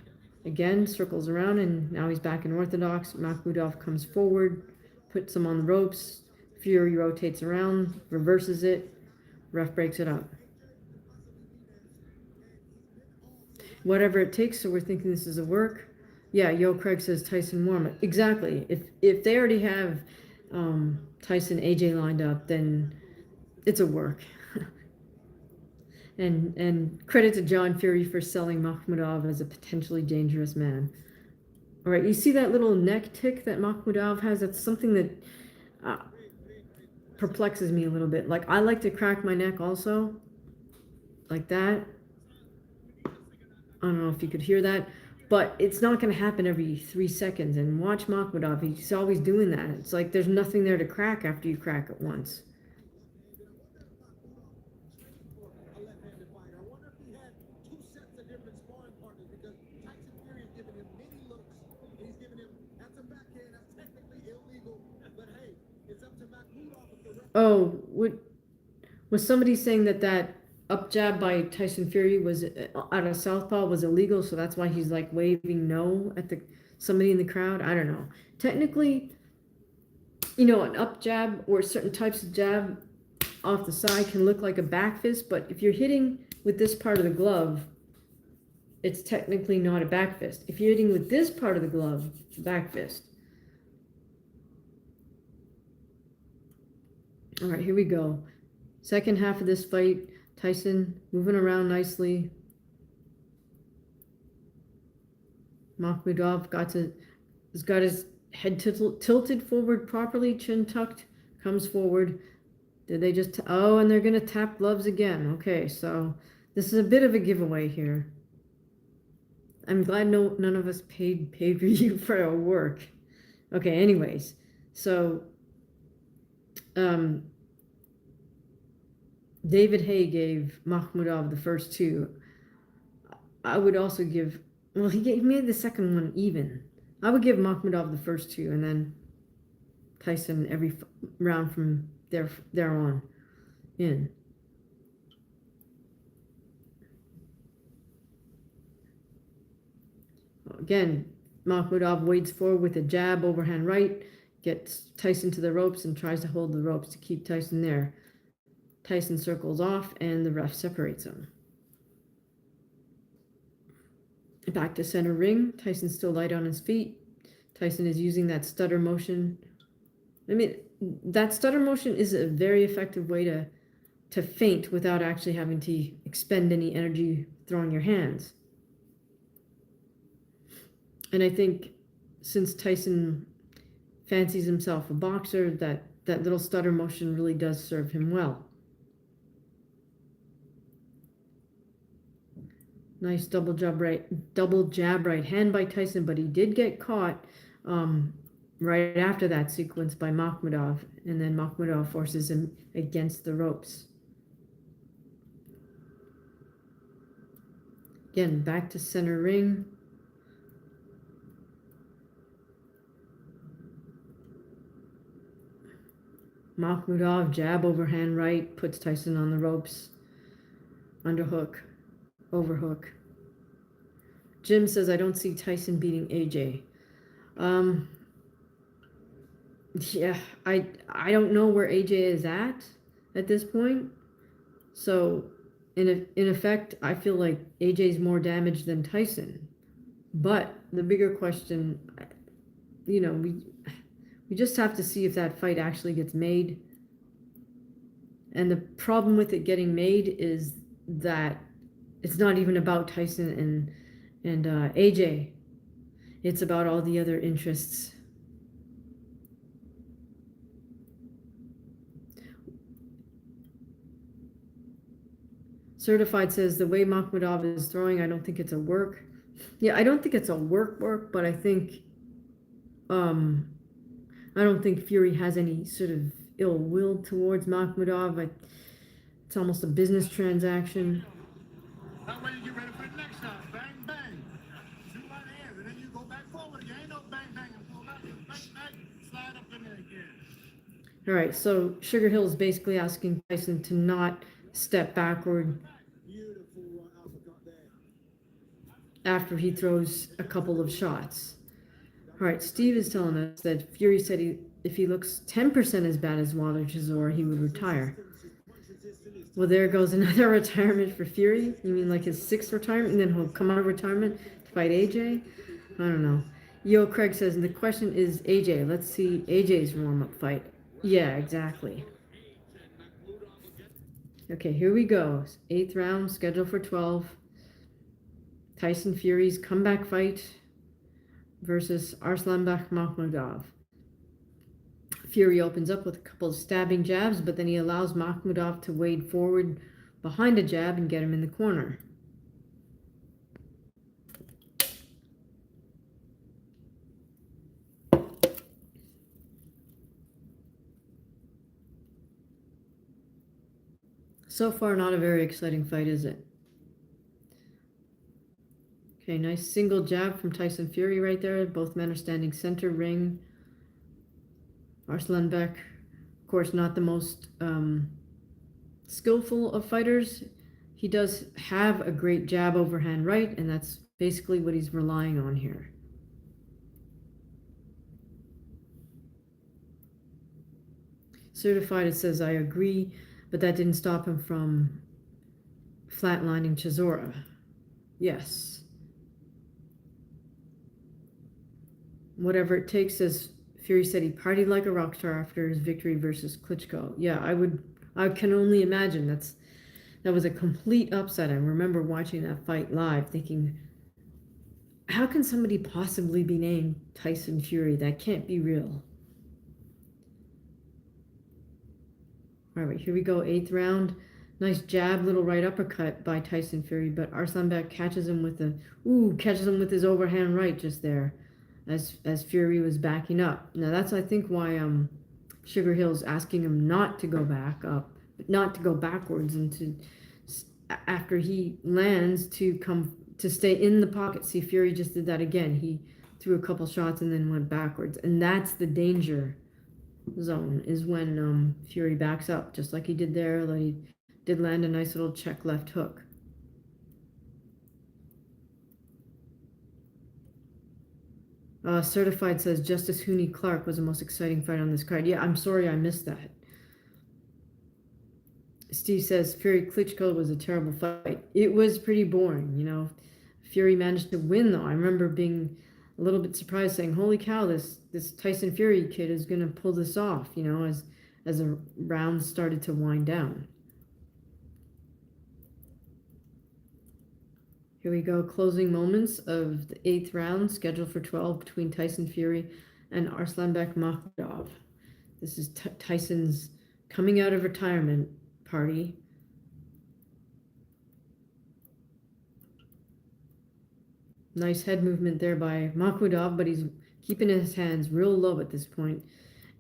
again, circles around, and now he's back in orthodox. Makhmudov comes forward, puts him on the ropes. Fury rotates around, reverses it. Ref breaks it up. Whatever it takes, so we're thinking this is a work. Yeah, Yo Craig says Tyson warm. Exactly. If they already have Tyson AJ lined up, then it's a work. and credit to John Fury for selling Makhmudov as a potentially dangerous man. All right, you see that little neck tick that Makhmudov has? That's something that perplexes me a little bit. Like, I like to crack my neck also, like that. I don't know if you could hear that. But it's not going to happen every 3 seconds. And watch Makhmudov. He's always doing that. It's like there's nothing there to crack after you crack it once. A left-handed fighter. I wonder if he had two sets of different sparring partners because Tyson Fury is giving him many looks. And he's giving him, that's a backhand, that's technically illegal. But hey, it's up to Makhmudov if the ref. Oh, was somebody saying that up jab by Tyson Fury was out of southpaw was illegal, so that's why he's like waving no at somebody in the crowd? I don't know. Technically, you know, an up jab or certain types of jab off the side can look like a back fist, but if you're hitting with this part of the glove, it's technically not a back fist. If you're hitting with this part of the glove, it's a back fist. All right, here we go. Second half of this fight, Tyson moving around nicely. Makhmudov has got his head tilted forward properly, chin tucked, comes forward. Did they just, oh, and they're gonna tap gloves again. Okay, so this is a bit of a giveaway here. I'm glad none of us paid pay-per-view for our work. Okay, anyways, so David Hay gave Makhmudov the first two. I would also give, well, he made the second one even. I would give Makhmudov the first two, and then Tyson every round from there on in. Again, Makhmudov wades forward with a jab, overhand right, gets Tyson to the ropes and tries to hold the ropes to keep Tyson there. Tyson circles off and the ref separates him. Back to center ring. Tyson's still light on his feet. Tyson is using that stutter motion. I mean, that stutter motion is a very effective way to feint without actually having to expend any energy throwing your hands. And I think since Tyson fancies himself a boxer, that little stutter motion really does serve him well. Nice double jab right hand by Tyson, but he did get caught right after that sequence by Makhmudov, and then Makhmudov forces him against the ropes. Again, back to center ring. Makhmudov, jab, overhand right, puts Tyson on the ropes. Underhook, overhook. Jim says, I don't see Tyson beating AJ. Yeah, I don't know where AJ is at this point. So, in effect, I feel like AJ's more damaged than Tyson. But the bigger question, you know, we just have to see if that fight actually gets made. And the problem with it getting made is that it's not even about Tyson and AJ. It's about all the other interests. Certified says the way Makhmudov is throwing, I don't think it's a work. Yeah, I don't think it's a work, but I think I don't think Fury has any sort of ill will towards Makhmudov. It's almost a business transaction. That way you get ready for the next shot. Bang, bang. 2 right hands, and then you go back forward again. Ain't no bang, bang, and pull back, slide up in there again. All right, so Sugar Hill is basically asking Tyson to not step backward Beautiful uppercut there. after he throws a couple of shots. All right, Steve is telling us that Fury said if he looks 10% as bad as Wilder Chisora, he would retire. Well, there goes another retirement for Fury. You mean like his 6th retirement, and then he'll come out of retirement to fight AJ? I don't know. Yo, Craig says, the question is AJ. Let's see AJ's warm-up fight. Yeah, exactly. Okay, here we go. 8th round, scheduled for 12. Tyson Fury's comeback fight versus Arslanbek Makhmudov. Fury opens up with a couple of stabbing jabs, but then he allows Makhmudov to wade forward behind a jab and get him in the corner. So far, not a very exciting fight, is it? Okay, nice single jab from Tyson Fury right there. Both men are standing center ring. Arslanbek, of course, not the most skillful of fighters. He does have a great jab overhand right, and that's basically what he's relying on here. Certified, it says, I agree, but that didn't stop him from flatlining Chisora. Yes. Whatever it takes, as Fury said, he partied like a rock star after his victory versus Klitschko. Yeah, I can only imagine. That was a complete upset. I remember watching that fight live thinking, how can somebody possibly be named Tyson Fury? That can't be real. All right, here we go, 8th round. Nice jab, little right uppercut by Tyson Fury, but Arslanbek catches him with his overhand right just there, as Fury was backing up. Now that's, I think, why Sugar Hill's asking him not to go back up, not to go backwards, and to, after he lands, to stay in the pocket. See, Fury just did that again. He threw a couple shots and then went backwards, and that's the danger zone, is when Fury backs up, just like he did there. Like he did land a nice little check left hook. Certified says Justice Hooney Clark was the most exciting fight on this card. Yeah, I'm sorry I missed that. Steve says Fury Klitschko was a terrible fight. It was pretty boring, you know. Fury managed to win though. I remember being a little bit surprised, saying, "Holy cow, this Tyson Fury kid is gonna pull this off," you know, as the rounds started to wind down. Here we go, closing moments of the 8th round, scheduled for 12 between Tyson Fury and Arslanbek Makhmudov. This is Tyson's coming out of retirement party. Nice head movement there by Makhmudov, but he's keeping his hands real low at this point.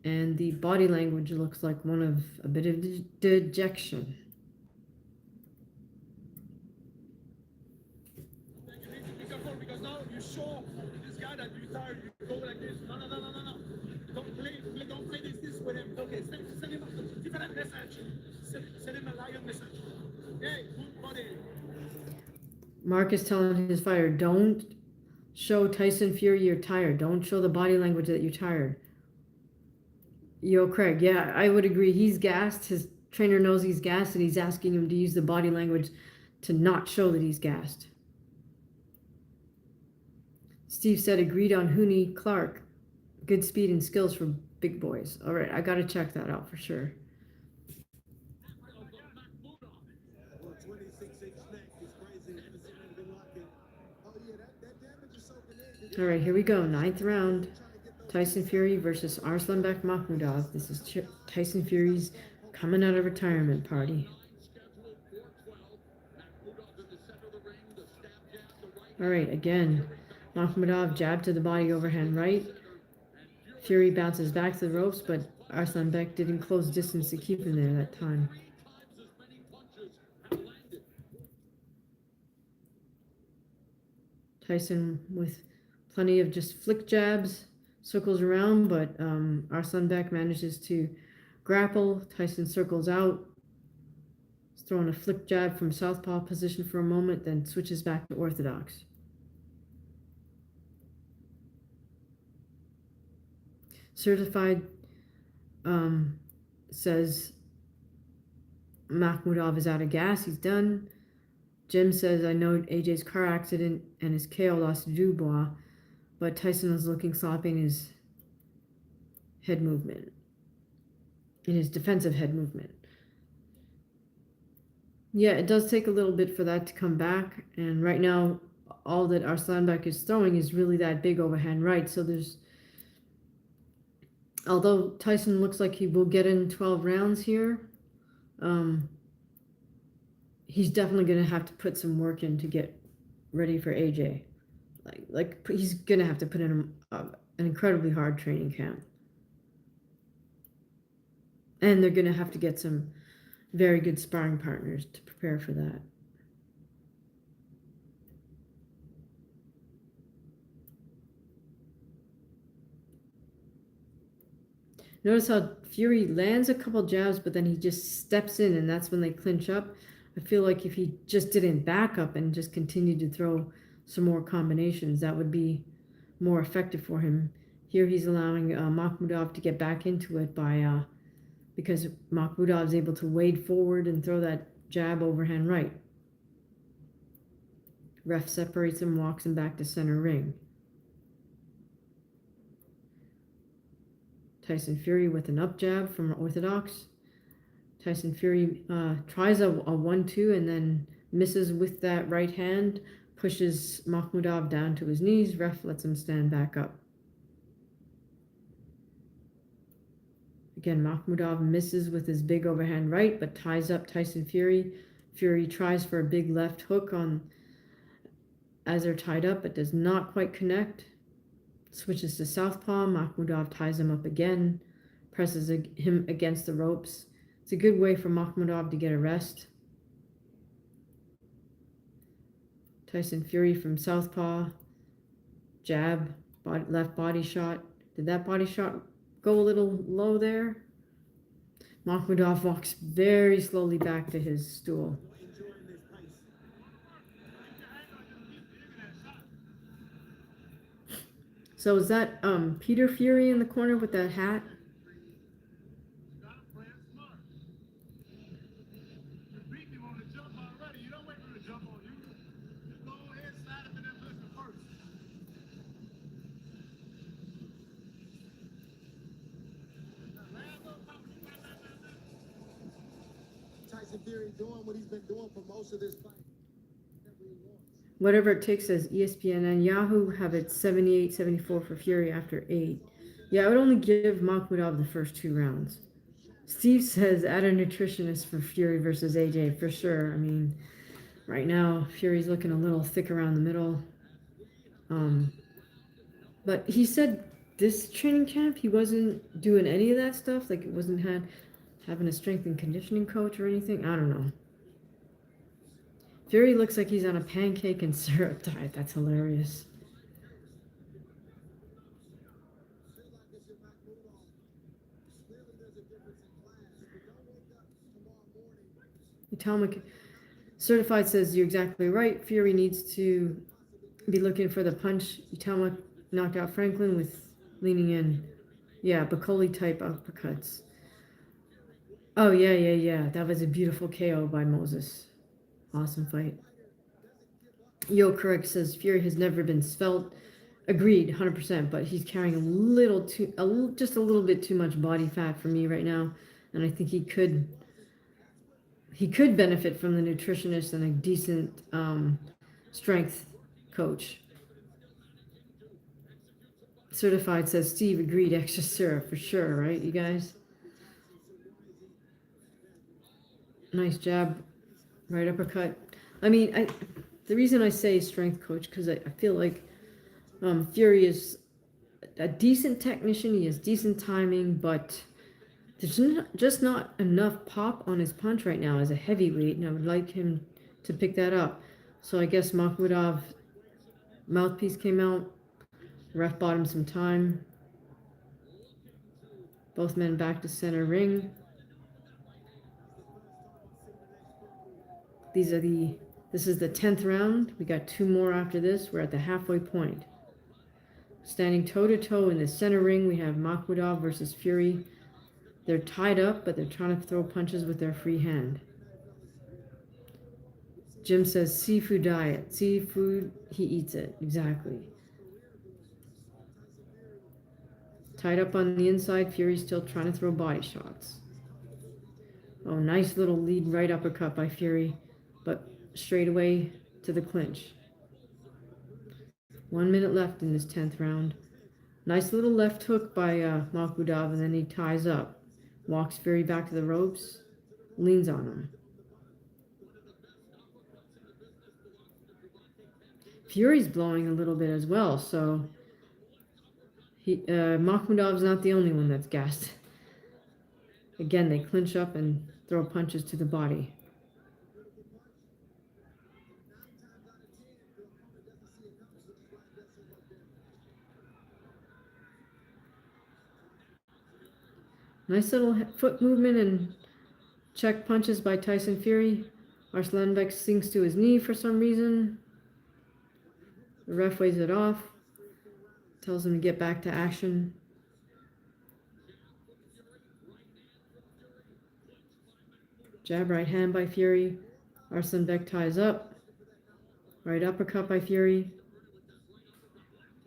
And the body language looks like one of a bit of dejection. Because now you show this guy that you're tired, you go like this. No. Don't play this with him. Okay, send him a different message. Send him a lion message. Hey, good body. Mark is telling his fighter, don't show Tyson Fury you're tired. Don't show the body language that you're tired. Yo, Craig, yeah, I would agree. He's gassed. His trainer knows he's gassed, and he's asking him to use the body language to not show that he's gassed. Steve said agreed on Hooney Clark. Good speed and skills for big boys. All right, I got to check that out for sure. All right, here we go. 9th round. Tyson Fury versus Arslanbek Makhmudov. This is Tyson Fury's coming out of retirement party. All right, again, Makhmudov jab to the body, overhand right. Fury bounces back to the ropes, but Arslanbek didn't close distance to keep him there that time. Tyson with plenty of just flick jabs, circles around, but Arslanbek manages to grapple. Tyson circles out. He's throwing a flick jab from southpaw position for a moment, then switches back to orthodox. Certified says Makhmudov is out of gas. He's done. Jim says, I know AJ's car accident and his KO lost to Dubois, but Tyson was looking sloppy in his head movement, in his defensive head movement. Yeah, it does take a little bit for that to come back, and right now, all that Arslanbek is throwing is really that big overhand right, so there's, although Tyson looks like he will get in 12 rounds here, he's definitely going to have to put some work in to get ready for AJ. Like he's going to have to put in an incredibly hard training camp. And they're going to have to get some very good sparring partners to prepare for that. Notice how Fury lands a couple jabs, but then he just steps in, and that's when they clinch up. I feel like if he just didn't back up and just continued to throw some more combinations, that would be more effective for him. Here he's allowing Makhmudov to get back into it by because Makhmudov is able to wade forward and throw that jab overhand right. Ref separates him, walks him back to center ring. Tyson Fury with an up jab from Orthodox. Tyson Fury tries a 1-2 and then misses with that right hand, pushes Makhmudov down to his knees. Ref lets him stand back up. Again, Makhmudov misses with his big overhand right, but ties up Tyson Fury. Fury tries for a big left hook on as they're tied up, but does not quite connect. Switches to southpaw. Makhmudov ties him up again, presses him against the ropes. It's a good way for Makhmudov to get a rest. Tyson Fury from southpaw, jab, left body shot. Did that body shot go a little low there? Makhmudov walks very slowly back to his stool. So is that Peter Fury in the corner with that hat? Tyson Fury doing what he's been doing for most of this fight. Whatever it takes, says ESPN and Yahoo have it 78-74 for Fury after 8. Yeah, I would only give Makhmudov the first 2 rounds. Steve says add a nutritionist for Fury versus AJ for sure. I mean, right now Fury's looking a little thick around the middle. But he said this training camp he wasn't doing any of that stuff. Like it wasn't having a strength and conditioning coach or anything. I don't know. Fury looks like he's on a pancake and syrup diet. That's hilarious. Atomic Certified says you're exactly right. Fury needs to be looking for the punch. Atomic knocked out Franklin with leaning in. Yeah, Bacoli type uppercuts. Oh, yeah. That was a beautiful KO by Moses. Awesome fight. Yo Correct says Fury has never been svelte. Agreed, 100%. But he's carrying just a little bit too much body fat for me right now, and I think he could benefit from the nutritionist and a decent strength coach. Certified says Steve agreed. Extra syrup for sure, right, you guys? Nice jab. Right uppercut. I mean, the reason I say strength coach because I feel like Fury is a decent technician. He has decent timing, but there's just not enough pop on his punch right now as a heavyweight, and I would like him to pick that up. So I guess Makhmudov mouthpiece came out. Ref bought him some time. Both men back to center ring. This is the 10th round. We got 2 more after this. We're at the halfway point. Standing toe-to-toe in the center ring, we have Makhmudov versus Fury. They're tied up, but they're trying to throw punches with their free hand. Jim says seafood diet. Seafood, he eats it. Exactly. Tied up on the inside, Fury's still trying to throw body shots. Oh, nice little lead right uppercut by Fury, but straight away to the clinch. 1 minute left in this 10th round. Nice little left hook by Makhmudov, and then he ties up. Walks Fury back to the ropes, leans on him. Fury's blowing a little bit as well, so Makhmudov's not the only one that's gassed. Again, they clinch up and throw punches to the body. Nice little foot movement and check punches by Tyson Fury. Arslanbek sinks to his knee for some reason. The ref waves it off. Tells him to get back to action. Jab right hand by Fury. Arslanbek ties up. Right uppercut by Fury.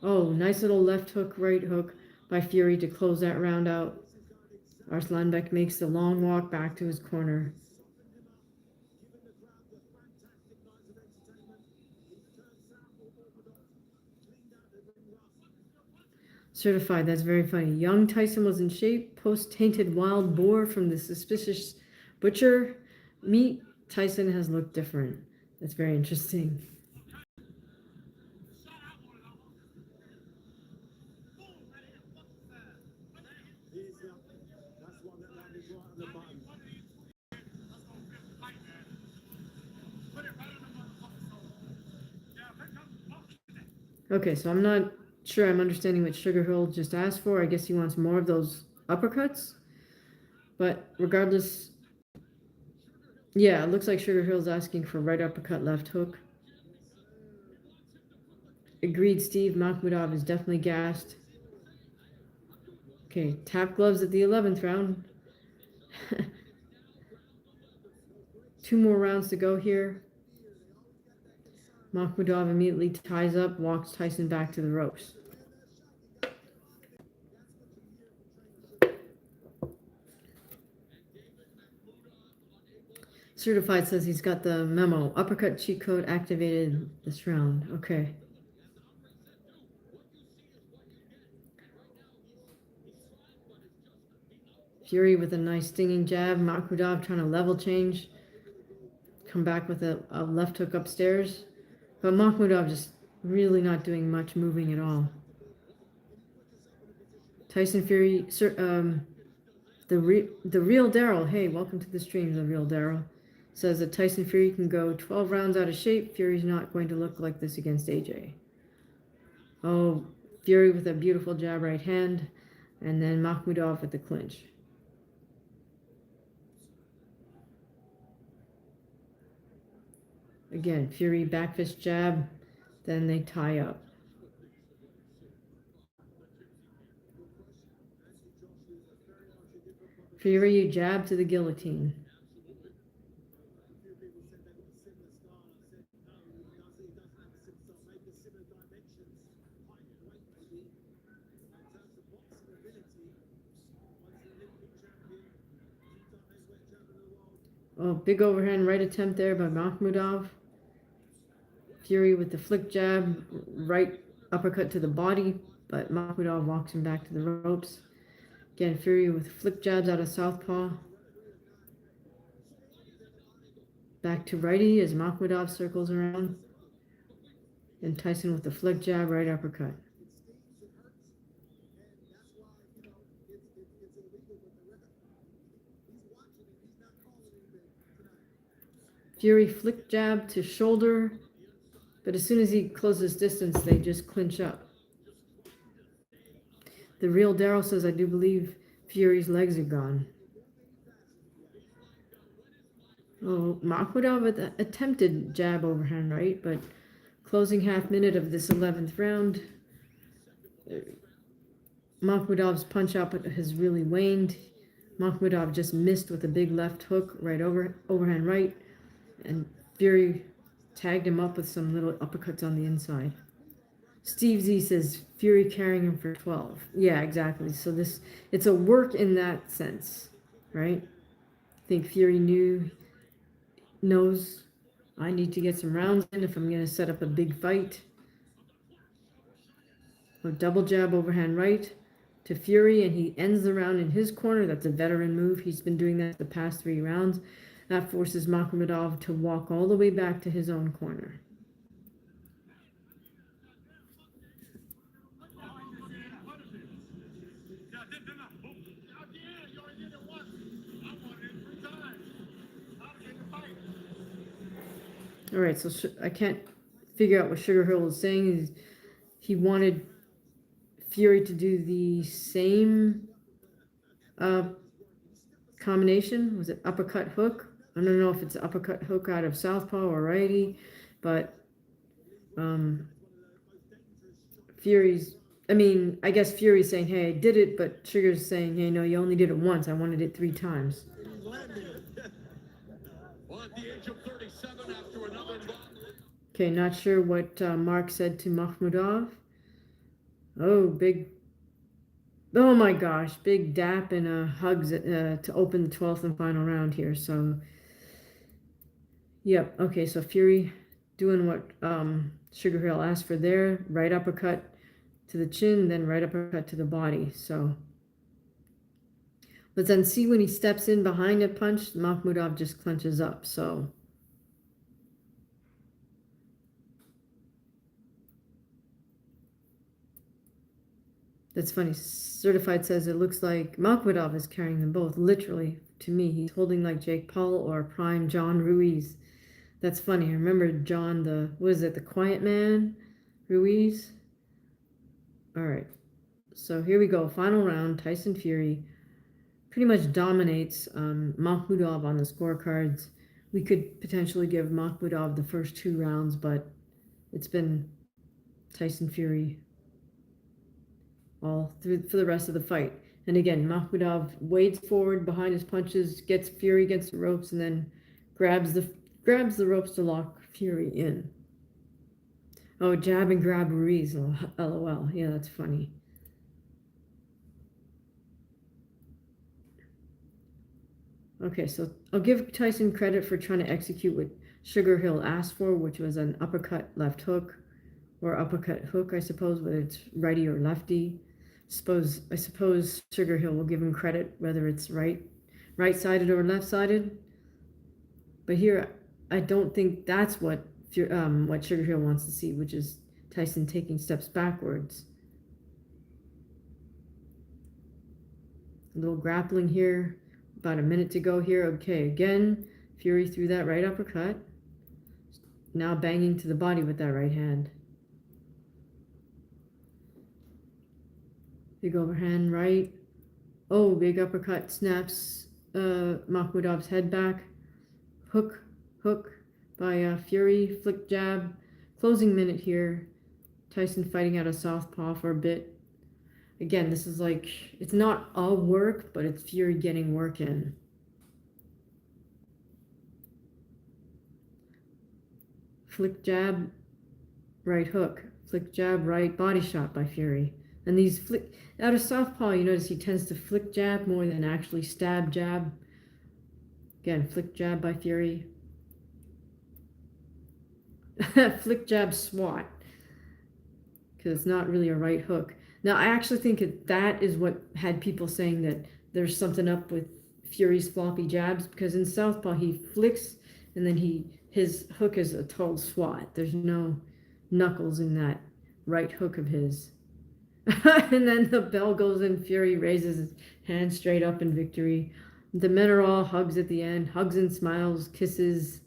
Oh, nice little left hook, right hook by Fury to close that round out. Arslanbek makes the long walk back to his corner. Certified, that's very funny. Young Tyson was in shape, post-tainted wild boar from the suspicious butcher meat. Tyson has looked different. That's very interesting. That's one that landed right on the button. Okay, so I'm not sure I'm understanding what Sugar Hill just asked for. I guess he wants more of those uppercuts. But regardless, yeah, it looks like Sugar Hill's asking for right uppercut, left hook. Agreed, Steve. Makhmudov is definitely gassed. Okay, tap gloves at the 11th round. 2 more rounds to go here. Makhmudov immediately ties up, walks Tyson back to the ropes. Certified says he's got the memo. Uppercut cheat code activated this round. Okay. Fury with a nice stinging jab. Makhmudov trying to level change. Come back with a left hook upstairs. But Makhmudov just really not doing much moving at all. Tyson Fury, the real Daryl. Hey, welcome to the stream, the real Daryl. Says that Tyson Fury can go 12 rounds out of shape. Fury's not going to look like this against AJ. Oh, Fury with a beautiful jab right hand. And then Makhmudov with the clinch. Again, Fury back fist jab. Then they tie up. Fury jab to the guillotine. Oh, big overhand right attempt there by Makhmudov. Fury with the flick jab, right uppercut to the body, but Makhmudov walks him back to the ropes. Again, Fury with flick jabs out of southpaw. Back to righty as Makhmudov circles around. And Tyson with the flick jab, right uppercut. Fury flick jab to shoulder, but as soon as he closes distance, they just clinch up. The real Daryl says, I do believe Fury's legs are gone. Oh, Makhmudov with an attempted jab overhand right, but closing half minute of this 11th round, Makhmudov's punch out has really waned. Makhmudov just missed with a big left hook, right overhand right, and Fury tagged him up with some little uppercuts on the inside. Steve Z says Fury carrying him for 12. Yeah, exactly. So it's a work in that sense, right? I think Fury knows I need to get some rounds in if I'm going to set up a big fight. A double jab overhand right to Fury, and he ends the round in his corner. That's a veteran move. He's been doing that the past 3 rounds. That forces Makhmudov to walk all the way back to his own corner. All right, so I can't figure out what Sugar Hill was saying. He wanted Fury to do the same combination. Was it uppercut hook? I don't know if it's uppercut hook out of southpaw or righty, but I guess Fury's saying, hey, I did it, but Sugar's saying, hey, no, you only did it once. I wanted it 3 times. Well, at the age of 37, after another Okay, not sure what Mark said to Makhmudov. Oh, big. Oh my gosh, big dap and hugs to open the 12th and final round here. So, yep. Okay, so Fury doing what Sugar Hill asked for there. Right uppercut to the chin, then right uppercut to the body. So, but then see when he steps in behind a punch, Makhmudov just clenches up. So, that's funny. Certified says it looks like Makhmudov is carrying them both. Literally, to me, he's holding like Jake Paul or prime John Ruiz. That's funny. I remember John the Quiet Man Ruiz. All right. So here we go. Final round. Tyson Fury pretty much dominates Makhmudov on the scorecards. We could potentially give Makhmudov the first 2 rounds, but it's been Tyson Fury all through for the rest of the fight. And again, Makhmudov wades forward behind his punches, gets Fury against the ropes, and then grabs the ropes to lock Fury in. Oh, jab and grab Ruiz. LOL. Yeah, that's funny. Okay, so I'll give Tyson credit for trying to execute what Sugar Hill asked for, which was an uppercut left hook, or uppercut hook, I suppose, whether it's righty or lefty. I suppose Sugar Hill will give him credit whether it's right-sided or left-sided. But here, I don't think that's what Sugar Hill wants to see, which is Tyson taking steps backwards. A little grappling here. About a minute to go here. Okay, again, Fury threw that right uppercut. Now banging to the body with that right hand. Big overhand right. Oh, big uppercut snaps Makhmudov's head back. Hook by Fury. Flick jab. Closing minute here. Tyson fighting out of southpaw for a bit. Again, this is like, it's not all work, but it's Fury getting work in. Flick jab, right hook. Flick jab, right body shot by Fury. And these flick, out of southpaw, you notice he tends to flick jab more than actually stab jab. Again, flick jab by Fury. Flick jab swat. Because it's not really a right hook. Now, I actually think that is what had people saying that there's something up with Fury's floppy jabs, because in southpaw he flicks and then his hook is a total swat. There's no knuckles in that right hook of his. And then the bell goes in, Fury raises his hand straight up in victory. The men are all hugs at the end, hugs and smiles, kisses.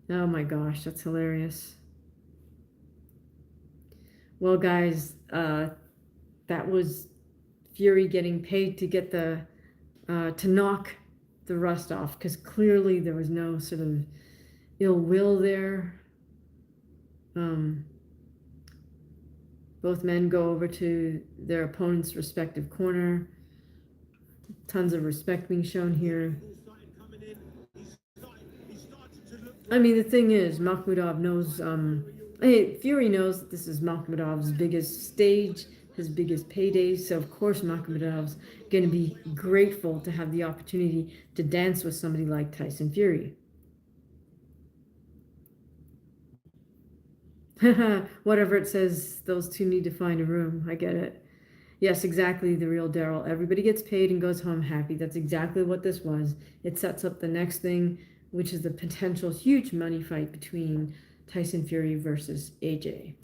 Oh my gosh, that's hilarious. Well, guys, that was Fury getting paid to get to knock the rust off, because clearly there was no sort of ill will there. Both men go over to their opponent's respective corner. Tons of respect being shown here. I mean, the thing is, Makhmudov knows, Fury knows that this is Makhmudov's biggest stage, his biggest payday, so of course Makhmudov's going to be grateful to have the opportunity to dance with somebody like Tyson Fury. Whatever it says, those two need to find a room. I get it. Yes, exactly, the real Daryl. Everybody gets paid and goes home happy. That's exactly what this was. It sets up the next thing, which is the potential huge money fight between Tyson Fury versus AJ.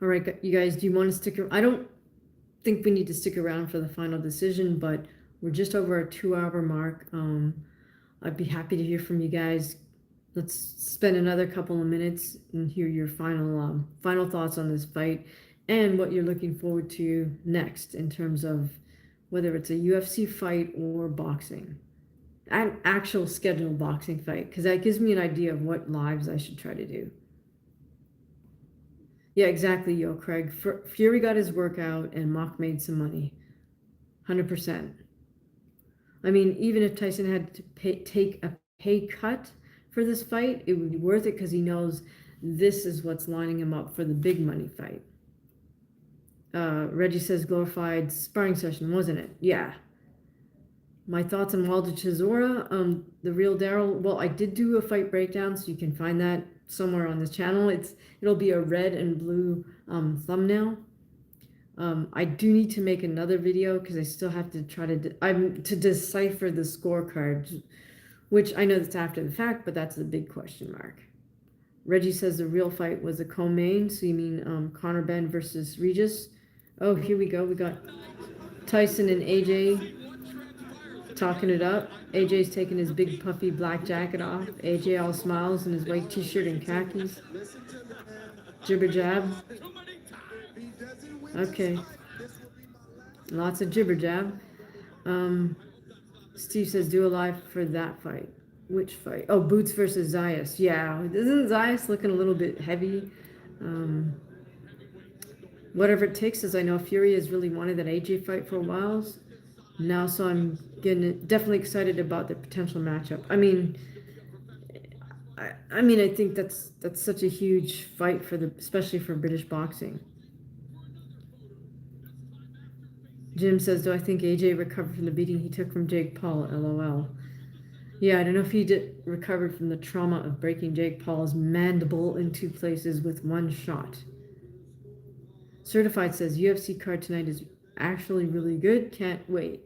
All right, you guys, do you want to stick around? I don't think we need to stick around for the final decision, but we're just over a 2-hour mark. I'd be happy to hear from you guys. Let's spend another couple of minutes and hear your final thoughts on this fight and what you're looking forward to next in terms of whether it's a UFC fight or boxing. An actual scheduled boxing fight, because that gives me an idea of what lives I should try to do. Yeah, exactly, yo, Craig. Fury got his workout and Mach made some money. 100%. I mean, even if Tyson had to take a pay cut for this fight, it would be worth it because he knows this is what's lining him up for the big money fight. Reggie says glorified sparring session, wasn't it? Yeah. My thoughts on Wilder Chisora, the real Daryl. Well, I did do a fight breakdown, so you can find that somewhere on this channel. It'll be a red and blue thumbnail. I do need to make another video because I still have to try to decipher the scorecard, which I know that's after the fact, but that's the big question mark. Reggie says the real fight was a co-main, so you mean Conor Ben versus Regis? Oh, here we go. We got Tyson and AJ talking it up. AJ's taking his big puffy black jacket off. AJ all smiles in his white t-shirt and khakis. Jibber jab. Okay. Lots of jibber jab. Steve says do a live for that fight. Which fight? Oh, Boots versus Zayas. Yeah. Isn't Zayas looking a little bit heavy? Whatever it takes, as I know Fury has really wanted that AJ fight for a while now, so I'm definitely excited about the potential matchup. I mean, I think that's such a huge fight especially for British boxing. Jim says, do I think AJ recovered from the beating he took from Jake Paul? LOL. Yeah, I don't know if he recovered from the trauma of breaking Jake Paul's mandible in 2 places with 1 shot. Certified says, UFC card tonight is actually really good. Can't wait.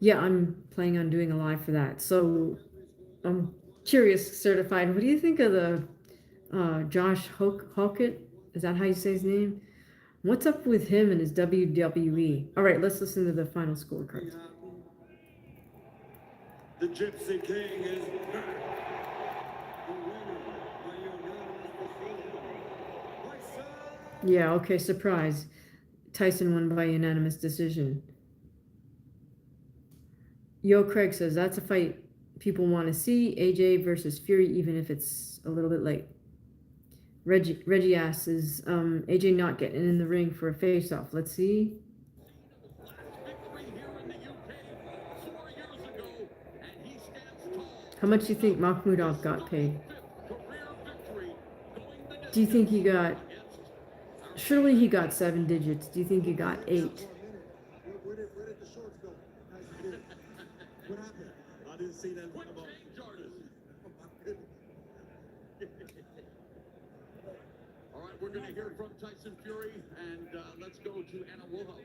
Yeah, I'm planning on doing a live for that. So I'm curious, Certified, what do you think of the Josh Hawkett? Is that how you say his name? What's up with him and his WWE? All right, let's listen to the final scorecard. The Gypsy King is back. The winner by unanimous decision. Yeah, okay, surprise. Tyson won by unanimous decision. Yo Craig says, that's a fight people want to see. AJ versus Fury, even if it's a little bit late. Reggie asks, is AJ not getting in the ring for a face-off? Let's see. How much do you think Makhmudov got paid? Do you think he got... Surely he got 7 digits. Do you think he got 8? Where did the shorts go? What happened? I didn't see that. What changed, artist? Oh, my goodness. All right, we're going to hear from Tyson Fury, and let's go to Anna Woolhouse.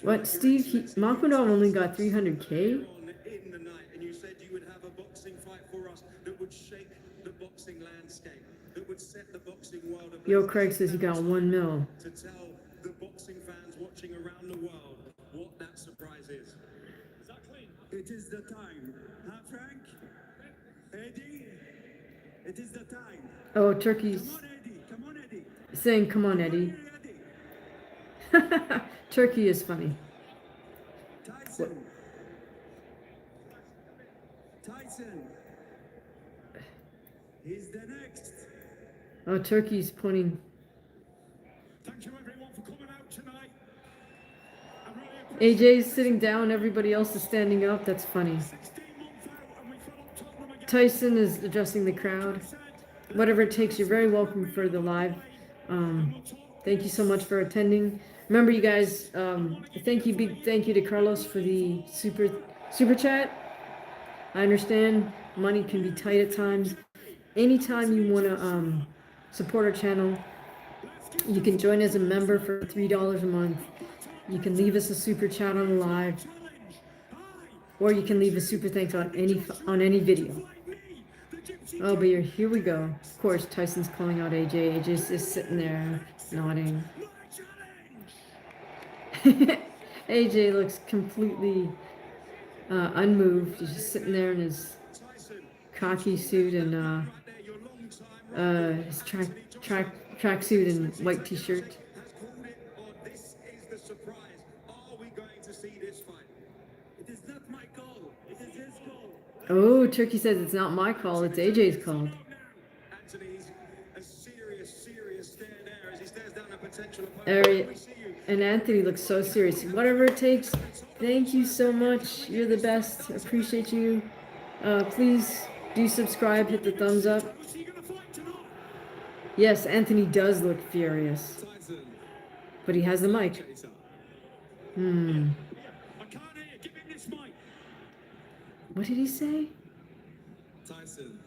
What, Steve? Makhmudov only got 300K? In the night, and you said you would have a boxing fight for us that would shake the boxing landscape, that would set the boxing world ablaze. Yo, Craig says he got 1 mil. To tell the boxing fans watching around the world what that surprise is. Exactly. It is the time. Huh, Frank? Eddie? It is the time. Oh, Turkey's Come on, Eddie. Come on, Eddie. saying, come on, Eddie. Turkey is funny. Tyson. Tyson. He's the next. Oh, Turkey's pointing. Thank you everyone for coming out tonight. I really appreciate AJ's sitting down, everybody else is standing up. That's funny. 16 months out and we fill up Tottenham again. Tyson is addressing the crowd. Whatever it takes, you're very welcome for the live. Thank you so much for attending. Remember, you guys, big thank you to Carlos for the super chat. I understand money can be tight at times. Anytime you want to support our channel, you can join as a member for $3 a month. You can leave us a super chat on the live, or you can leave a super thanks on any video. Oh, but here we go. Of course, Tyson's calling out AJ. AJ's just sitting there nodding. AJ looks completely unmoved. He's just sitting there in his khaki suit and his track suit and white t-shirt. This is the surprise. Are we going to see this fight? It is not my call. It is his call. Oh, Turkey says it's not my call, it's AJ's call. Anthony's a serious stare there as he stares down a potential opponent. And Anthony looks so serious. Whatever it takes. Thank you so much. You're the best. Appreciate you. Please do subscribe, hit the thumbs up. Who's he gonna fight tonight? Yes, Anthony does look furious, Tyson, but he has the mic. chaser. Hmm. I can't hear you. Give him this mic. What did he say? Tyson,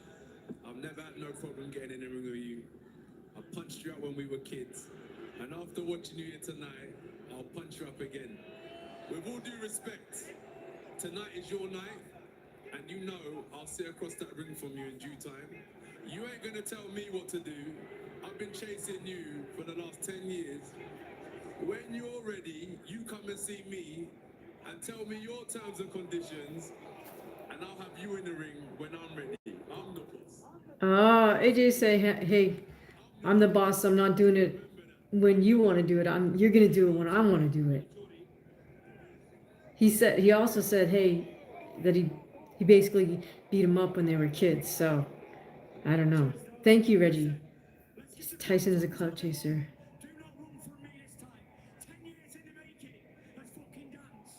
I've never had no problem getting in the ring with you. I punched you up when we were kids. And after watching you here tonight, I'll punch you up again. With all due respect, tonight is your night. And you know I'll sit across that ring from you in due time. You ain't gonna tell me what to do. I've been chasing you for the last 10 years. When you're ready, you come and see me and tell me your terms and conditions, and I'll have you in the ring when I'm ready. I'm the boss. AJ say, hey, I'm the boss. I'm not doing it when you want to do it. You're gonna do it when I want to do it. He also said, hey, that he basically beat him up when they were kids. So I don't know. Thank you, Reggie. Tyson is a clout chaser. Do not run from me this time. 10 years in the making. Let's fucking dance.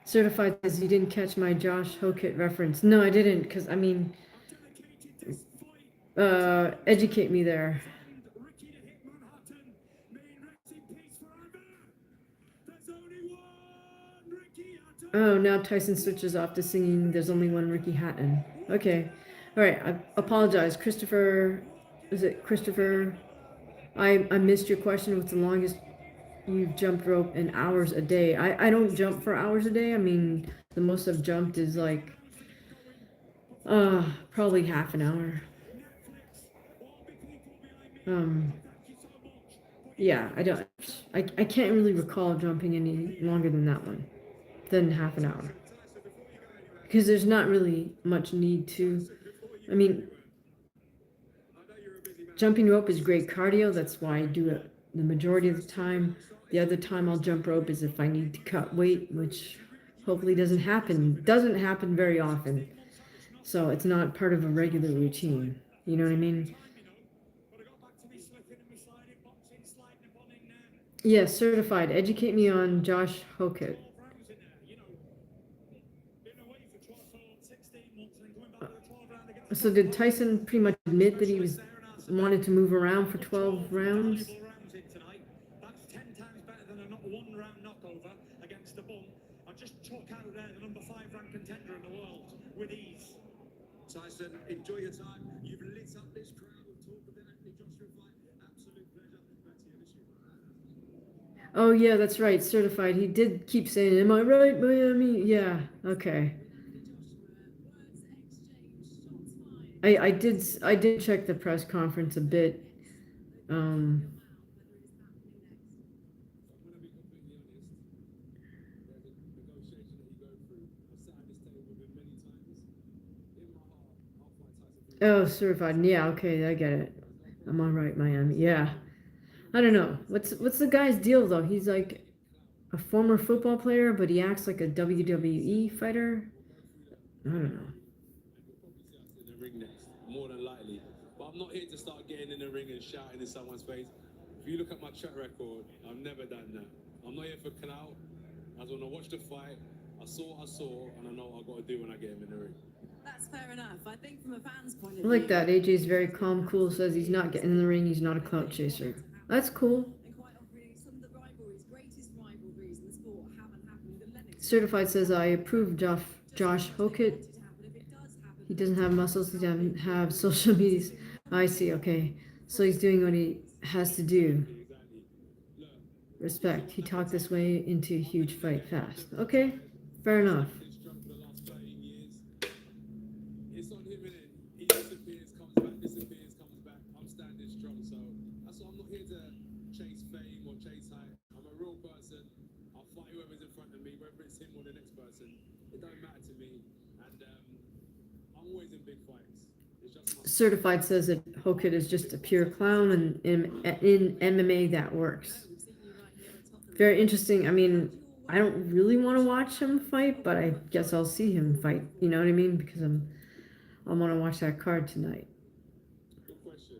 Certified says you didn't catch my Josh Hokett reference. No, I didn't, because I mean, Dedicated this fight. educate me there. And Ricky to hit Manhattan. May he rest in peace forever. There's only one Ricky Hatton. Oh, now Tyson switches off to singing There's Only One Ricky Hatton. Okay. All right. I apologize. Christopher, is it Christopher? I missed your question. What's the longest you've jumped rope in hours a day? I don't jump for hours a day. I mean, the most I've jumped is like, probably half an hour. Yeah, I can't really recall jumping any longer than that one, than half an hour. Because there's not really much need to, I mean, jumping rope is great cardio. That's why I do it the majority of the time. The other time I'll jump rope is if I need to cut weight, which hopefully doesn't happen. Doesn't happen very often. So it's not part of a regular routine. You know what I mean? Yes, certified. Educate me on Josh Hokett. So did Tyson pretty much admit that he wanted to move around for 12 rounds? That's 10 times better than a not one round knockover against the bum. I just took out there the number 5 ranked contender in the world with ease. Tyson, enjoy your time. You've lit up this crowd with talk of the Anthony Joshua fight. Absolute pleasure. Back to you, Michelle. Oh yeah, that's right. Certified. He did keep saying, "Am I right, Miami?" Yeah. Okay. I did check the press conference a bit. I'm gonna be completely honest. The negotiation that you go through, I've sat at this table with him many times. In my heart, I'll fight Tyson for Oh, certified. Yeah. Okay, I get it. I'm all right, Miami. Yeah. I don't know. What's the guy's deal though? He's like a former football player, but he acts like a WWE fighter. I don't know. and you'll probably see us in the ring next, more than likely. But I'm not here to start getting in the ring and shouting in someone's face. If you look at my track record, I've never done that. I'm not here for clout. I just want to watch the fight. I saw, and I know what I've got to do when I get him in the ring. That's fair enough. I think from a fan's point I of like view. that. AJ's very calm, cool. Says he's not getting in the ring. He's not a clout chaser. That's cool. And quite obviously, some of the rivalries, greatest rivalries in the sport, haven't happened. The Lennox Certified says I approve Josh Hokett. to happen. If it does happen, He doesn't have muscles. He doesn't have social medias. I see. Okay. So he's doing what he has to do. Exactly. Look, Respect. He talked this way into a huge fight fast. Okay. Fair enough. this drunk for the last 13 years. It's on him, innit? He disappears, comes back. I'm standing strong, so that's why I'm not here to chase fame or chase hype. I'm a real person. I'll fight whoever's in front of me, whether it's him or the next person. It don't matter to me. And I'm always in big fights. It's just my Certified says that Hokett is just a pure clown, and in MMA that works. we've seen you right here at Tottenham. Very interesting. I mean, I don't really want to watch him fight, but I guess I'll see him fight. You know what I mean? Because I want to watch that card tonight. good question.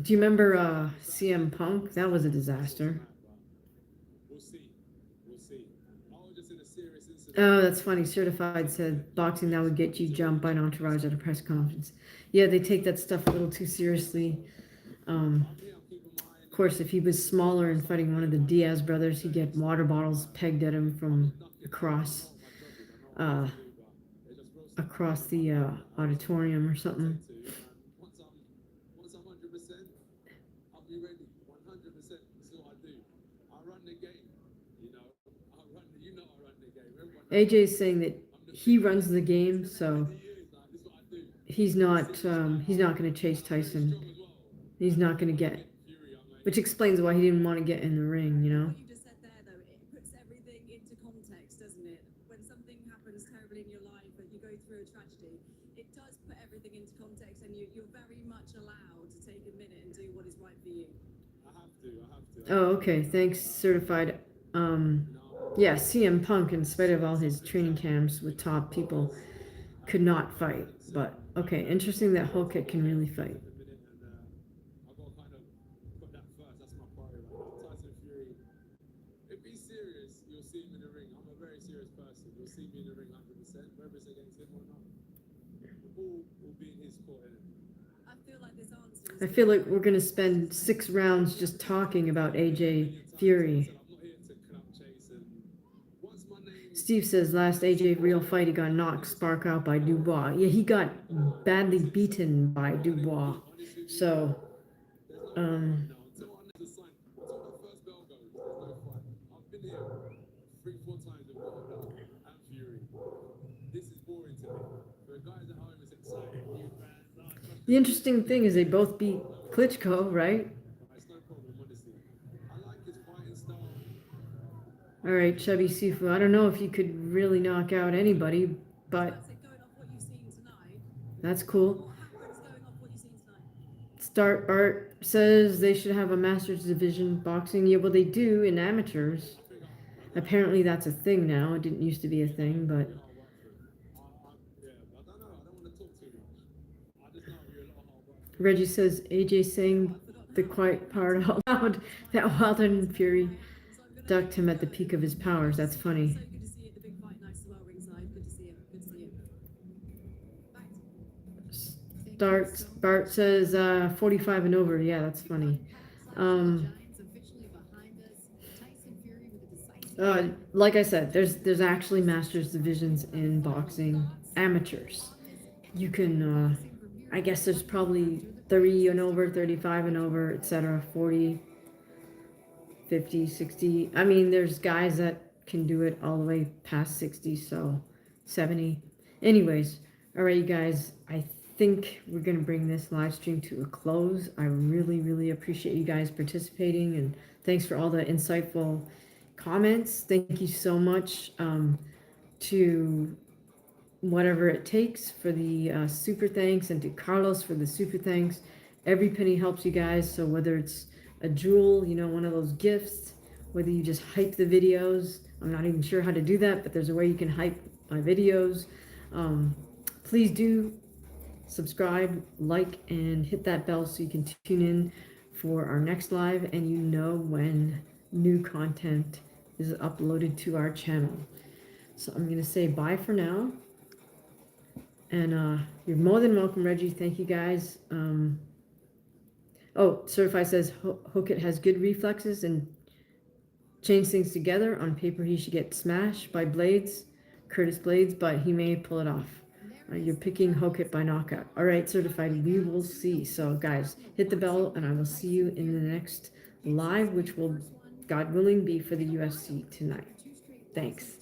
Do you remember CM Punk? That was a disaster. We'll see. I was just in a serious incident Oh, that's funny. Certified said boxing that would get you jumped by an entourage at a press conference. Yeah, they take that stuff a little too seriously. Of course, if he was smaller and fighting one of the Diaz brothers, he'd get water bottles pegged at him from across uh, across the auditorium or something. Once I'm 100%, I'll be ready. 100%. That's what I do. I run the game. You know, I run the game. Everyone AJ's saying that he runs the game, so he's not going to chase Tyson. He's not going to get, which explains why he didn't want to get in the ring, you know. What you just said there, though, it puts everything into context, doesn't it? When something happens terribly in your life and you go through a tragedy, it does put everything into context, and you're very much allowed to take a minute and do what is right for you. I have to. Oh, okay. Thanks, certified. Yeah, CM Punk, in spite of all his training camps with top people, could not fight. But okay, interesting that Hulkett can really fight. I've got to kind of put that first. That's my priority right now. Tyson Fury. If he's serious, you'll see him in the ring. I'm a very serious person. You'll see me in the ring 100%, whether it's against him or not. The ball will be in his court. I feel like this answer I feel like we're gonna spend 6 rounds just talking about AJ Fury. I'm not here to clout chase. And once my name Steve says last AJ real fight he got knocked spark out by Dubois. Yeah, he got badly beaten by Dubois. So, until the sign, until the first bell goes, there's no fight. I've been here 3-4 times with Wilder and Fury. This is boring to me. For guys at home, it's exciting. New fans, the interesting thing is they both beat Klitschko, right? it's no problem, honestly. I like his fighting style. All right, Chubby Sifu. I don't know if you could really knock out anybody, but that's it, going off what you've seen tonight. that's cool. What happens going off what you've seen tonight? Start Art says they should have a Masters Division boxing. Yeah, well, they do in amateurs. Apparently, that's a thing now. It didn't used to be a thing, but Yeah, I don't know. I don't want to talk too much. I just know you're a lot of hard work. Reggie says AJ saying the quiet part out loud that Wilder and Fury ducked him at the peak of his powers. That's funny. So good to see you at the big fight night as well, ringside. Good to see you. Good to see you. Back. Bart says 45 and over. Yeah, that's funny. Like I said, there's actually Masters divisions in boxing, amateurs. You can, I guess there's probably 30 and over, 35 and over, etc. 40, 50, 60. I mean, there's guys that can do it all the way past 60, so 70. Anyways, all right, you guys, I think we're going to bring this live stream to a close. I really, really appreciate you guys participating, and thanks for all the insightful comments. Thank you so much to whatever it takes for the super thanks, and to Carlos for the super thanks. Every penny helps you guys, so whether it's a jewel, you know, one of those gifts, whether you just hype the videos, I'm not even sure how to do that, but there's a way you can hype my videos. Please do subscribe, like, and hit that bell so you can tune in for our next live, and you know when new content is uploaded to our channel. So I'm going to say bye for now. And you're more than welcome, Reggie. Thank you, guys. Oh, Certified says Hookett has good reflexes and chains things together. On paper, he should get smashed by Blades, Curtis Blades, but he may pull it off. You're picking Hookett by knockout. All right, Certified, we will see. So, guys, hit the bell, and I will see you in the next live, which will, God willing, be for the UFC tonight. Thanks.